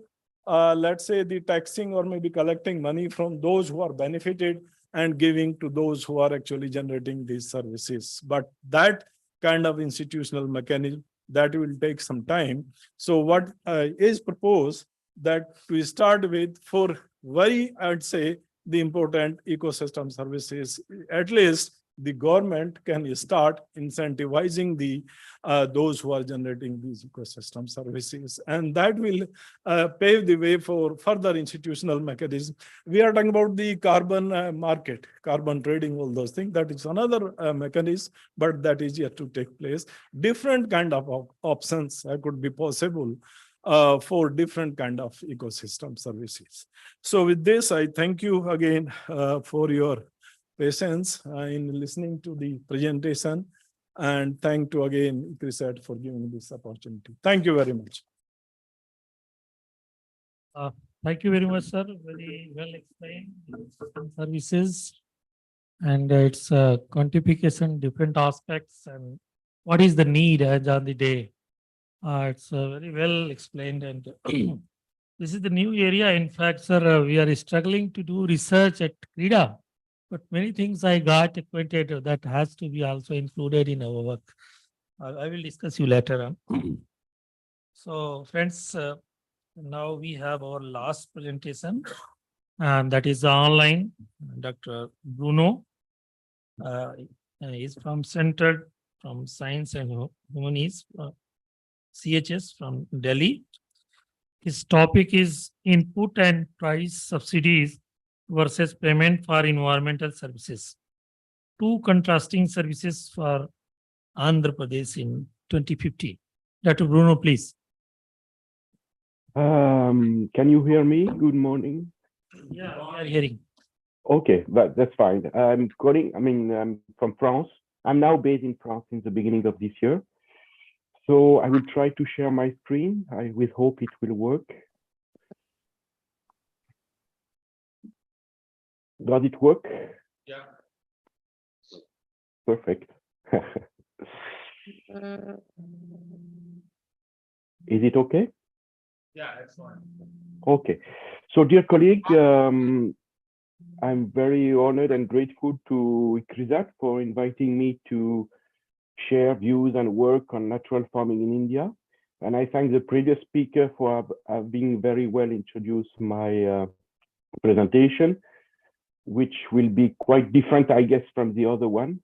let's say the taxing or maybe collecting money from those who are benefited and giving to those who are actually generating these services. But that kind of institutional mechanism, that will take some time. So what is proposed, that we start with for very, I'd say, the important ecosystem services, at least the government can start incentivizing the those who are generating these ecosystem services, and that will pave the way for further institutional mechanism. We are talking about the carbon market, carbon trading, all those things. That is another mechanism, but that is yet to take place. Different kind of options could be possible for different kind of ecosystem services. So with this, I thank you again for your patience in listening to the presentation, and thank you again, ICRISAT, for giving this opportunity. Thank you very much. Thank you very much, sir. Very well explained. Services and its quantification, different aspects, and what is the need as on the day. It's very well explained, and this is the new area. In fact, sir, we are struggling to do research at CRIDA, but many things I got acquainted that has to be also included in our work. I will discuss you later on. So, friends, now we have our last presentation, and that is online. Dr. Bruno is from Center from Science and Humanities. CHS from Delhi. His topic is input and price subsidies versus payment for environmental services. Two contrasting services for Andhra Pradesh in 2050. Dr. Bruno, please. Can you hear me? Good morning. Yeah, we are hearing. Okay, that's fine. I'm calling, I'm from France. I'm now based in France since the beginning of this year. So I will try to share my screen. I will hope it will work. Does it work? Yeah. Perfect. Is it okay? Yeah, that's fine. Okay. So dear colleague, I'm very honored and grateful to ICRISAT for inviting me to share views and work on natural farming in India. And I thank the previous speaker for having very well introduced my presentation, which will be quite different, I guess, from the other one.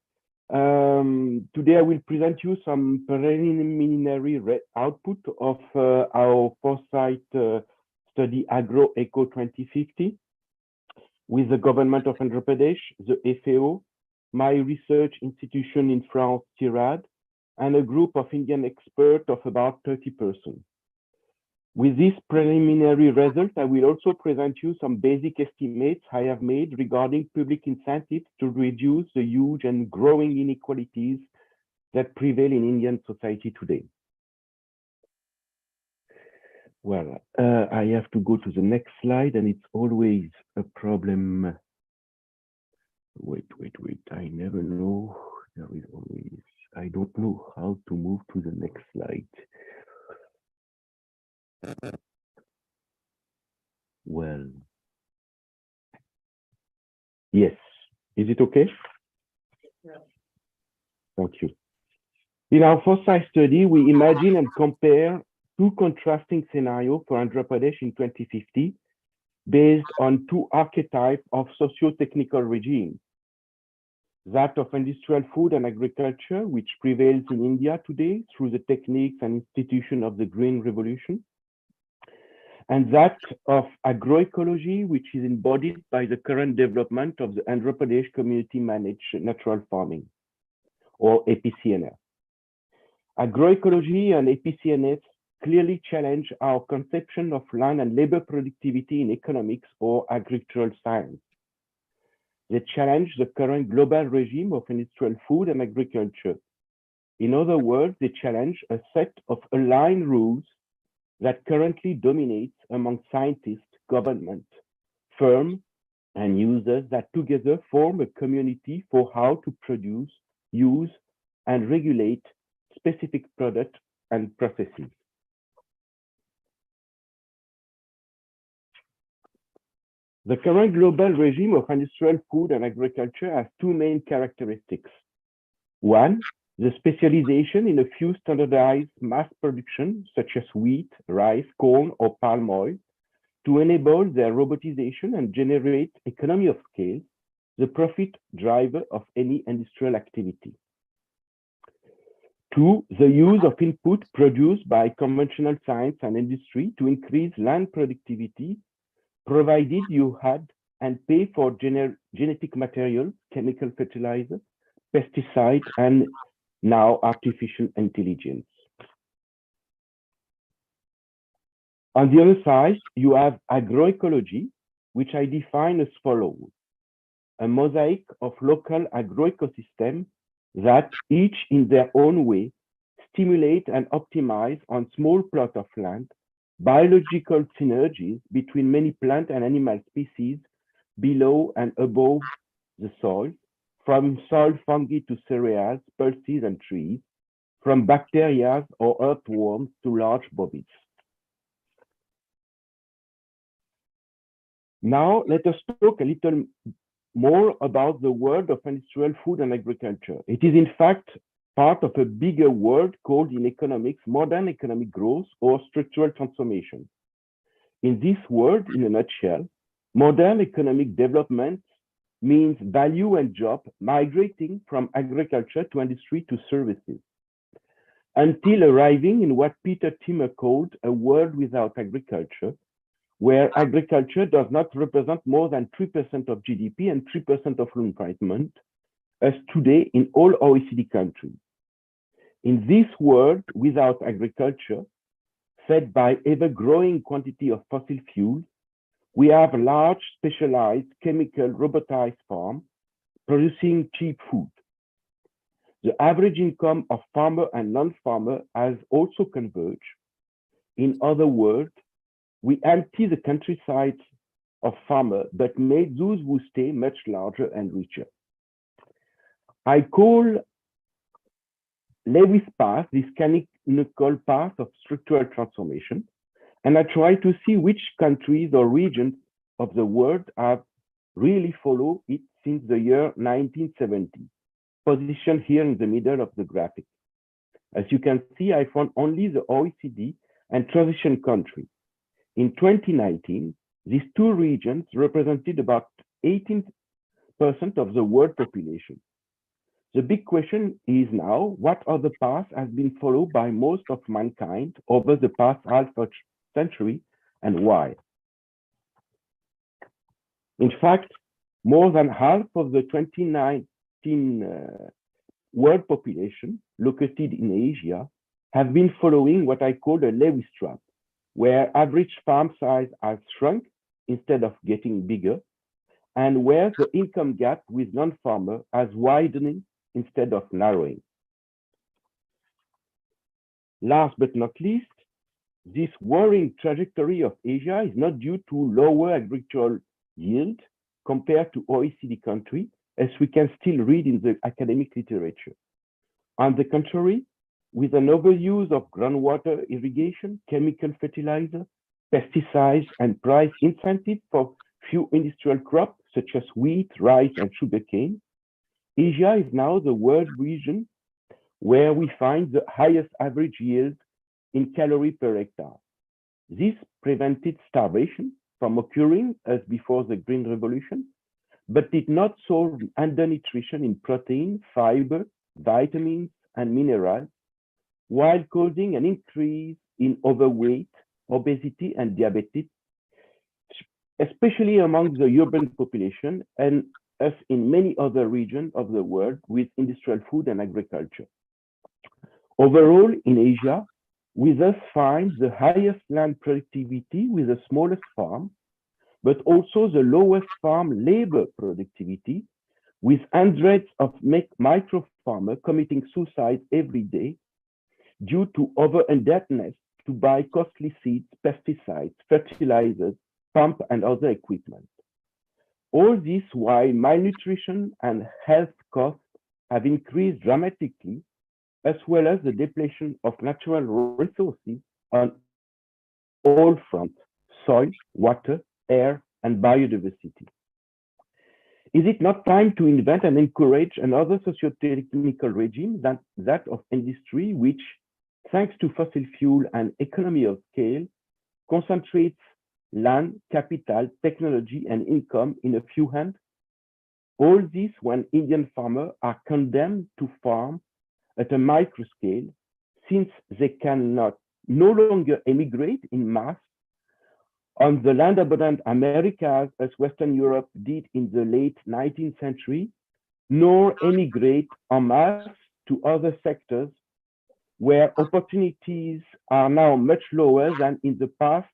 Today, I will present you some preliminary output of our foresight study Agro-Eco 2050 with the government of Andhra Pradesh, the FAO, my research institution in France, CIRAD, and a group of Indian experts of about 30 persons. With this preliminary result, I will also present you some basic estimates I have made regarding public incentives to reduce the huge and growing inequalities that prevail in Indian society today. Well, I have to go to the next slide, and it's always a problem. Wait, I never know. There is always, I don't know how to move to the next slide. Well, yes. Is it okay? Yeah. Thank you. In our foresight study, we imagine and compare two contrasting scenarios for Andhra Pradesh in 2050 based on two archetypes of socio-technical regimes. That of industrial food and agriculture, which prevails in India today through the techniques and institutions of the Green Revolution, and that of agroecology, which is embodied by the current development of the Andhra Pradesh Community Managed Natural Farming, or APCNF. Agroecology and APCNF clearly challenge our conception of land and labor productivity in economics or agricultural science. They challenge the current global regime of industrial food and agriculture. In other words, they challenge a set of aligned rules that currently dominates among scientists, government, firms, and users that together form a community for how to produce, use, and regulate specific products and processes. The current global regime of industrial food and agriculture has two main characteristics. One, the specialization in a few standardized mass production, such as wheat, rice, corn, or palm oil, to enable their robotization and generate economy of scale, the profit driver of any industrial activity. Two, the use of input produced by conventional science and industry to increase land productivity, provided you had and pay for genetic materials, chemical fertilizer, pesticide, and now artificial intelligence. On the other side, you have agroecology, which I define as follows: a mosaic of local agroecosystems that each in their own way stimulate and optimize on small plots of land biological synergies between many plant and animal species below and above the soil, from soil fungi to cereals, pulses, and trees, from bacteria or earthworms to large bodies. Now, let us talk a little more about the world of industrial food and agriculture. It is in fact part of a bigger world called in economics modern economic growth or structural transformation. In this world, in a nutshell, modern economic development means value and job migrating from agriculture to industry to services, until arriving in what Peter Timmer called a world without agriculture, where agriculture does not represent more than 3% of GDP and 3% of employment, as today in all OECD countries. In this world without agriculture, fed by ever-growing quantity of fossil fuels, we have large specialized chemical robotized farms producing cheap food. The average income of farmer and non-farmer has also converged. In other words, we empty the countryside of farmer, but made those who stay much larger and richer. I call Lewis path this canonical path of structural transformation, and I try to see which countries or regions of the world have really followed it since the year 1970, positioned here in the middle of the graphic. As you can see, I found only the OECD and transition countries. In 2019, these two regions represented about 18% of the world population. The big question is now, what other paths have been followed by most of mankind over the past half a century, and why? In fact, more than half of the 2019 world population located in Asia have been following what I call a Lewis trap, where average farm size has shrunk instead of getting bigger, and where the income gap with non-farmer has widening instead of narrowing. Last but not least, this worrying trajectory of Asia is not due to lower agricultural yield compared to OECD countries, as we can still read in the academic literature. On the contrary, with an overuse of groundwater irrigation, chemical fertilizer, pesticides, and price incentives for few industrial crops such as wheat, rice, and sugarcane, Asia is now the world region where we find the highest average yield in calorie per hectare. This prevented starvation from occurring as before the Green Revolution, but did not solve undernutrition in protein, fiber, vitamins, and minerals, while causing an increase in overweight, obesity, and diabetes, especially among the urban population and as in many other regions of the world with industrial food and agriculture. Overall, in Asia, we thus find the highest land productivity with the smallest farm, but also the lowest farm labor productivity, with hundreds of micro farmers committing suicide every day due to over-indebtedness to buy costly seeds, pesticides, fertilizers, pump, and other equipment. All this while malnutrition and health costs have increased dramatically, as well as the depletion of natural resources on all fronts: soil, water, air, and biodiversity. Is it not time to invent and encourage another socio-technical regime than that of industry, which, thanks to fossil fuel and economy of scale, concentrates land, capital, technology, and income in a few hands? All this when Indian farmers are condemned to farm at a micro scale, since they cannot no longer emigrate in mass on the land abundant Americas as Western Europe did in the late 19th century, nor emigrate en masse to other sectors where opportunities are now much lower than in the past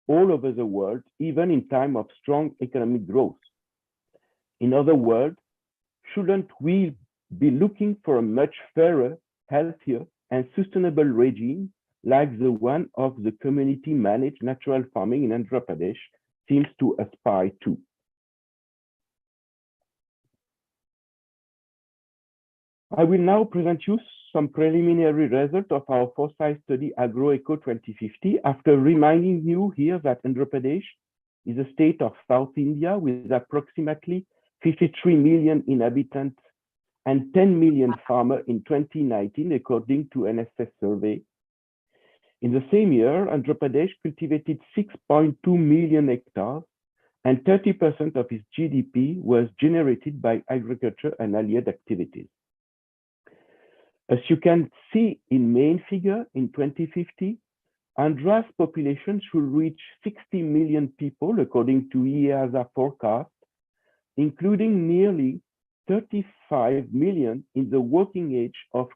all over the world, even in time of strong economic growth. In other words, shouldn't we be looking for a much fairer, healthier, and sustainable regime like the one of the community-managed natural farming in Andhra Pradesh seems to aspire to? I will now present you some preliminary results of our foresight study AgroEco 2050, after reminding you here that Andhra Pradesh is a state of South India with approximately 53 million inhabitants and 10 million farmers in 2019, according to NSS survey. In the same year, Andhra Pradesh cultivated 6.2 million hectares, and 30% of its GDP was generated by agriculture and allied activities. As you can see in main figure, in 2050, Andhra's population should reach 60 million people, according to IEASA forecast, including nearly 35 million in the working age of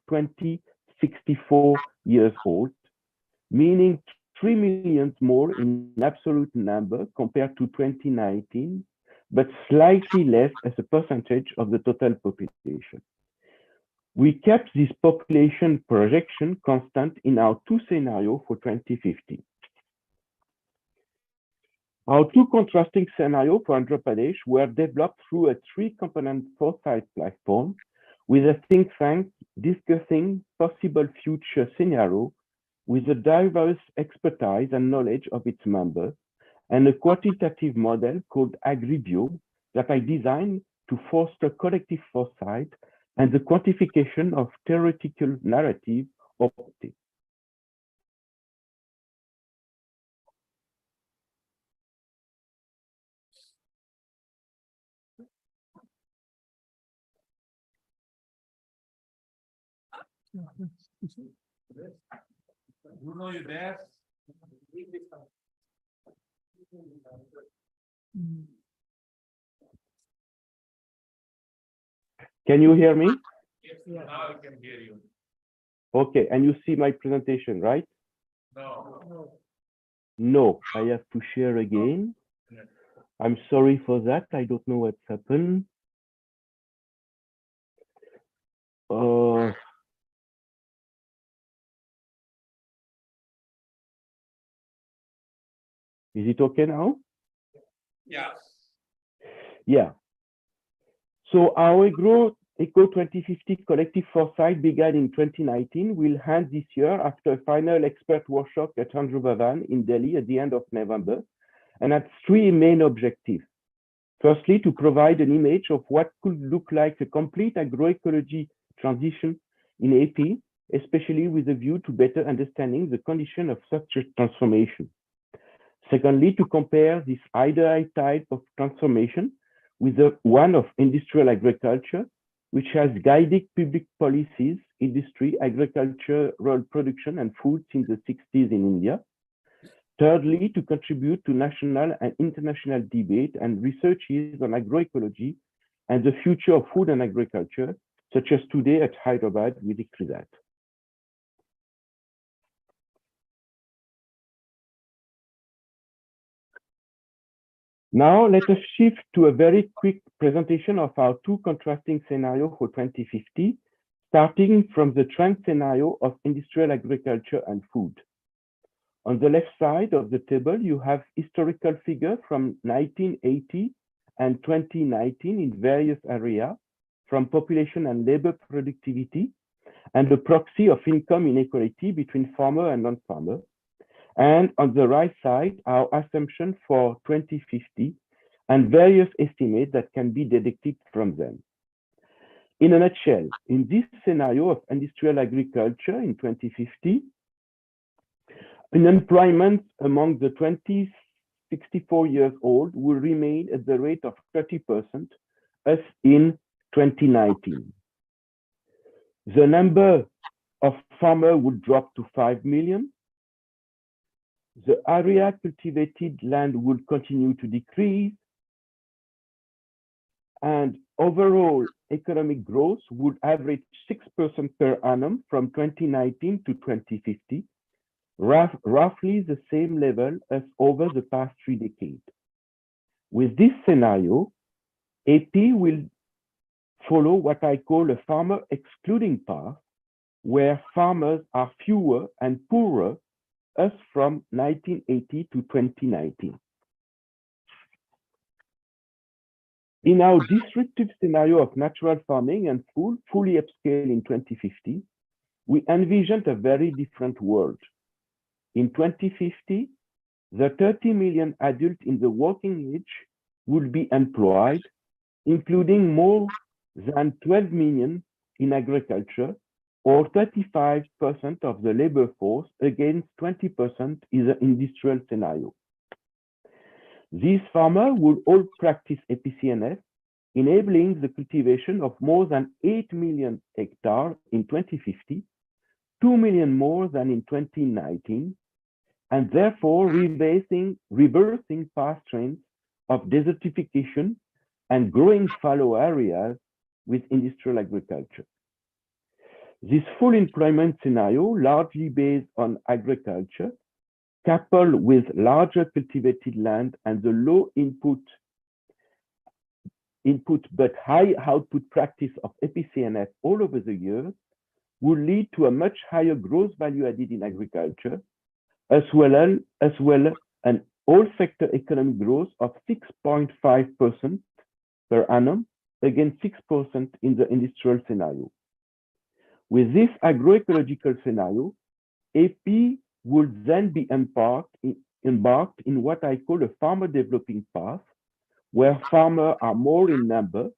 64 years old, meaning 3 million more in absolute number compared to 2019, but slightly less as a percentage of the total population. We kept this population projection constant in our two scenarios for 2050. Our two contrasting scenarios for Andhra Pradesh were developed through a three-component foresight platform with a think tank discussing possible future scenarios with a diverse expertise and knowledge of its members, and a quantitative model called AgriBio that I designed to foster collective foresight and the quantification of theoretical narrative optic. Can you hear me? Now I can hear you. Okay, and you see my presentation, right? No. No, I have to share again. I'm sorry for that. I don't know what's happened. Is it okay now? Yeah. Yeah. So our Eco 2050 collective foresight began in 2019, will end this year after a final expert workshop at Andrew Bhavan in Delhi at the end of November, and had three main objectives. Firstly, to provide an image of what could look like a complete agroecology transition in AP, especially with a view to better understanding the condition of such a transformation. Secondly, to compare this ideal type of transformation with the one of industrial agriculture, which has guided public policies, industry, agricultural production, and food since the 60s in India. Thirdly, to contribute to national and international debate and researches on agroecology and the future of food and agriculture, such as today at Hyderabad with ICRISAT. Now, let us shift to a very quick presentation of our two contrasting scenarios for 2050, starting from the trend scenario of industrial agriculture and food. On the left side of the table, you have historical figures from 1980 and 2019 in various areas, from population and labor productivity, and the proxy of income inequality between farmer and non-farmer. And on the right side, our assumption for 2050 and various estimates that can be deducted from them. In a nutshell, in this scenario of industrial agriculture in 2050, unemployment among the 64 years old will remain at the rate of 30% as in 2019. The number of farmers would drop to 5 million. The area cultivated land would continue to decrease, and overall economic growth would average 6% per annum from 2019 to 2050, roughly the same level as over the past 3 decades. With this scenario, AP will follow what I call a farmer excluding path, where farmers are fewer and poorer as from 1980 to 2019. In our disruptive scenario of natural farming and food fully upscale in 2050, we envisioned a very different world. In 2050, the 30 million adults in the working age would be employed, including more than 12 million in agriculture, or 35% of the labor force against 20% in the industrial scenario. These farmers would all practice EPCNF, enabling the cultivation of more than 8 million hectares in 2050, 2 million more than in 2019, and therefore reversing past trends of desertification and growing fallow areas with industrial agriculture. This full employment scenario, largely based on agriculture, coupled with larger cultivated land and the low input but high output practice of EPCNF all over the years, would lead to a much higher gross value added in agriculture, as well an all sector economic growth of 6.5% per annum against 6% in the industrial scenario. With this agroecological scenario, AP would then be embarked in what I call a farmer developing path, where farmers are more in number,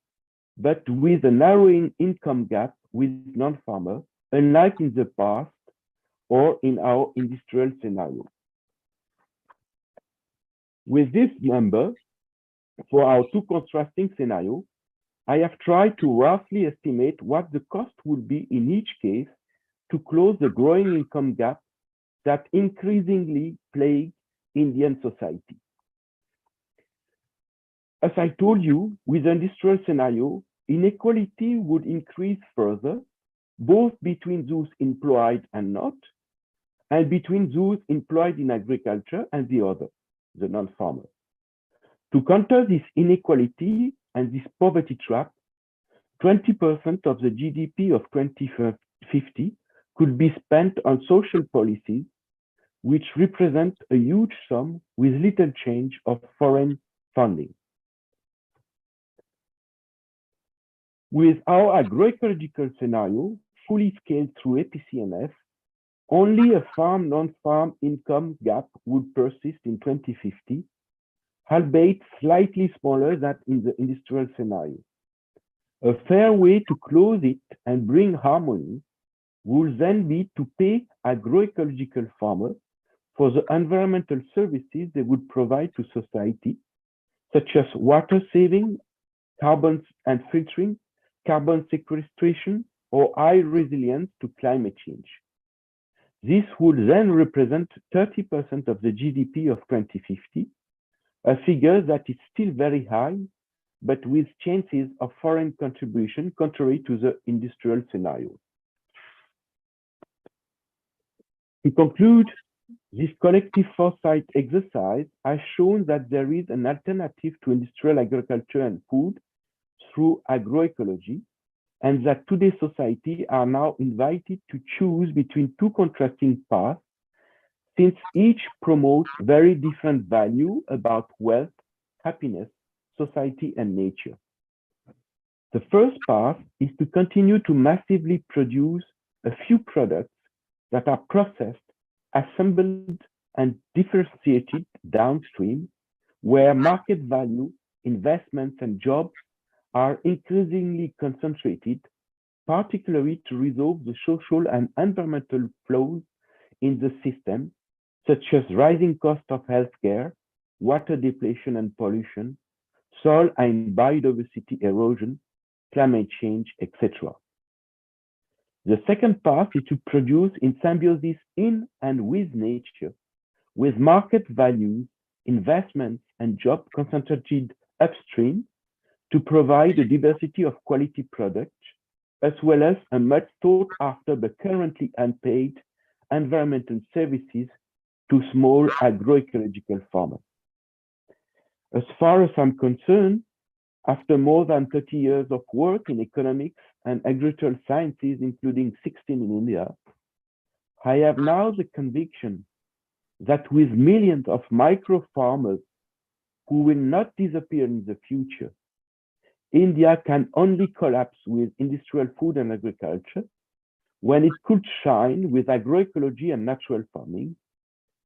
but with a narrowing income gap with non-farmers, unlike in the past, or in our industrial scenario. With this number, for our two contrasting scenarios, I have tried to roughly estimate what the cost would be in each case to close the growing income gap that increasingly plague Indian society. As I told you, with the industrial scenario, inequality would increase further, both between those employed and not, and between those employed in agriculture and the other, the non-farmer. To counter this inequality and this poverty trap, 20% of the GDP of 2050 could be spent on social policies, which represent a huge sum with little change of foreign funding. With our agroecological scenario fully scaled through APCNF, only a farm non-farm income gap would persist in 2050, albeit slightly smaller than in the industrial scenario. A fair way to close it and bring harmony would then be to pay agroecological farmers for the environmental services they would provide to society, such as water saving, carbon and filtering, carbon sequestration, or high resilience to climate change. This would then represent 30% of the GDP of 2050, a figure that is still very high, but with chances of foreign contribution contrary to the industrial scenario. To conclude, this collective foresight exercise has shown that there is an alternative to industrial agriculture and food through agroecology, and that today's society are now invited to choose between two contrasting paths, since each promotes very different value about wealth, happiness, society, and nature. The first path is to continue to massively produce a few products that are processed, assembled, and differentiated downstream, where market value, investments, and jobs are increasingly concentrated, particularly to resolve the social and environmental flaws in the system, such as rising cost of healthcare, water depletion and pollution, soil and biodiversity erosion, climate change, etc. The second path is to produce in symbiosis in and with nature, with market values, investments, and jobs concentrated upstream to provide a diversity of quality products, as well as a much sought after but currently unpaid environmental services to small agroecological farmers. As far as I'm concerned, after more than 30 years of work in economics and agricultural sciences, including 16 in India, I have now the conviction that with millions of micro farmers who will not disappear in the future, India can only collapse with industrial food and agriculture when it could shine with agroecology and natural farming,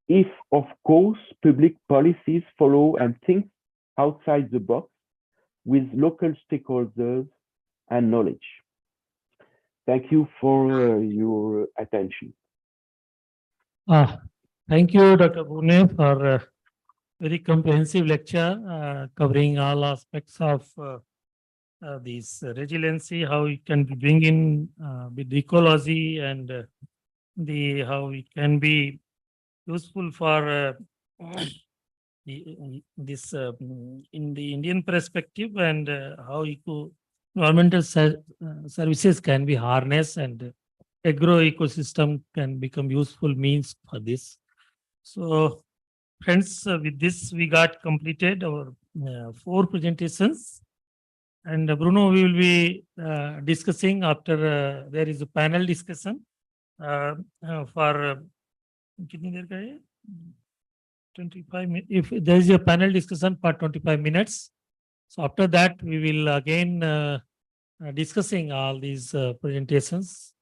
if, of course, public policies follow and think outside the box with local stakeholders and knowledge. Thank you for your attention. Thank you, Dr. Pune, for a very comprehensive lecture covering all aspects of this resiliency, how it can be bring in with ecology, and how it can be useful for this in the Indian perspective, and how environmental services can be harnessed, and agro ecosystem can become useful means for this. So, friends, with this we got completed our 4 presentations. And Bruno, we will be discussing after there is a panel discussion for 25 minutes. If there is a panel discussion for 25 minutes, so after that we will again discussing all these presentations.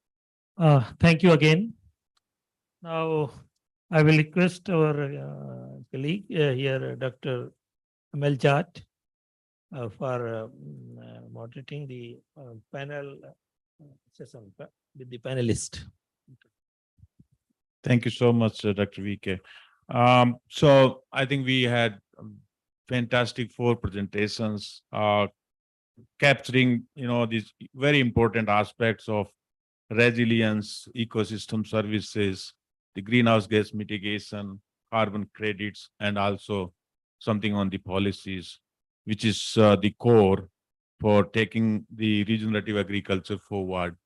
Thank you again. Now I will request our colleague here, Dr. Amel Jat, for moderating the panel session with the panelists. Thank you so much, Dr. VK. So I think we had fantastic 4 presentations capturing, these very important aspects of resilience, ecosystem services, the greenhouse gas mitigation, carbon credits, and also something on the policies, which is the core for taking the regenerative agriculture forward.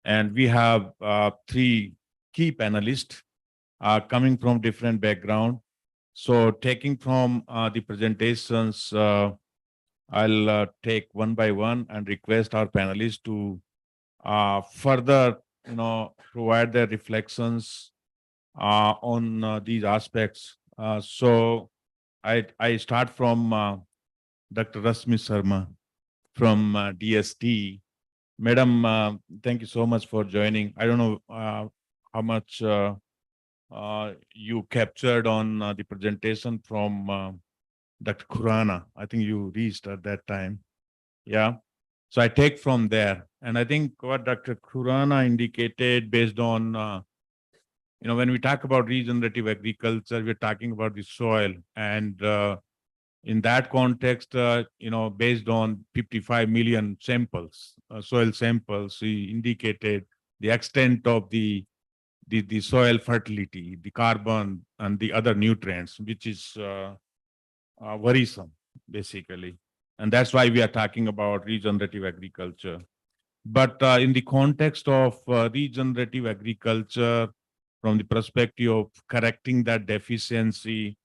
And we have 3 key panelists coming from different background. So taking from the presentations, I'll take one by one and request our panelists to further, provide their reflections on these aspects. So I start from Dr. Rasmi Sharma from DST. Madam, thank you so much for joining. I don't know how much you captured on the presentation from Dr. Khurana. I think you reached at that time. Yeah. So I take from there. And I think what Dr. Khurana indicated based on, when we talk about regenerative agriculture, we're talking about the soil. And in that context, based on 55 million samples, soil samples, he indicated the extent of the soil fertility, the carbon and the other nutrients, which is worrisome, basically. And that's why we are talking about regenerative agriculture. But in the context of regenerative agriculture, from the perspective of correcting that deficiency,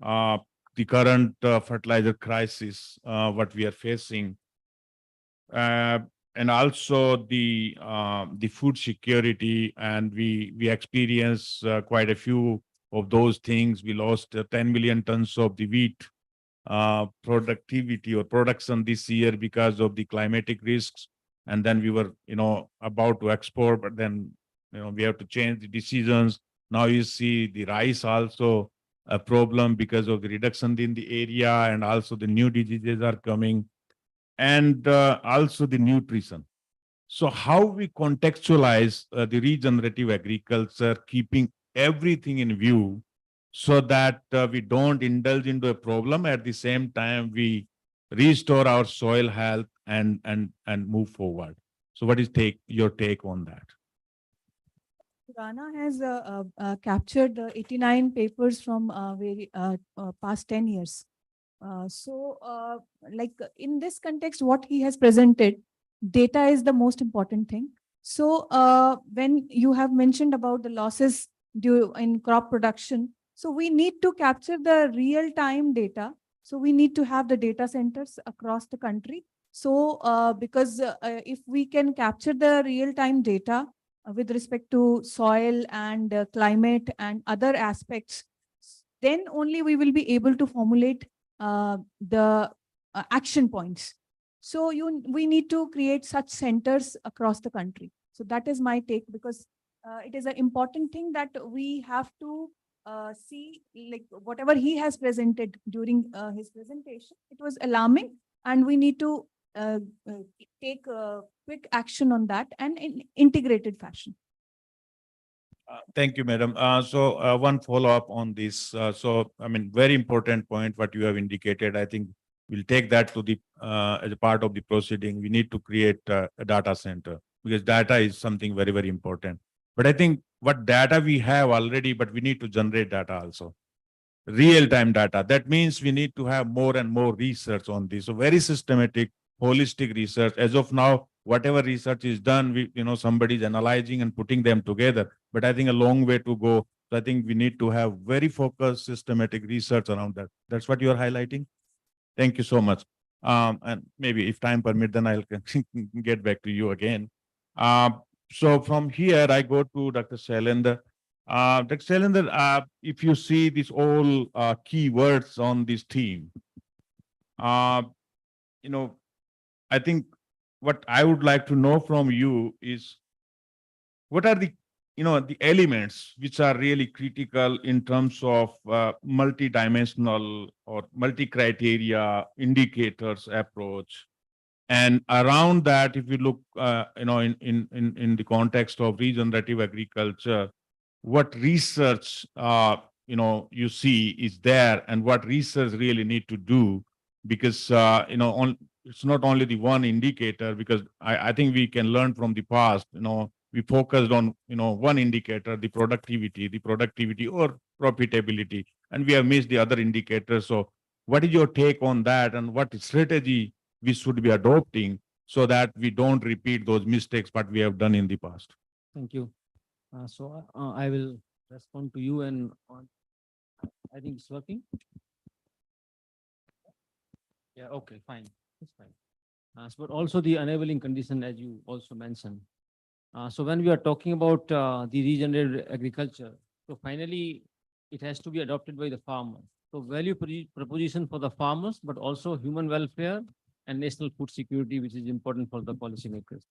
the current fertilizer crisis, what we are facing, and also the food security, and we experience quite a few of those things. We lost 10 million tons of the wheat productivity or production this year because of the climatic risks. And then we were, about to export, but then, we have to change the decisions. Now you see the rice also a problem because of the reduction in the area, and also the new diseases are coming, and also the nutrition. So how we contextualize the regenerative agriculture, keeping everything in view, so that we don't indulge into a problem. At the same time, we restore our soil health and move forward. So what is your take on that? Rana has captured 89 papers from past 10 years. Like in this context, what he has presented, data is the most important thing. So when you have mentioned about the losses due in crop production, so we need to capture the real-time data. So we need to have the data centers across the country. So because if we can capture the real-time data with respect to soil and climate and other aspects, then only we will be able to formulate the action points. So we need to create such centers across the country. So that is my take, because it is an important thing that we have to see, like whatever he has presented during his presentation, it was alarming, and we need to take quick action on that and in integrated fashion. Thank you, madam. So one follow-up on this. Very important point what you have indicated. I think we'll take that to the as a part of the proceeding. We need to create a data center, because data is something very, very important. But I think what data we have already, but we need to generate data also. Real-time data. That means we need to have more and more research on this. So very systematic, holistic research. As of now, whatever research is done, somebody is analyzing and putting them together. But I think a long way to go. So I think we need to have very focused, systematic research around that. That's what you are highlighting. Thank you so much. And maybe if time permit, then I'll get back to you again. So from here, I go to Dr. Shailendra. Dr. Shailendra, if you see these all keywords on this theme, I think what I would like to know from you is, what are the the elements which are really critical in terms of multi-dimensional or multi-criteria indicators approach? And around that, if you look, in the context of regenerative agriculture, what research, you see is there and what research really need to do, because, it's not only the one indicator, because I think we can learn from the past. We focused on, one indicator, the productivity or profitability, and we have missed the other indicators. So what is your take on that, and what strategy we should be adopting so that we don't repeat those mistakes what we have done in the past? Thank you. So I will respond to you, and I think it's working. Yeah, okay, fine. It's fine. But also the enabling condition, as you also mentioned. So when we are talking about the regenerative agriculture, so finally it has to be adopted by the farmer. So value proposition for the farmers, but also human welfare and national food security, which is important for the policymakers.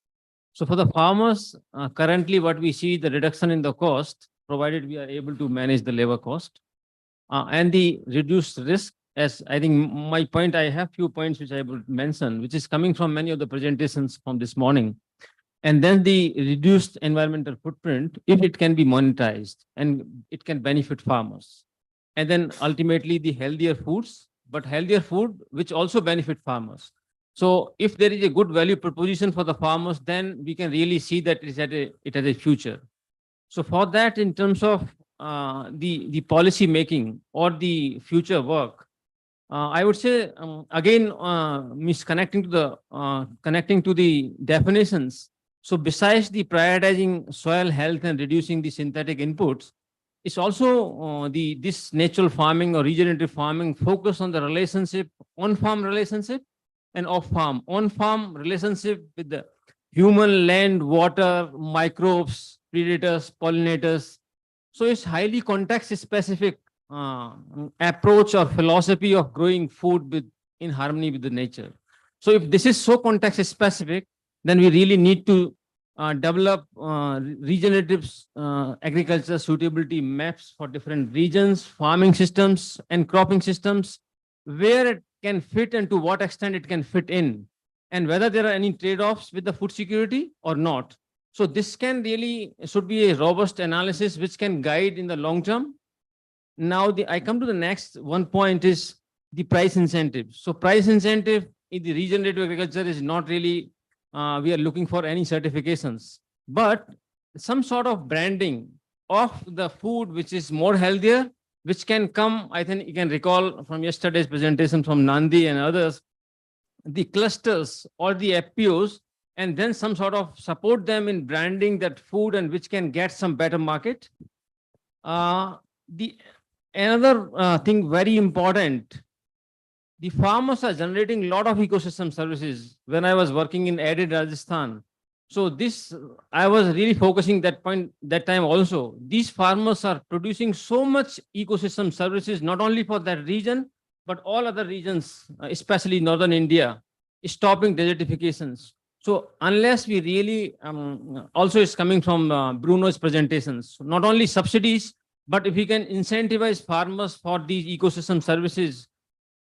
So for the farmers, currently what we see the reduction in the cost, provided we are able to manage the labor cost and the reduced risk. As I think my point, I have few points which I will mention, which is coming from many of the presentations from this morning. And then the reduced environmental footprint, if it can be monetized and it can benefit farmers. And then ultimately the healthier foods, but healthier food, which also benefit farmers. So if there is a good value proposition for the farmers, then we can really see that it has a future. So for that, in terms of the policy making or the future work, I would say again, connecting to the definitions. So besides the prioritizing soil health and reducing the synthetic inputs, it's also this natural farming or regenerative farming focus on the relationship, on-farm relationship and off-farm. On-farm relationship with the human, land, water, microbes, predators, pollinators. So it's highly context specific approach or philosophy of growing food in harmony with the nature. So if this is so context specific, then we really need to develop regenerative agriculture suitability maps for different regions, farming systems and cropping systems, where it can fit and to what extent it can fit in, and whether there are any trade-offs with the food security or not. So this should be a robust analysis which can guide in the long term. Now I come to the next one point is the price incentive. So price incentive in the regenerative agriculture is not really, we are looking for any certifications, but some sort of branding of the food which is more healthier, which can come, I think you can recall from yesterday's presentation from Nandi and others, the clusters or the FPOs, and then some sort of support them in branding that food and which can get some better market. Another thing very important, the farmers are generating a lot of ecosystem services. When I was working in arid Rajasthan, so this, I was really focusing that point that time also. These farmers are producing so much ecosystem services, not only for that region, but all other regions, especially northern India, stopping desertifications. So unless we really, also it's coming from Bruno's presentations, not only subsidies, but if we can incentivize farmers for these ecosystem services,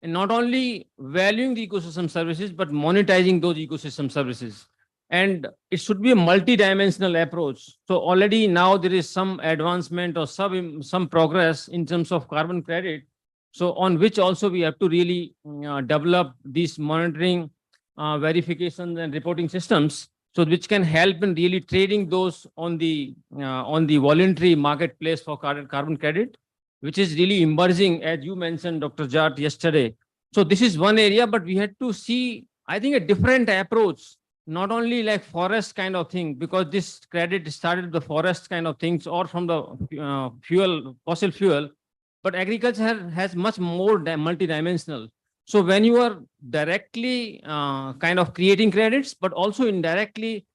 and not only valuing the ecosystem services, but monetizing those ecosystem services. And it should be a multi-dimensional approach. So already now there is some advancement or some progress in terms of carbon credit. So on which also we have to really develop these monitoring, verification and reporting systems, so which can help in really trading those on the voluntary marketplace for carbon credit, which is really emerging, as you mentioned, Dr. Jat, yesterday. So this is one area, but we had to see, I think, a different approach, not only like forest kind of thing, because this credit started the forest kind of things or from the fossil fuel, but agriculture has much more multidimensional. So when you are directly kind of creating credits, but also indirectly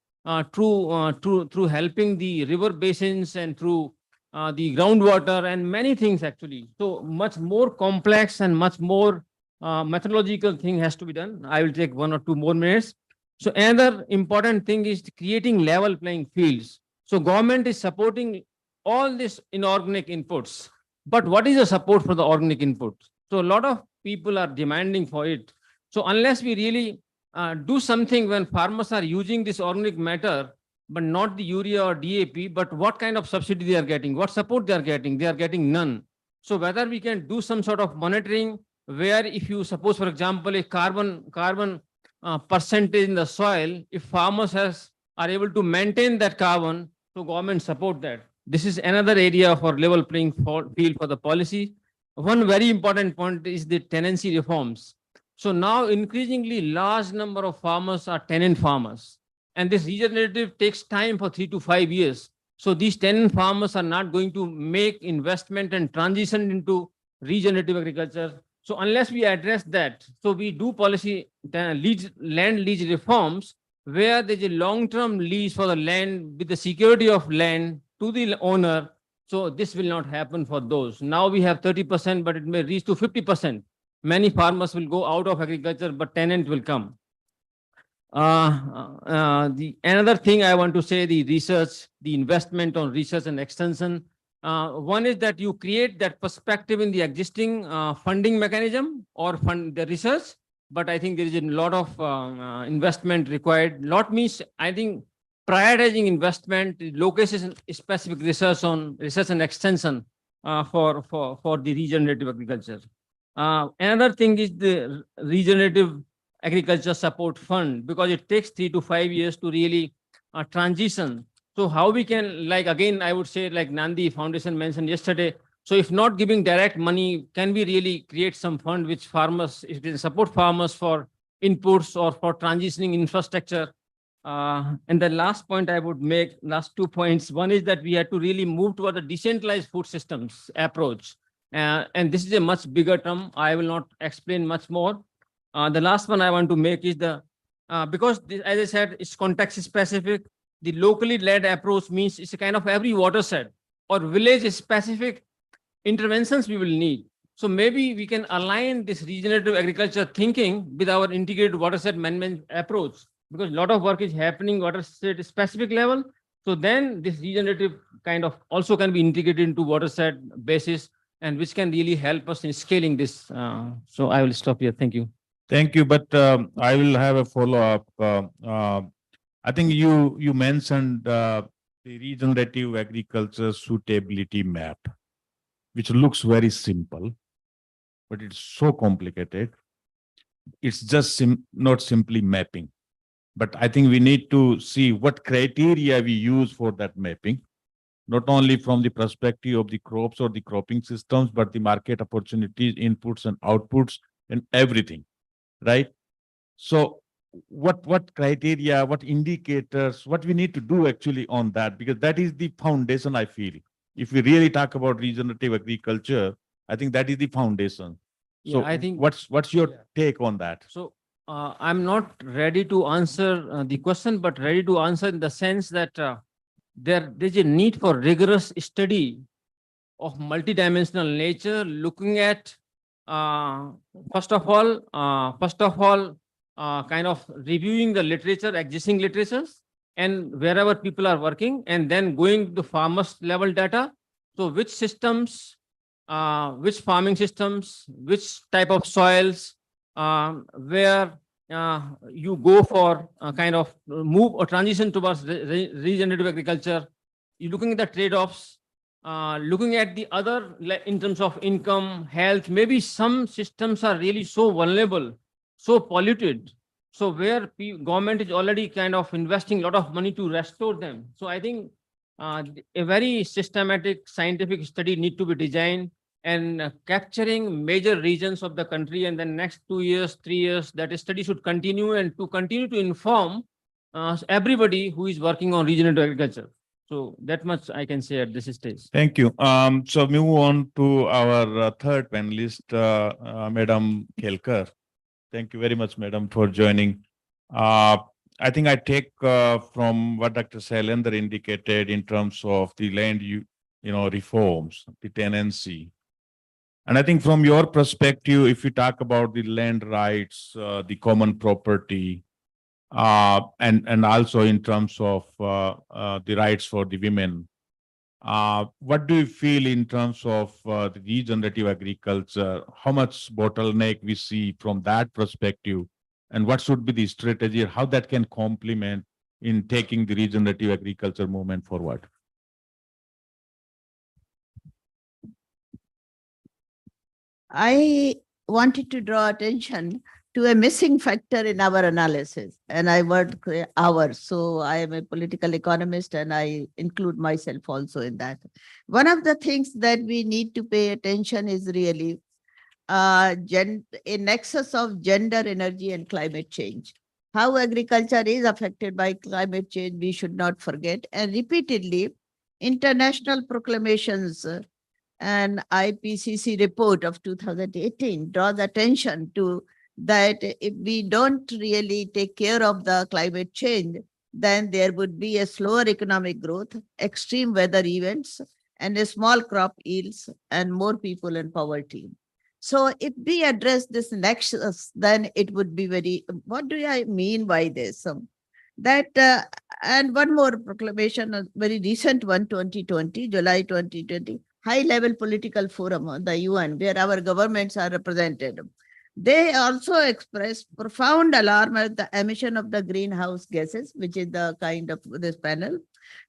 through helping the river basins and through the groundwater and many things actually. So much more complex and much more methodological thing has to be done. I will take 1 or 2 more minutes. So another important thing is creating level playing fields. So government is supporting all these inorganic inputs, but what is the support for the organic input? So a lot of people are demanding for it. So unless we really do something when farmers are using this organic matter, but not the urea or DAP, but what kind of subsidy they are getting, what support they are getting none. So whether we can do some sort of monitoring where if you suppose, for example, a carbon percentage in the soil, if farmers are able to maintain that carbon, so government support that. This is another area for level playing field for the policy. One very important point is the tenancy reforms. So now increasingly large number of farmers are tenant farmers, and this regenerative takes time for 3 to 5 years. So these tenant farmers are not going to make investment and transition into regenerative agriculture. So unless we address that, so we do policy land lease reforms where there's a long-term lease for the land with the security of land to the owner. So this will not happen for those. Now we have 30%, but it may reach to 50%. Many farmers will go out of agriculture, but tenant will come. The another thing I want to say, the research, the investment on research and extension. One is that you create that perspective in the existing funding mechanism or fund the research, but I think there is a lot of investment required. Lot means, I think, prioritizing investment, location specific research on research and extension for the regenerative agriculture. Another thing is the regenerative agriculture support fund, because it takes 3 to 5 years to really transition. So how we can, like, again, I would say, like Nandi Foundation mentioned yesterday, so if not giving direct money, can we really create some fund which farmers, it will support farmers for inputs or for transitioning infrastructure? And the last point I would make, last 2 points. One is that we have to really move toward a decentralized food systems approach. And this is a much bigger term. I will not explain much more. The last one I want to make is because this, as I said, it's context specific. The locally led approach means it's a kind of every watershed or village specific interventions we will need. So maybe we can align this regenerative agriculture thinking with our integrated watershed management approach, because a lot of work is happening watershed specific level. So then this regenerative kind of also can be integrated into watershed basis, and which can really help us in scaling this. So I will stop here. Thank you. Thank you, but I will have a follow-up. I think you mentioned the regenerative agriculture suitability map, which looks very simple, but it's so complicated. It's just not simply mapping, but I think we need to see what criteria we use for that mapping, not only from the perspective of the crops or the cropping systems, but the market opportunities, inputs and outputs and everything, right? So what criteria, what indicators, what we need to do actually on that, because that is the foundation, I feel. If we really talk about regenerative agriculture, I think that is the foundation. So Yeah, I think what's your take on that? so. I'm not ready to answer the question, but ready to answer in the sense that there's a need for rigorous study of multidimensional nature, looking at first of all, kind of reviewing the literature, existing literatures, and wherever people are working, and then going to farmers level data. So which systems, which farming systems, which type of soils, where you go for kind of move or transition towards regenerative agriculture. You're looking at the trade-offs, looking at the other in terms of income, health. Maybe some systems are really so vulnerable, so polluted. So where government is already kind of investing a lot of money to restore them. So I think a very systematic scientific study need to be designed and capturing major regions of the country, and then next 2 years, 3 years, that study should continue and to continue to inform everybody who is working on regenerative agriculture. So that much I can say at this stage. Thank you. So move on to our third panelist, Madam Kelkar. Thank you very much, Madam, for joining. I think I take from what Dr. Sailendra indicated in terms of the land reforms, the tenancy. And I think from your perspective, if you talk about the land rights, the common property, and also in terms of the rights for the women, what do you feel in terms of the regenerative agriculture? How much bottleneck we see from that perspective, and what should be the strategy, how that can complement in taking the regenerative agriculture movement forward? I wanted to draw attention to a missing factor in our analysis, and I word ours. So I am a political economist, and I include myself also in that. One of the things that we need to pay attention is really a nexus of gender, energy, and climate change. How agriculture is affected by climate change, we should not forget. And repeatedly, international proclamations and IPCC report of 2018 draws attention to that if we don't really take care of the climate change, then there would be a slower economic growth, extreme weather events, and a small crop yields, and more people in poverty. So if we address this nexus, then it would be very, what do I mean by this? And one more proclamation, a very recent one, 2020, July 2020, high-level political forum, the UN, where our governments are represented. They also expressed profound alarm at the emission of the greenhouse gases, which is the kind of this panel.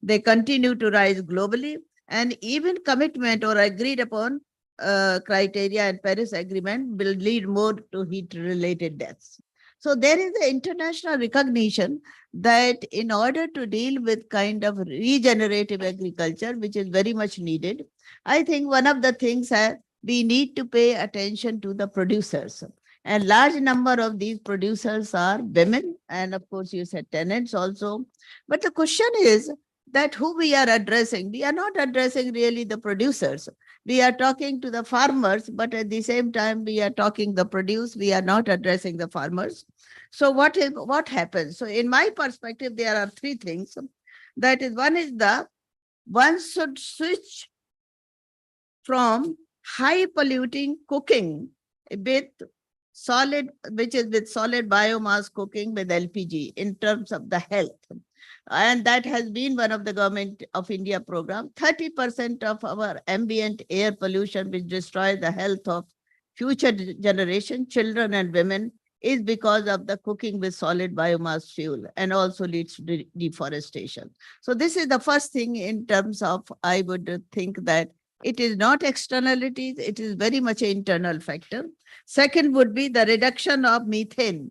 They continue to rise globally, and even commitment or agreed upon criteria and Paris Agreement will lead more to heat-related deaths. So there is an international recognition that in order to deal with kind of regenerative agriculture, which is very much needed, I think one of the things we need to pay attention to the producers. And large number of these producers are women, and of course you said tenants also. But the question is that who we are addressing. We are not addressing really the producers. We are talking to the farmers, but at the same time we are talking the produce. We are not addressing the farmers. So what happens? So in my perspective, there are three things. That is, one should switch from high polluting cooking with solid, which is with solid biomass cooking with LPG in terms of the health. And that has been one of the Government of India program. 30% of our ambient air pollution, which destroys the health of future generation, children and women, is because of the cooking with solid biomass fuel, and also leads to deforestation. So this is the first thing in terms of, I would think that it is not externalities, it is very much an internal factor. Second would be the reduction of methane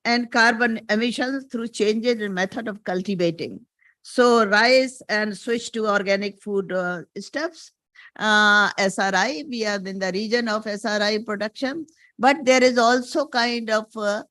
and carbon emissions through changes in method of cultivating. So rise and switch to organic food stuffs. SRI, we are in the region of SRI production, but there is also kind of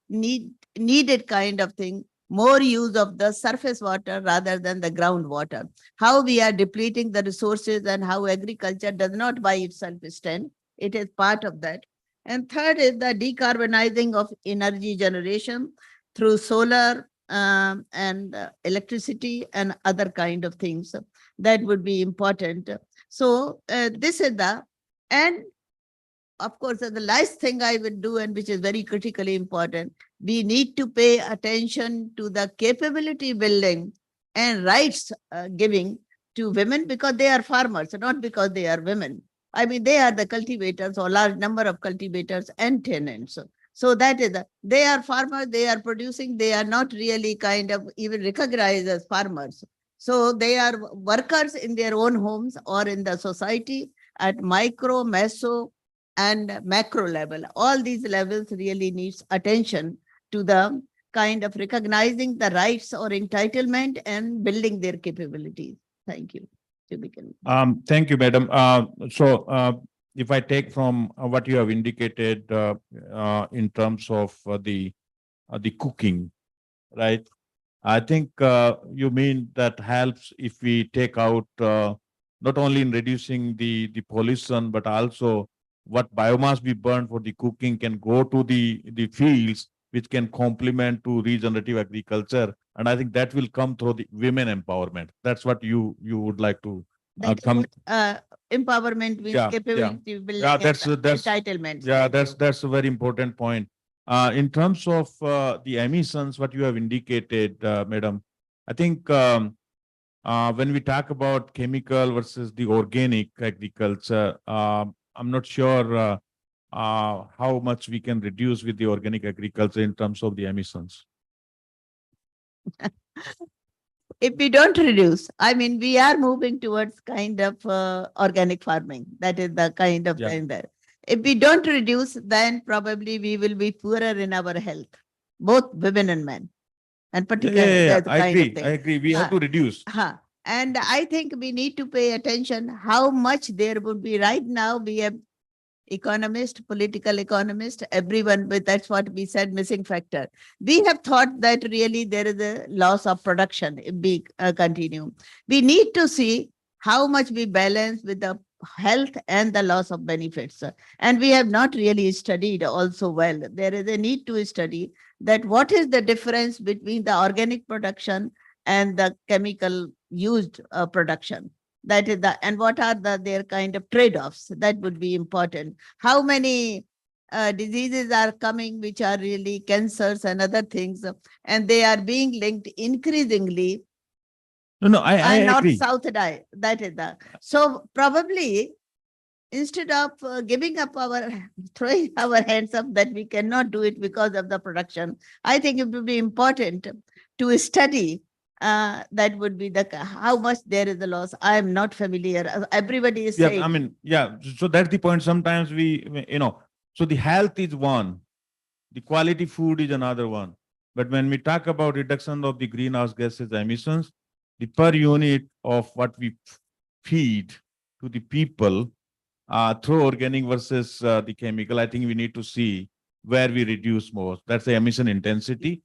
needed kind of thing, more use of the surface water rather than the groundwater. How we are depleting the resources and how agriculture does not by itself stand. It is part of that. And third is the decarbonizing of energy generation through solar and electricity and other kind of things that would be important. So this is and of course, the last thing I would do, and which is very critically important, we need to pay attention to the capability building and rights giving to women, because they are farmers, not because they are women. I mean, they are the cultivators, or large number of cultivators and tenants. So that is, they are farmers, they are producing, they are not really kind of even recognized as farmers. So they are workers in their own homes or in the society at micro, meso, and macro level. All these levels really needs attention to the kind of recognizing the rights or entitlement and building their capabilities. Thank you. Thank you, madam. If I take from what you have indicated in terms of the cooking, right? I think you mean that helps if we take out not only in reducing the pollution, but also what biomass we burn for the cooking can go to the fields, which can complement to regenerative agriculture. And I think that will come through the women empowerment. That's what you would like to come. Empowerment with capability building, that's entitlements. Yeah, that's a very important point. In terms of the emissions, what you have indicated, madam, I think when we talk about chemical versus the organic agriculture, I'm not sure how much we can reduce with the organic agriculture in terms of the emissions. if we don't reduce, I mean, we are moving towards kind of organic farming. That is the kind of thing there. If we don't reduce, then probably we will be poorer in our health, both women and men. And particularly, that's the I kind of agree. thing. I agree. We have to reduce. And I think we need to pay attention how much there would be. Right now, we have economist, political economist, everyone, but that's what we said, missing factor. We have thought that really there is a loss of production if we continue. We need to see how much we balance with the health and the loss of benefits. And we have not really studied also well. There is a need to study that what is the difference between the organic production and the chemical used production. That is and what are their kind of trade-offs? That would be important. How many diseases are coming, which are really cancers and other things, and they are being linked increasingly. No, I agree. North-south that is so probably instead of giving up throwing our hands up that we cannot do it because of the production, I think it would be important to study. That would be how much there is a loss. I am not familiar. Everybody is saying. I mean, so that's the point. Sometimes so the health is one, the quality food is another one. But when we talk about reduction of the greenhouse gases emissions, the per unit of what we feed to the people through organic versus the chemical, I think we need to see where we reduce more. That's the emission intensity.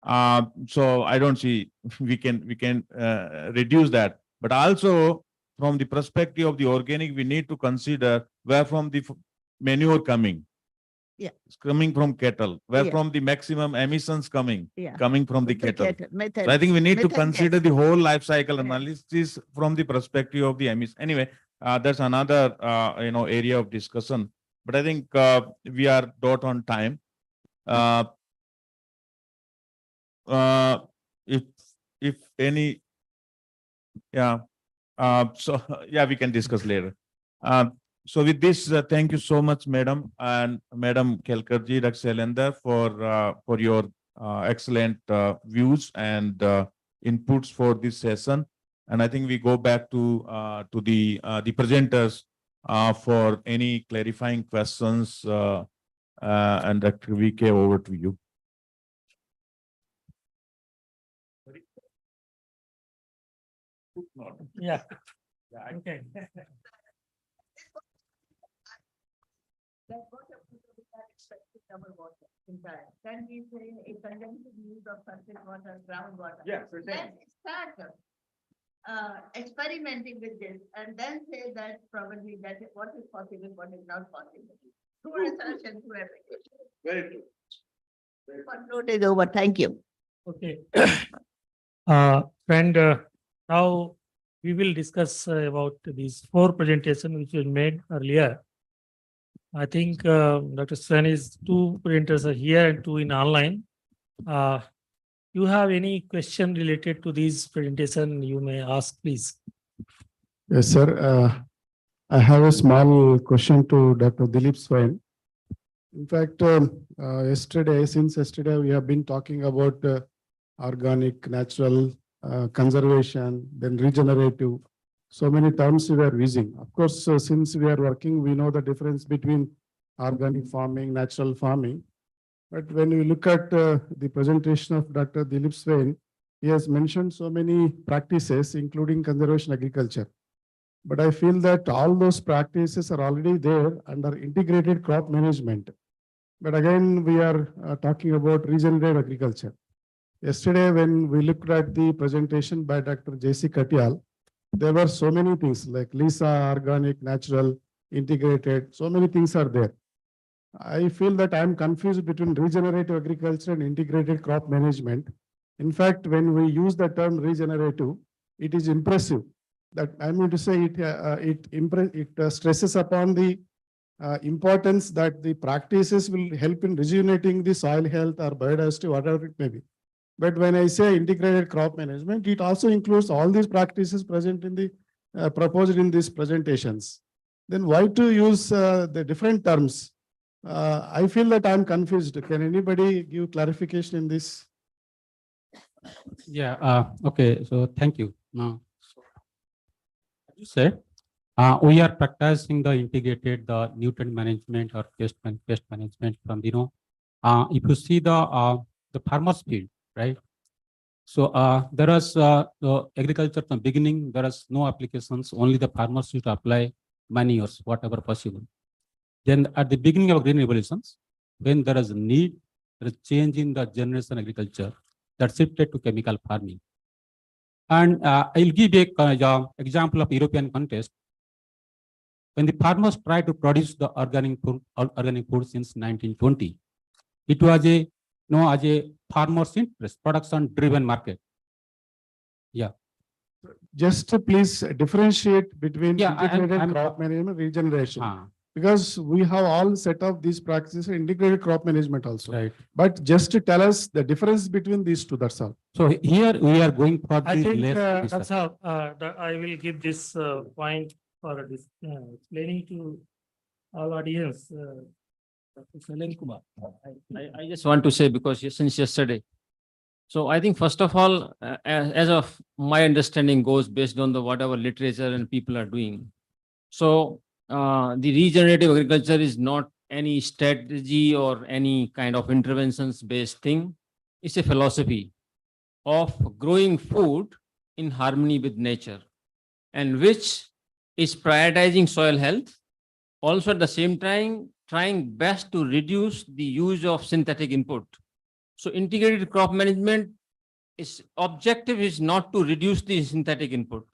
So I don't see we can reduce that, but also from the perspective of the organic, we need to consider where from the manure coming. It's coming from cattle. Where from the maximum emissions coming from the cattle. So I think we need to consider the whole life cycle analysis from the perspective of the emissions. Anyway, that's another area of discussion. But I think we are dot on time. If any, we can discuss later. So with this, thank you so much, Madam and Madam Kelkarji, Dr. Shailendra, for your excellent views and inputs for this session. And I think we go back to the presenters for any clarifying questions. And Dr. VK, over to you. Yeah. Okay. Can we say a conjunctive use of surface water, groundwater? Certainly. Let's start experimenting with this and then say that probably that what is possible, what is not possible. Through research and through application. Very true. Note is over. Thank you. Okay. Friend, now we will discuss about these 4 presentations which were made earlier. I think Dr. Sani's 2 presenters are here and 2 in online. You have any question related to this presentation, you may ask, please. Yes, sir. I have a small question to Dr. Dilip Swain. In fact, since yesterday, we have been talking about organic, natural, conservation, then regenerative. So many terms we are using. Of course, since we are working, we know the difference between organic farming, natural farming. But when we look at the presentation of Dr. Dilip Swain, he has mentioned so many practices, including conservation agriculture. But I feel that all those practices are already there under integrated crop management. But again, we are talking about regenerative agriculture. Yesterday, when we looked at the presentation by Dr. J.C. Katyal, there were so many things like LISA, organic, natural, integrated, so many things are there. I feel that I'm confused between regenerative agriculture and integrated crop management. In fact, when we use the term regenerative, it is impressive. That I mean to say it stresses upon the importance that the practices will help in rejuvenating the soil health or biodiversity, whatever it may be. But when I say integrated crop management, it also includes all these practices present in the proposed in these presentations. Then why to use the different terms? I feel that I'm confused. Can anybody give clarification in this? Yeah, okay, so thank you. Now, as you said, we are practicing the integrated the nutrient management or pest management from, if you see the farmer's field, right? So there was the agriculture from beginning, there is no applications, only the farmers used to apply manures, whatever possible. Then at the beginning of green revolutions, when there is a need, there is change in the generation agriculture that shifted to chemical farming. And I'll give a example of European context. When the farmers tried to produce the organic food since 1920, it was as a farmer's interest, production driven market. Yeah. Just please differentiate between Yeah, integrated crop management, regeneration. Because we have all set up these practices in integrated crop management also. Right. But just to tell us the difference between these two, that's all. So here we are going for I the think less. that's how I will give this point for this explaining to all audience. Dr. Selen Kumar. I just want to say, because since yesterday, so I think first of all, as of my understanding goes based on the whatever literature and people are doing. So the regenerative agriculture is not any strategy or any kind of interventions based thing. It's a philosophy of growing food in harmony with nature, and which is prioritizing soil health. Also at the same time, trying best to reduce the use of synthetic input. So integrated crop management is objective is not to reduce the synthetic input.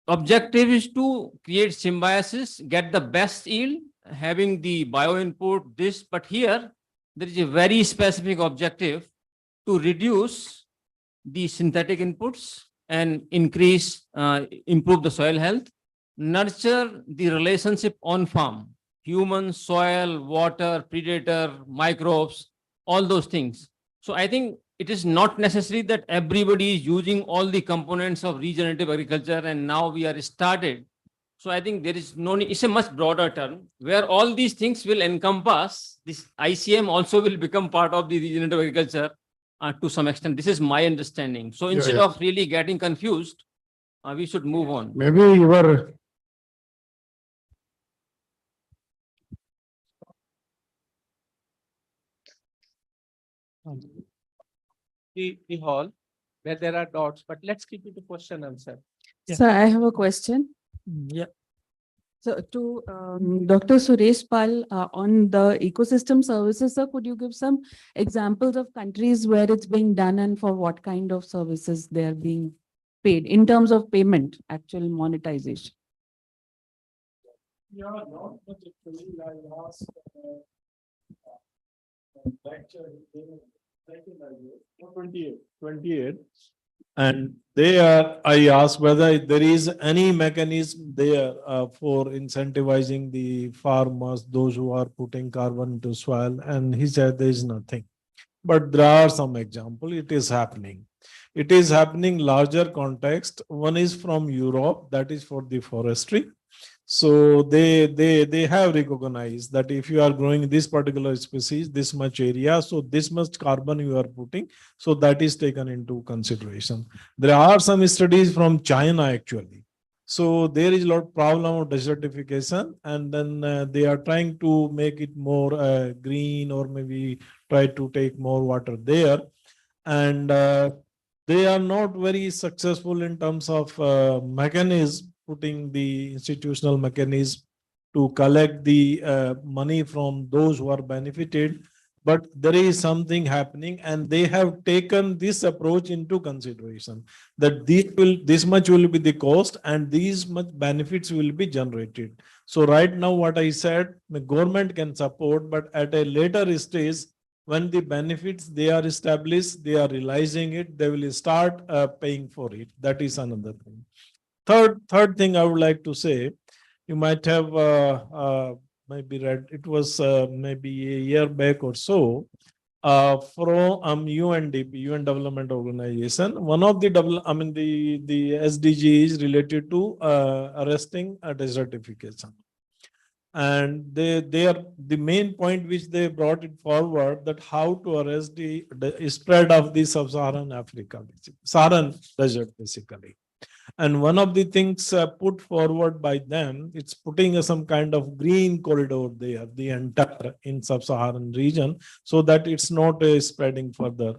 Objective is to create symbiosis, get the best yield, having the bio input, this, but here there is a very specific objective to reduce the synthetic inputs and increase, improve the soil health, nurture the relationship on farm, human, soil, water, predator, microbes, all those things. So I think it is not necessary that everybody is using all the components of regenerative agriculture, and now we are started. So I think there is no need, it's a much broader term where all these things will encompass. This ICM also will become part of the regenerative agriculture to some extent. This is my understanding. So instead of really getting confused, we should move on. Maybe your the hall where there are dots, but let's keep it to question answer. So I have a question. Yeah. So to Dr. Suresh Pal on the ecosystem services, sir, could you give some examples of countries where it's being done and for what kind of services they are being paid in terms of payment, actual monetization? Yeah, not particularly. I asked lecture 28. And I asked whether there is any mechanism there for incentivizing the farmers, those who are putting carbon into soil, and he said there is nothing. But there are some examples. It is happening. It is happening larger context. One is from Europe, that is for the forestry. So they have recognized that if you are growing this particular species, this much area, so this much carbon you are putting, so that is taken into consideration. There are some studies from China actually. So there is a lot of problem of desertification, and then they are trying to make it more green, or maybe try to take more water there. And they are not very successful in terms of mechanism, putting the institutional mechanism to collect the money from those who are benefited. But there is something happening, and they have taken this approach into consideration, that this much will be the cost and these much benefits will be generated. So right now, what I said, the government can support, but at a later stage, when the benefits they are established, they are realizing it, they will start paying for it. That is another thing. Third thing I would like to say, you might have maybe read, it was maybe a year back or so, from UNDP, UN Development Organization. One of the the SDG is related to arresting desertification. And the main point which they brought it forward, that how to arrest the spread of the sub-Saharan Africa, Saharan desert basically. And one of the things put forward by them, it's putting some kind of green corridor there, the entire in sub-Saharan region, so that it's not spreading further.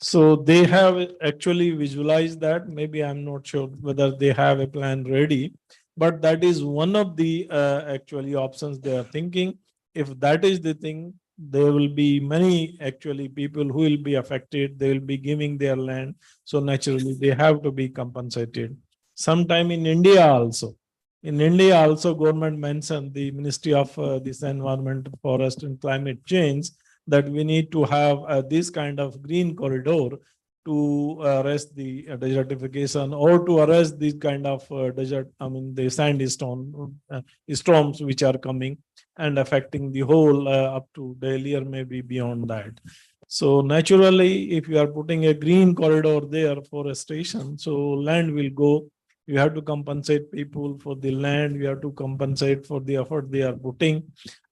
So they have actually visualized that. Maybe I'm not sure whether they have a plan ready, but that is one of the actually options they are thinking. If that is the thing, there will be many actually people who will be affected. They will be giving their land. So naturally they have to be compensated. Sometime in India also. In India also, government mentioned, the Ministry of this Environment, Forest and Climate Change, that we need to have this kind of green corridor to arrest the desertification, or to arrest this kind of the sandstone storms which are coming and affecting the whole up to Delhi or maybe beyond that. So naturally, if you are putting a green corridor there for a station, so land will go. You have to compensate people for the land. You have to compensate for the effort they are putting.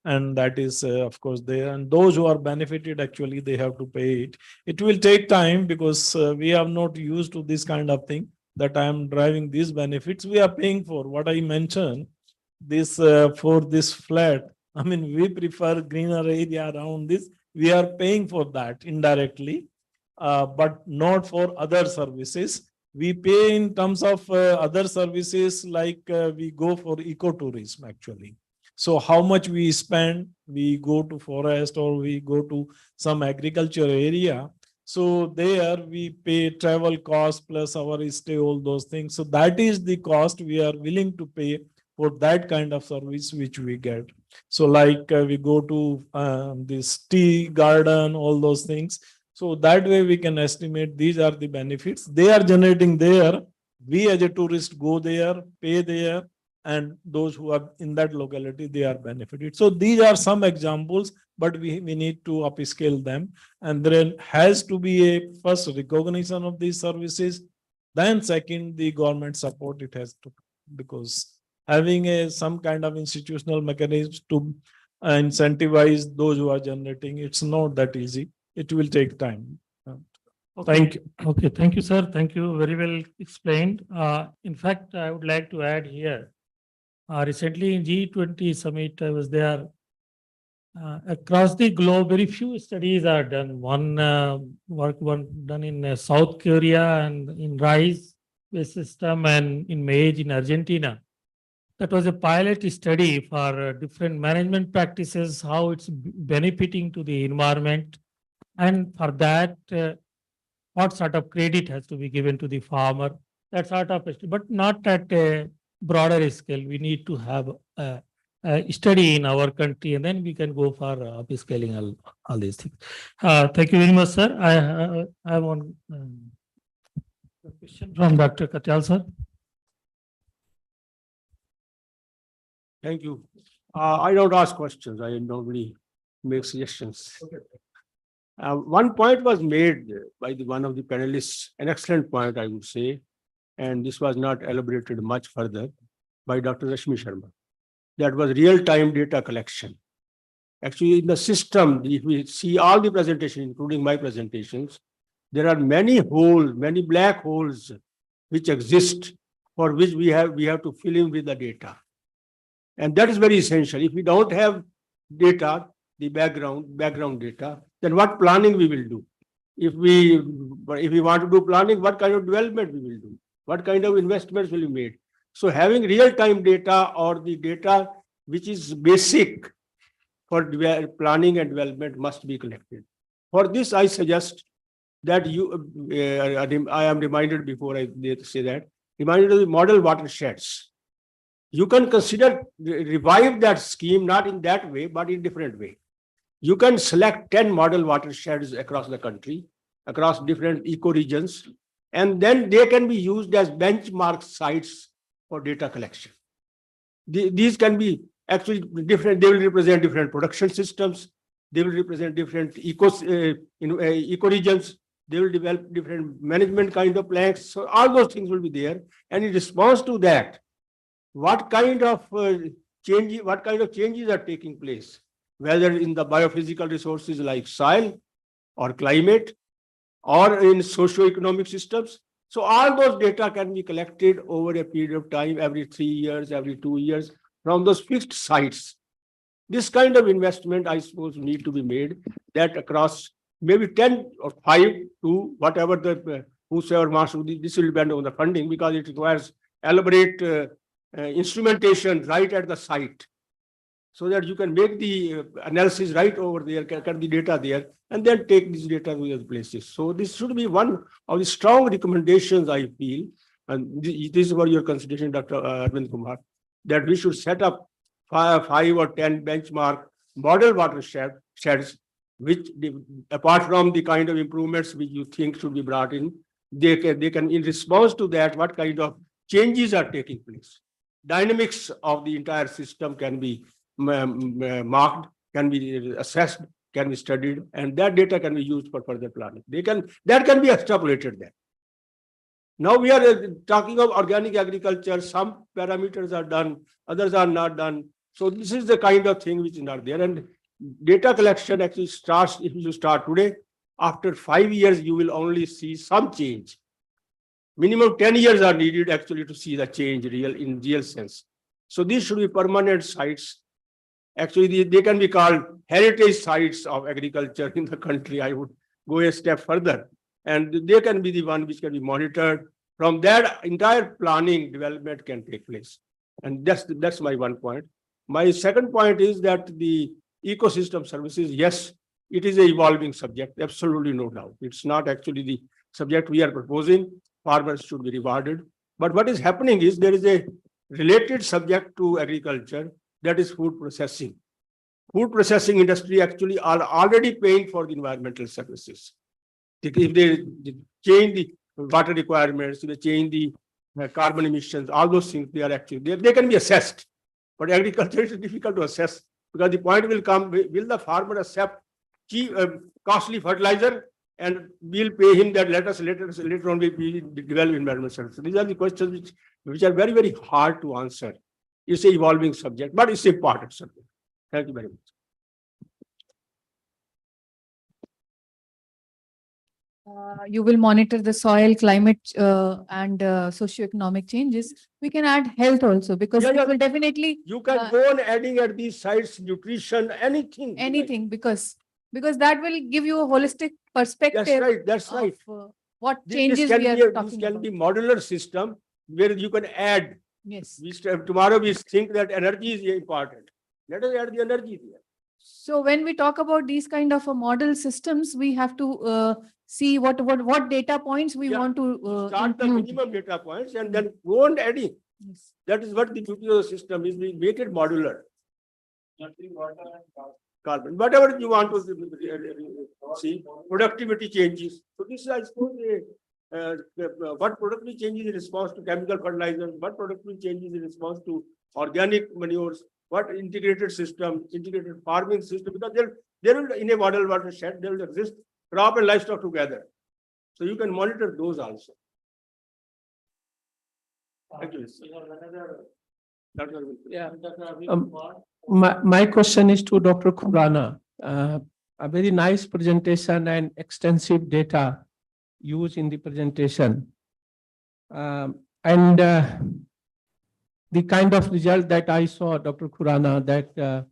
And that is, of course, there. And those who are benefited, actually, they have to pay it. It will take time because we are not used to this kind of thing, that I am driving these benefits. We are paying for what I mentioned, this for this flat. I mean, we prefer greener area around this. We are paying for that indirectly, but not for other services. We pay in terms of other services, like we go for ecotourism actually. So how much we spend, we go to forest or we go to some agriculture area. So there we pay travel cost plus our stay, all those things. So that is the cost we are willing to pay for that kind of service which we get. So like we go to this tea garden, all those things. So that way we can estimate these are the benefits they are generating there. We as a tourist go there, pay there, and those who are in that locality, they are benefited. So these are some examples, but we need to upscale them. And there has to be a first recognition of these services. Then second, the government support it has to, because having some kind of institutional mechanism to incentivize those who are generating, it's not that easy. It will take time. Okay. Thank you. Okay, thank you, sir. Thank you. Very well explained. In fact, I would like to add here. Recently in G20 summit, I was there. Across the globe, very few studies are done. One done in South Korea and in rice-based system, and in maize in Argentina. That was a pilot study for different management practices, how it's benefiting to the environment. And for that, what sort of credit has to be given to the farmer, that sort of, but not at a broader scale. We need to have a study in our country, and then we can go for upscaling all these things. Thank you very much, sir. I have one question from Dr. Katyal, sir. Thank you. I don't ask questions. I normally make suggestions. One point was made by one of the panelists, an excellent point, I would say, and this was not elaborated much further by Dr. Rashmi Sharma. That was real-time data collection. Actually, in the system, if we see all the presentations, including my presentations, there are many holes, many black holes which exist, for which we have to fill in with the data. And that is very essential. If we don't have data, the background data, then what planning we will do? If we want to do planning, what kind of development we will do? What kind of investments will be made? So having real-time data, or the data which is basic for planning and development, must be collected. For this, I suggest that I am reminded before I say that, reminded of the model watersheds. You can consider revive that scheme, not in that way, but in different way. You can select 10 model watersheds across the country, across different ecoregions, and then they can be used as benchmark sites for data collection. These can be actually different. They will represent different production systems. They will represent different ecoregions. They will develop different management kind of plans. So all those things will be there. And in response to that, what kind of what kind of changes are taking place, whether in the biophysical resources like soil or climate or in socio-economic systems. So all those data can be collected over a period of time, every 3 years, every 2 years, from those fixed sites. This kind of investment, I suppose, need to be made that across maybe 10 or 5 to whatever the whosoever wants to. This will depend on the funding because it requires elaborate instrumentation right at the site, so that you can make the analysis right over there, get the data there, and then take this data to other places. So this should be one of the strong recommendations, I feel, and this is for your consideration, Dr. Arvind Kumar, that we should set up 5 or 10 benchmark model watersheds, which apart from the kind of improvements which you think should be brought in, they can in response to that, what kind of changes are taking place. Dynamics of the entire system can be marked, can be assessed, can be studied, and that data can be used for further planning. That can be extrapolated there. Now we are talking of organic agriculture. Some parameters are done, others are not done. So this is the kind of thing which is not there. And data collection actually starts, if you start today, after 5 years, you will only see some change. Minimum 10 years are needed actually to see the change in real sense. So these should be permanent sites. Actually, they can be called heritage sites of agriculture in the country. I would go a step further. And they can be the one which can be monitored. From that, entire planning development can take place. And that's my one point. My second point is that the ecosystem services, yes, it is an evolving subject, absolutely no doubt. It's not actually the subject we are proposing. Farmers should be rewarded. But what is happening is there is a related subject to agriculture, that is food processing. Food processing industry actually are already paying for the environmental services. If they change the water requirements, they change the carbon emissions, all those things, they are actually, they can be assessed. But agriculture is difficult to assess because the point will come, will the farmer accept cheap, costly fertilizer, and we'll pay him that later on we develop environmental services. These are the questions which are very, very hard to answer. It's an evolving subject, but it's an important subject. Thank you very much. You will monitor the soil, climate, and socioeconomic changes. We can add health also, because it will definitely. You can go on adding at these sites, nutrition, anything. Anything, because that will give you a holistic perspective. That's right. That's right. What changes we are talking about. This can be modular system where you can add. Yes. Tomorrow we think that energy is important. Let us add the energy there. So when we talk about these kind of model systems, we have to see what data points we want to start the minimum data points and then go on adding. Yes. That is what the beauty of the system is. We make it modular. Carbon, whatever you want to see, productivity changes. So this is, I suppose, what productivity changes in response to chemical fertilizers, what productivity changes in response to organic manures, what integrated system, integrated farming system, because there will, in a model watershed, there will exist crop and livestock together. So you can monitor those also. Thank you. Yeah. My question is to Dr. Khurana. A very nice presentation and extensive data used in the presentation. The kind of result that I saw, Dr. Khurana, that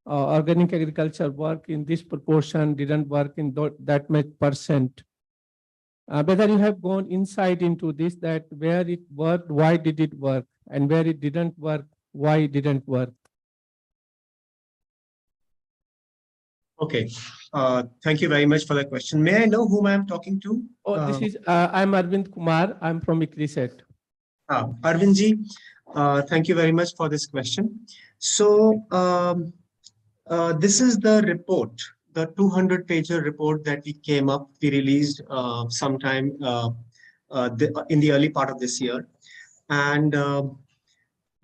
organic agriculture work in this proportion, didn't work in that much percent. Whether you have gone insight into this, that where it worked, why did it work, and where it didn't work, why it didn't work? Okay. Thank you very much for that question. May I know whom I am talking to? Oh, this is, I'm Arvind Kumar. I'm from ICRISAT. Arvindji, thank you very much for this question. So this is the report, the 200-pager report that we released sometime in the early part of this year. And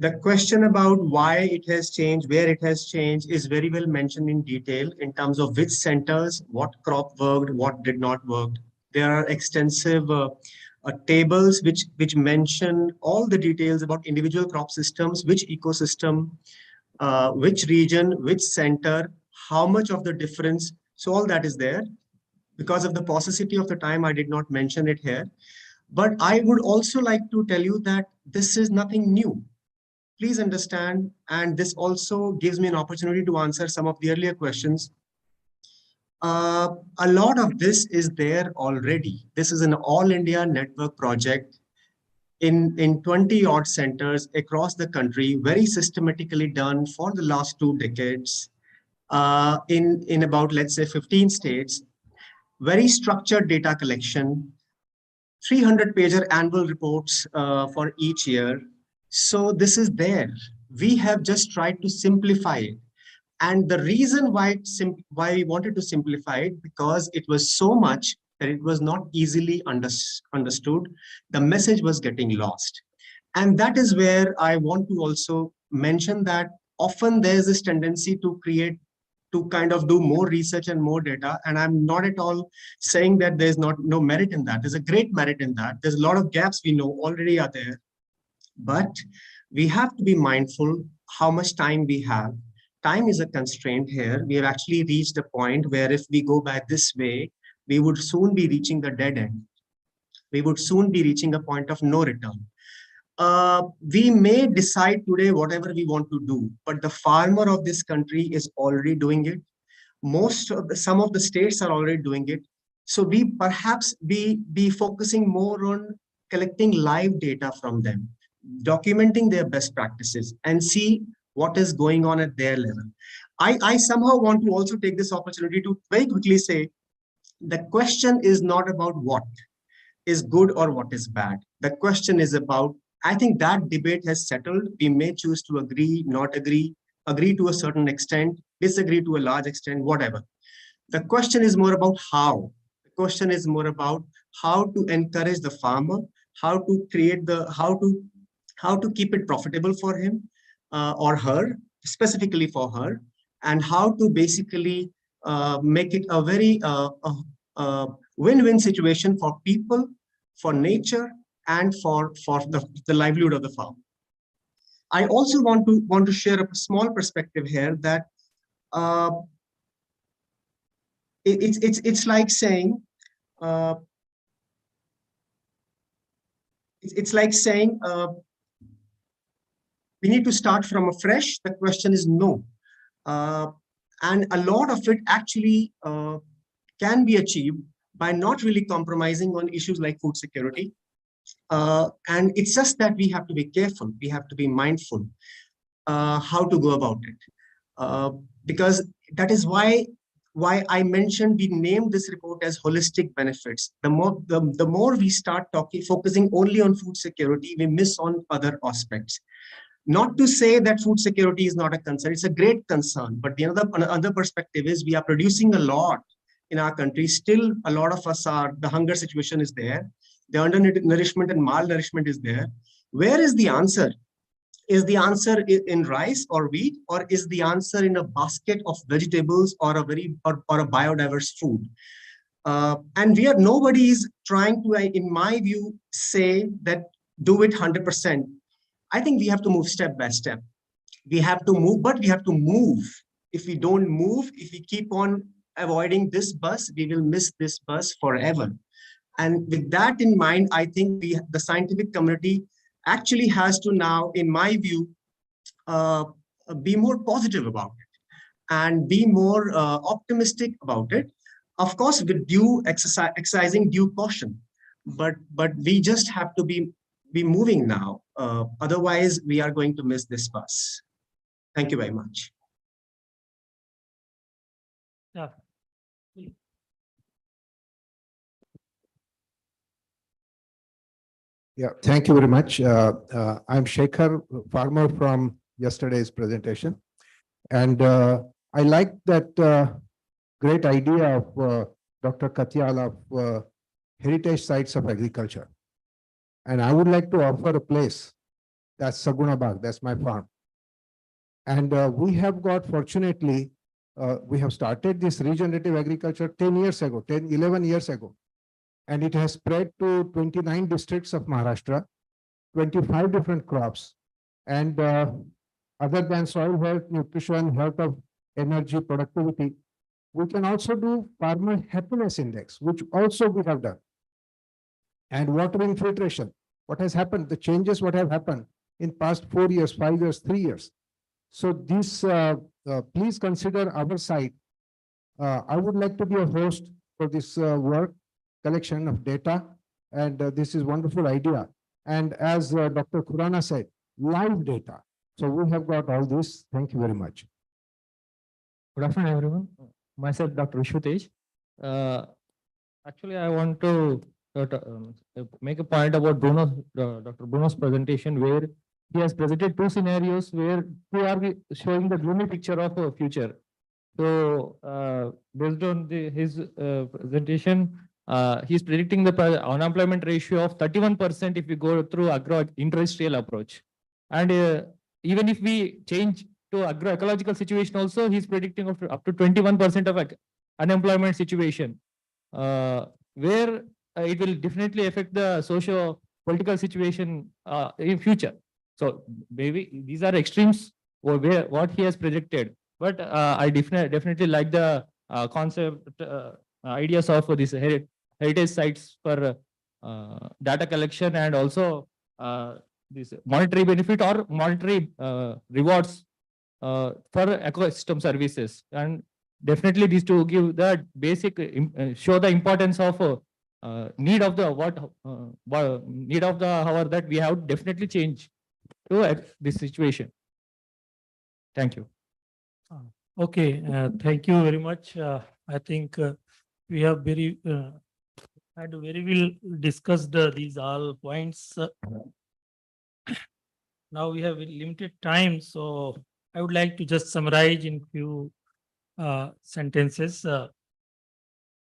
the question about why it has changed, where it has changed, is very well mentioned in detail in terms of which centers, what crop worked, what did not work. There are extensive tables which mention all the details about individual crop systems, which ecosystem which region, which center, how much of the difference. So all that is there. Because of the paucity of the time, I did not mention it here. But I would also like to tell you that this is nothing new. Please understand, and this also gives me an opportunity to answer some of the earlier questions. A lot of this is there already. This is an all India network project in 20 odd centers across the country, very systematically done for the last 2 decades, in about, let's say, 15 states, very structured data collection, 300-pager annual reports for each year. So this is there. We have just tried to simplify it. And the reason why we wanted to simplify it, because it was so much that it was not easily understood. The message was getting lost. And that is where I want to also mention that often there's this tendency to kind of do more research and more data. And I'm not at all saying that there's no merit in that. There's a great merit in that. There's a lot of gaps we know already are there. But we have to be mindful how much time we have. Time is a constraint here. We have actually reached a point where if we go back this way, we would soon be reaching the dead end. We would soon be reaching a point of no return. We may decide today whatever we want to do, but the farmer of this country is already doing it. Some of the states are already doing it. So we perhaps be focusing more on collecting live data from them, documenting their best practices, and see what is going on at their level. I somehow want to also take this opportunity to very quickly say, the question is not about what is good or what is bad. The question is about, I think that debate has settled. We may choose to agree, not agree to a certain extent, disagree to a large extent, whatever. The question is more about how. The question is more about how to encourage the farmer, how to create how to keep it profitable for him or her, specifically for her, and how to basically make it a very win-win situation for people, for nature, and for the livelihood of the farm. I also want to share a small perspective here that it's like saying we need to start from afresh. The question is no, and a lot of it actually can be achieved by not really compromising on issues like food security. And it's just that we have to be careful. We have to be mindful how to go about it. Because that is why I mentioned we named this report as holistic benefits. The more we start focusing only on food security, we miss on other aspects. Not to say that food security is not a concern. It's a great concern. But the other perspective is we are producing a lot in our country. Still, a lot of us the hunger situation is there. The undernourishment and malnourishment is there. Where is the answer? Is the answer in rice or wheat, or is the answer in a basket of vegetables or a biodiverse food? And nobody is trying to, in my view, say that do it 100%. I think we have to move step by step. We have to move, but we have to move. If we don't move, if we keep on avoiding this bus, we will miss this bus forever. And with that in mind, I think the scientific community actually has to now, in my view, be more positive about it and be more optimistic about it. Of course, with exercising due caution, but we just have to be moving now. Otherwise, we are going to miss this bus. Thank you very much. Yeah. Yeah, thank you very much. I'm Shekhar, farmer from yesterday's presentation. And I like that great idea of Dr. Katyal of heritage sites of agriculture. And I would like to offer a place, that's Sagunabag, that's my farm. And we have got, fortunately, we have started this regenerative agriculture 11 years ago. And it has spread to 29 districts of Maharashtra, 25 different crops. And other than soil health, nutrition, health of energy, productivity, we can also do farmer happiness index, which also we have done. And water infiltration, what has happened, the changes what have happened in past 4 years, 5 years, 3 years. So this, please consider our site. I would like to be a host for this work, collection of data, and this is wonderful idea. And as Dr. Khurana said, live data. So we have got all this. Thank you very much. Good afternoon, everyone. Myself, Dr. Vishwatej. Actually, I want to make a point about Dr. Bruno's presentation, where he has presented two scenarios where we are showing the gloomy picture of a future. So, based on his presentation, he's predicting the unemployment ratio of 31% if we go through agro-industrial approach. And even if we change to agroecological situation also, he's predicting up to 21% of unemployment situation, where it will definitely affect the socio-political situation in future. So maybe these are extremes or where what he has predicted. But I definitely like the concept, ideas of this heritage sites for data collection, and also this monetary benefit or monetary rewards for ecosystem services. And definitely these two give the basic, show the importance of need of the need of the hour that we have definitely changed to this situation. Thank you. Okay, thank you very much. I think we have had very well discussed these all points. Now we have limited time, so I would like to just summarize in few sentences.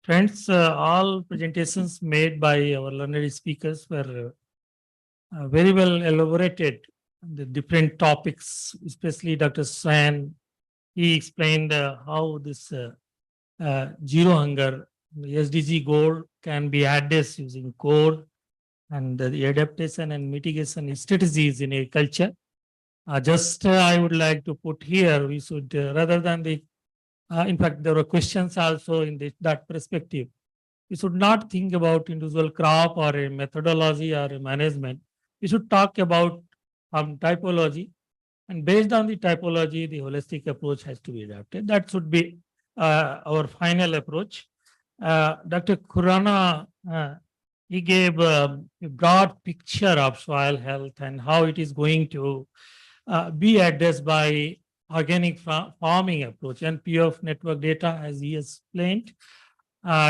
Friends, all presentations made by our learned speakers were very well elaborated on the different topics, especially Dr. Swan. He explained how this zero hunger, the SDG goal can be addressed using core and the adaptation and mitigation strategies in agriculture. I would like to put here, we should, rather than the, in fact, there were questions also in that perspective. We should not think about individual crop or a methodology or a management. We should talk about typology. And based on the typology, the holistic approach has to be adapted. That should be our final approach. Dr. Khurana, he gave a broad picture of soil health and how it is going to be addressed by organic farming approach and PF network data, as he explained,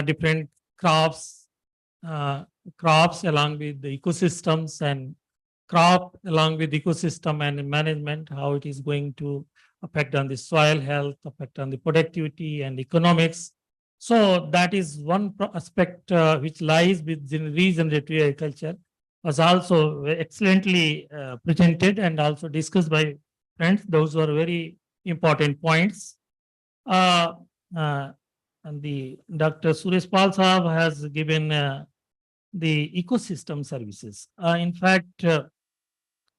different crops along with the ecosystems, and crop along with ecosystem and management, how it is going to affect on the soil health, affect on the productivity and economics. So that is one aspect which lies with regenerative agriculture, was also excellently presented and also discussed by friends. Those were very important points. And the Dr. Suresh Pal Sahab has given the ecosystem services. In fact,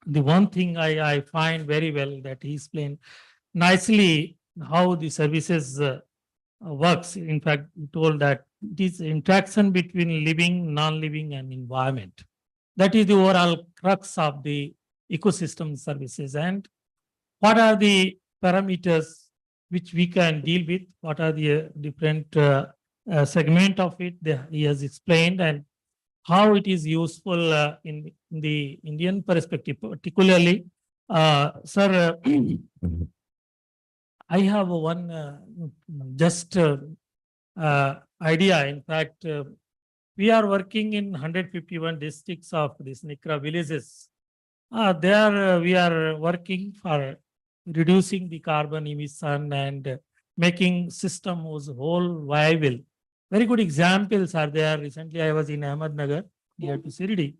the one thing I find very well that he explained nicely how the services works. In fact, he told that it is interaction between living, non-living, and environment. That is the overall crux of the ecosystem services. And what are the parameters which we can deal with? What are the different segment of it? He has explained, and how it is useful in the Indian perspective, particularly. Sir, I have one idea. In fact, we are working in 151 districts of these NICRA villages. There we are working for reducing the carbon emission and making system as whole viable. Very good examples are there. Recently, I was in Ahmednagar, near to Sirdi.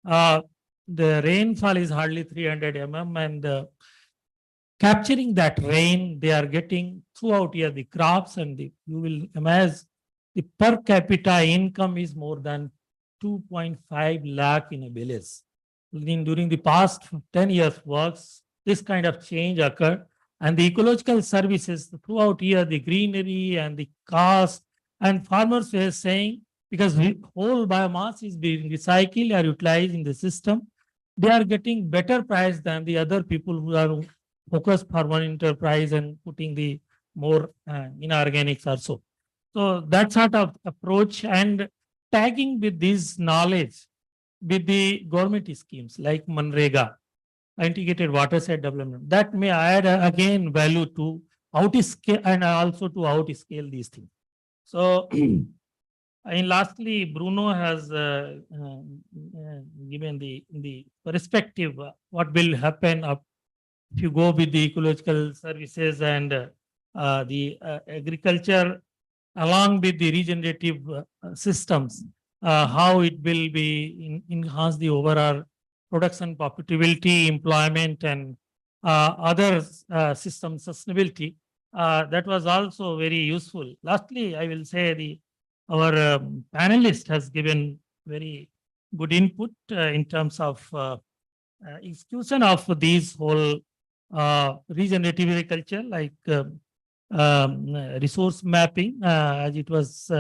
The rainfall is hardly 300 mm, and capturing that rain, they are getting throughout here the crops, and you will imagine the per capita income is more than 2.5 lakh in a village. During the past 10 years works, this kind of change occurred. And the ecological services throughout here, the greenery and the cost, and farmers were saying, because whole biomass is being recycled or utilized in the system, they are getting better price than the other people who are focused for one enterprise and putting the more inorganics also. So that sort of approach and tagging with this knowledge with the government schemes like Manrega, integrated watershed development, that may add again value to outscale and also to outscale these things. So, and lastly, Bruno has given the perspective what will happen if you go with the ecological services and the agriculture along with the regenerative systems, how it will be enhance the overall production profitability, employment, and other system sustainability. That was also very useful. Lastly, I will say our panelist has given very good input in terms of execution of these whole regenerative agriculture, like resource mapping, as it was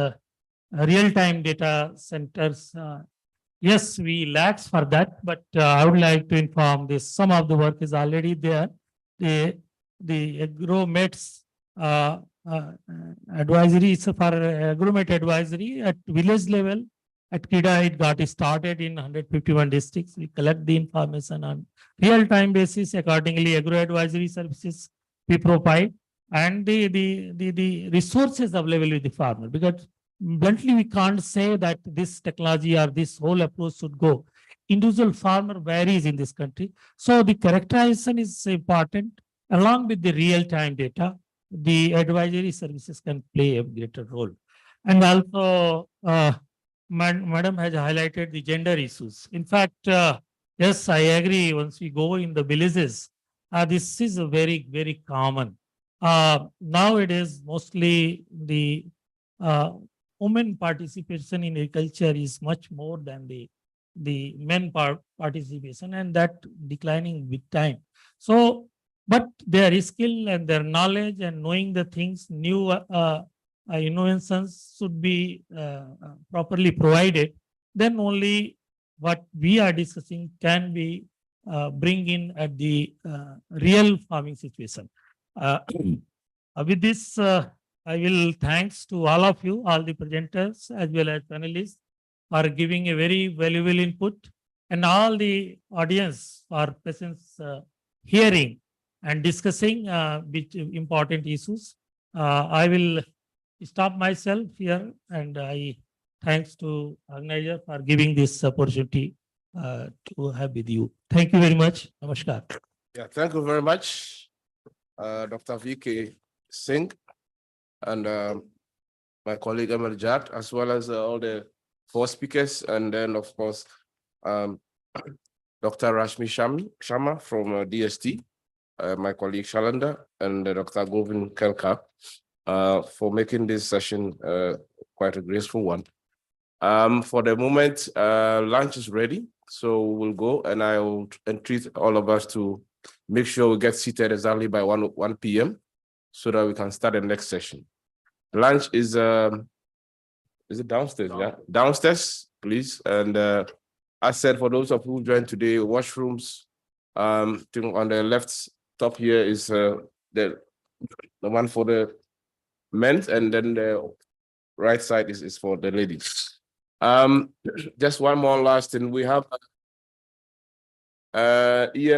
real-time data centers. Yes, we lack for that, but I would like to inform this. Some of the work is already there. The agromets advisory is for agromet advisory at village level. At KIDA, it got started in 151 districts. We collect the information on real-time basis. Accordingly, agro-advisory services we provide, and the resources available with the farmer. Because bluntly, we can't say that this technology or this whole approach should go. Individual farmer varies in this country. So the characterization is important. Along with the real-time data, the advisory services can play a greater role. And also, Madam has highlighted the gender issues. In fact, yes, I agree. Once we go in the villages, this is a very, very common. Nowadays, mostly the women participation in agriculture is much more than the men participation, and that declining with time. So, but their skill and their knowledge and knowing the things, new innovations should be properly provided. Then only what we are discussing can be bring in at the real farming situation. With this, I will thanks to all of you, all the presenters as well as panelists, for giving a very valuable input, and all the audience for presence hearing and discussing which important issues. I will stop myself here, and I thanks to organizer for giving this opportunity to have with you. Thank you very much. Namaskar. Yeah, thank you very much, Dr. V.K. Singh, and my colleague Emil Jat, as well as all the four speakers, and then of course, Dr. Rashmi Sharma from DST, my colleague Shalanda, and Dr. Govind Kelkar, for making this session quite a graceful one. For the moment, lunch is ready, so we'll go, and I will entreat all of us to make sure we get seated exactly by 1 p.m. so that we can start the next session. Lunch is it downstairs? Yeah, downstairs, please. And I said, for those of you who joined today, washrooms, on the left top here is the one for the men, and then the right side is for the ladies. Just one more last thing. We have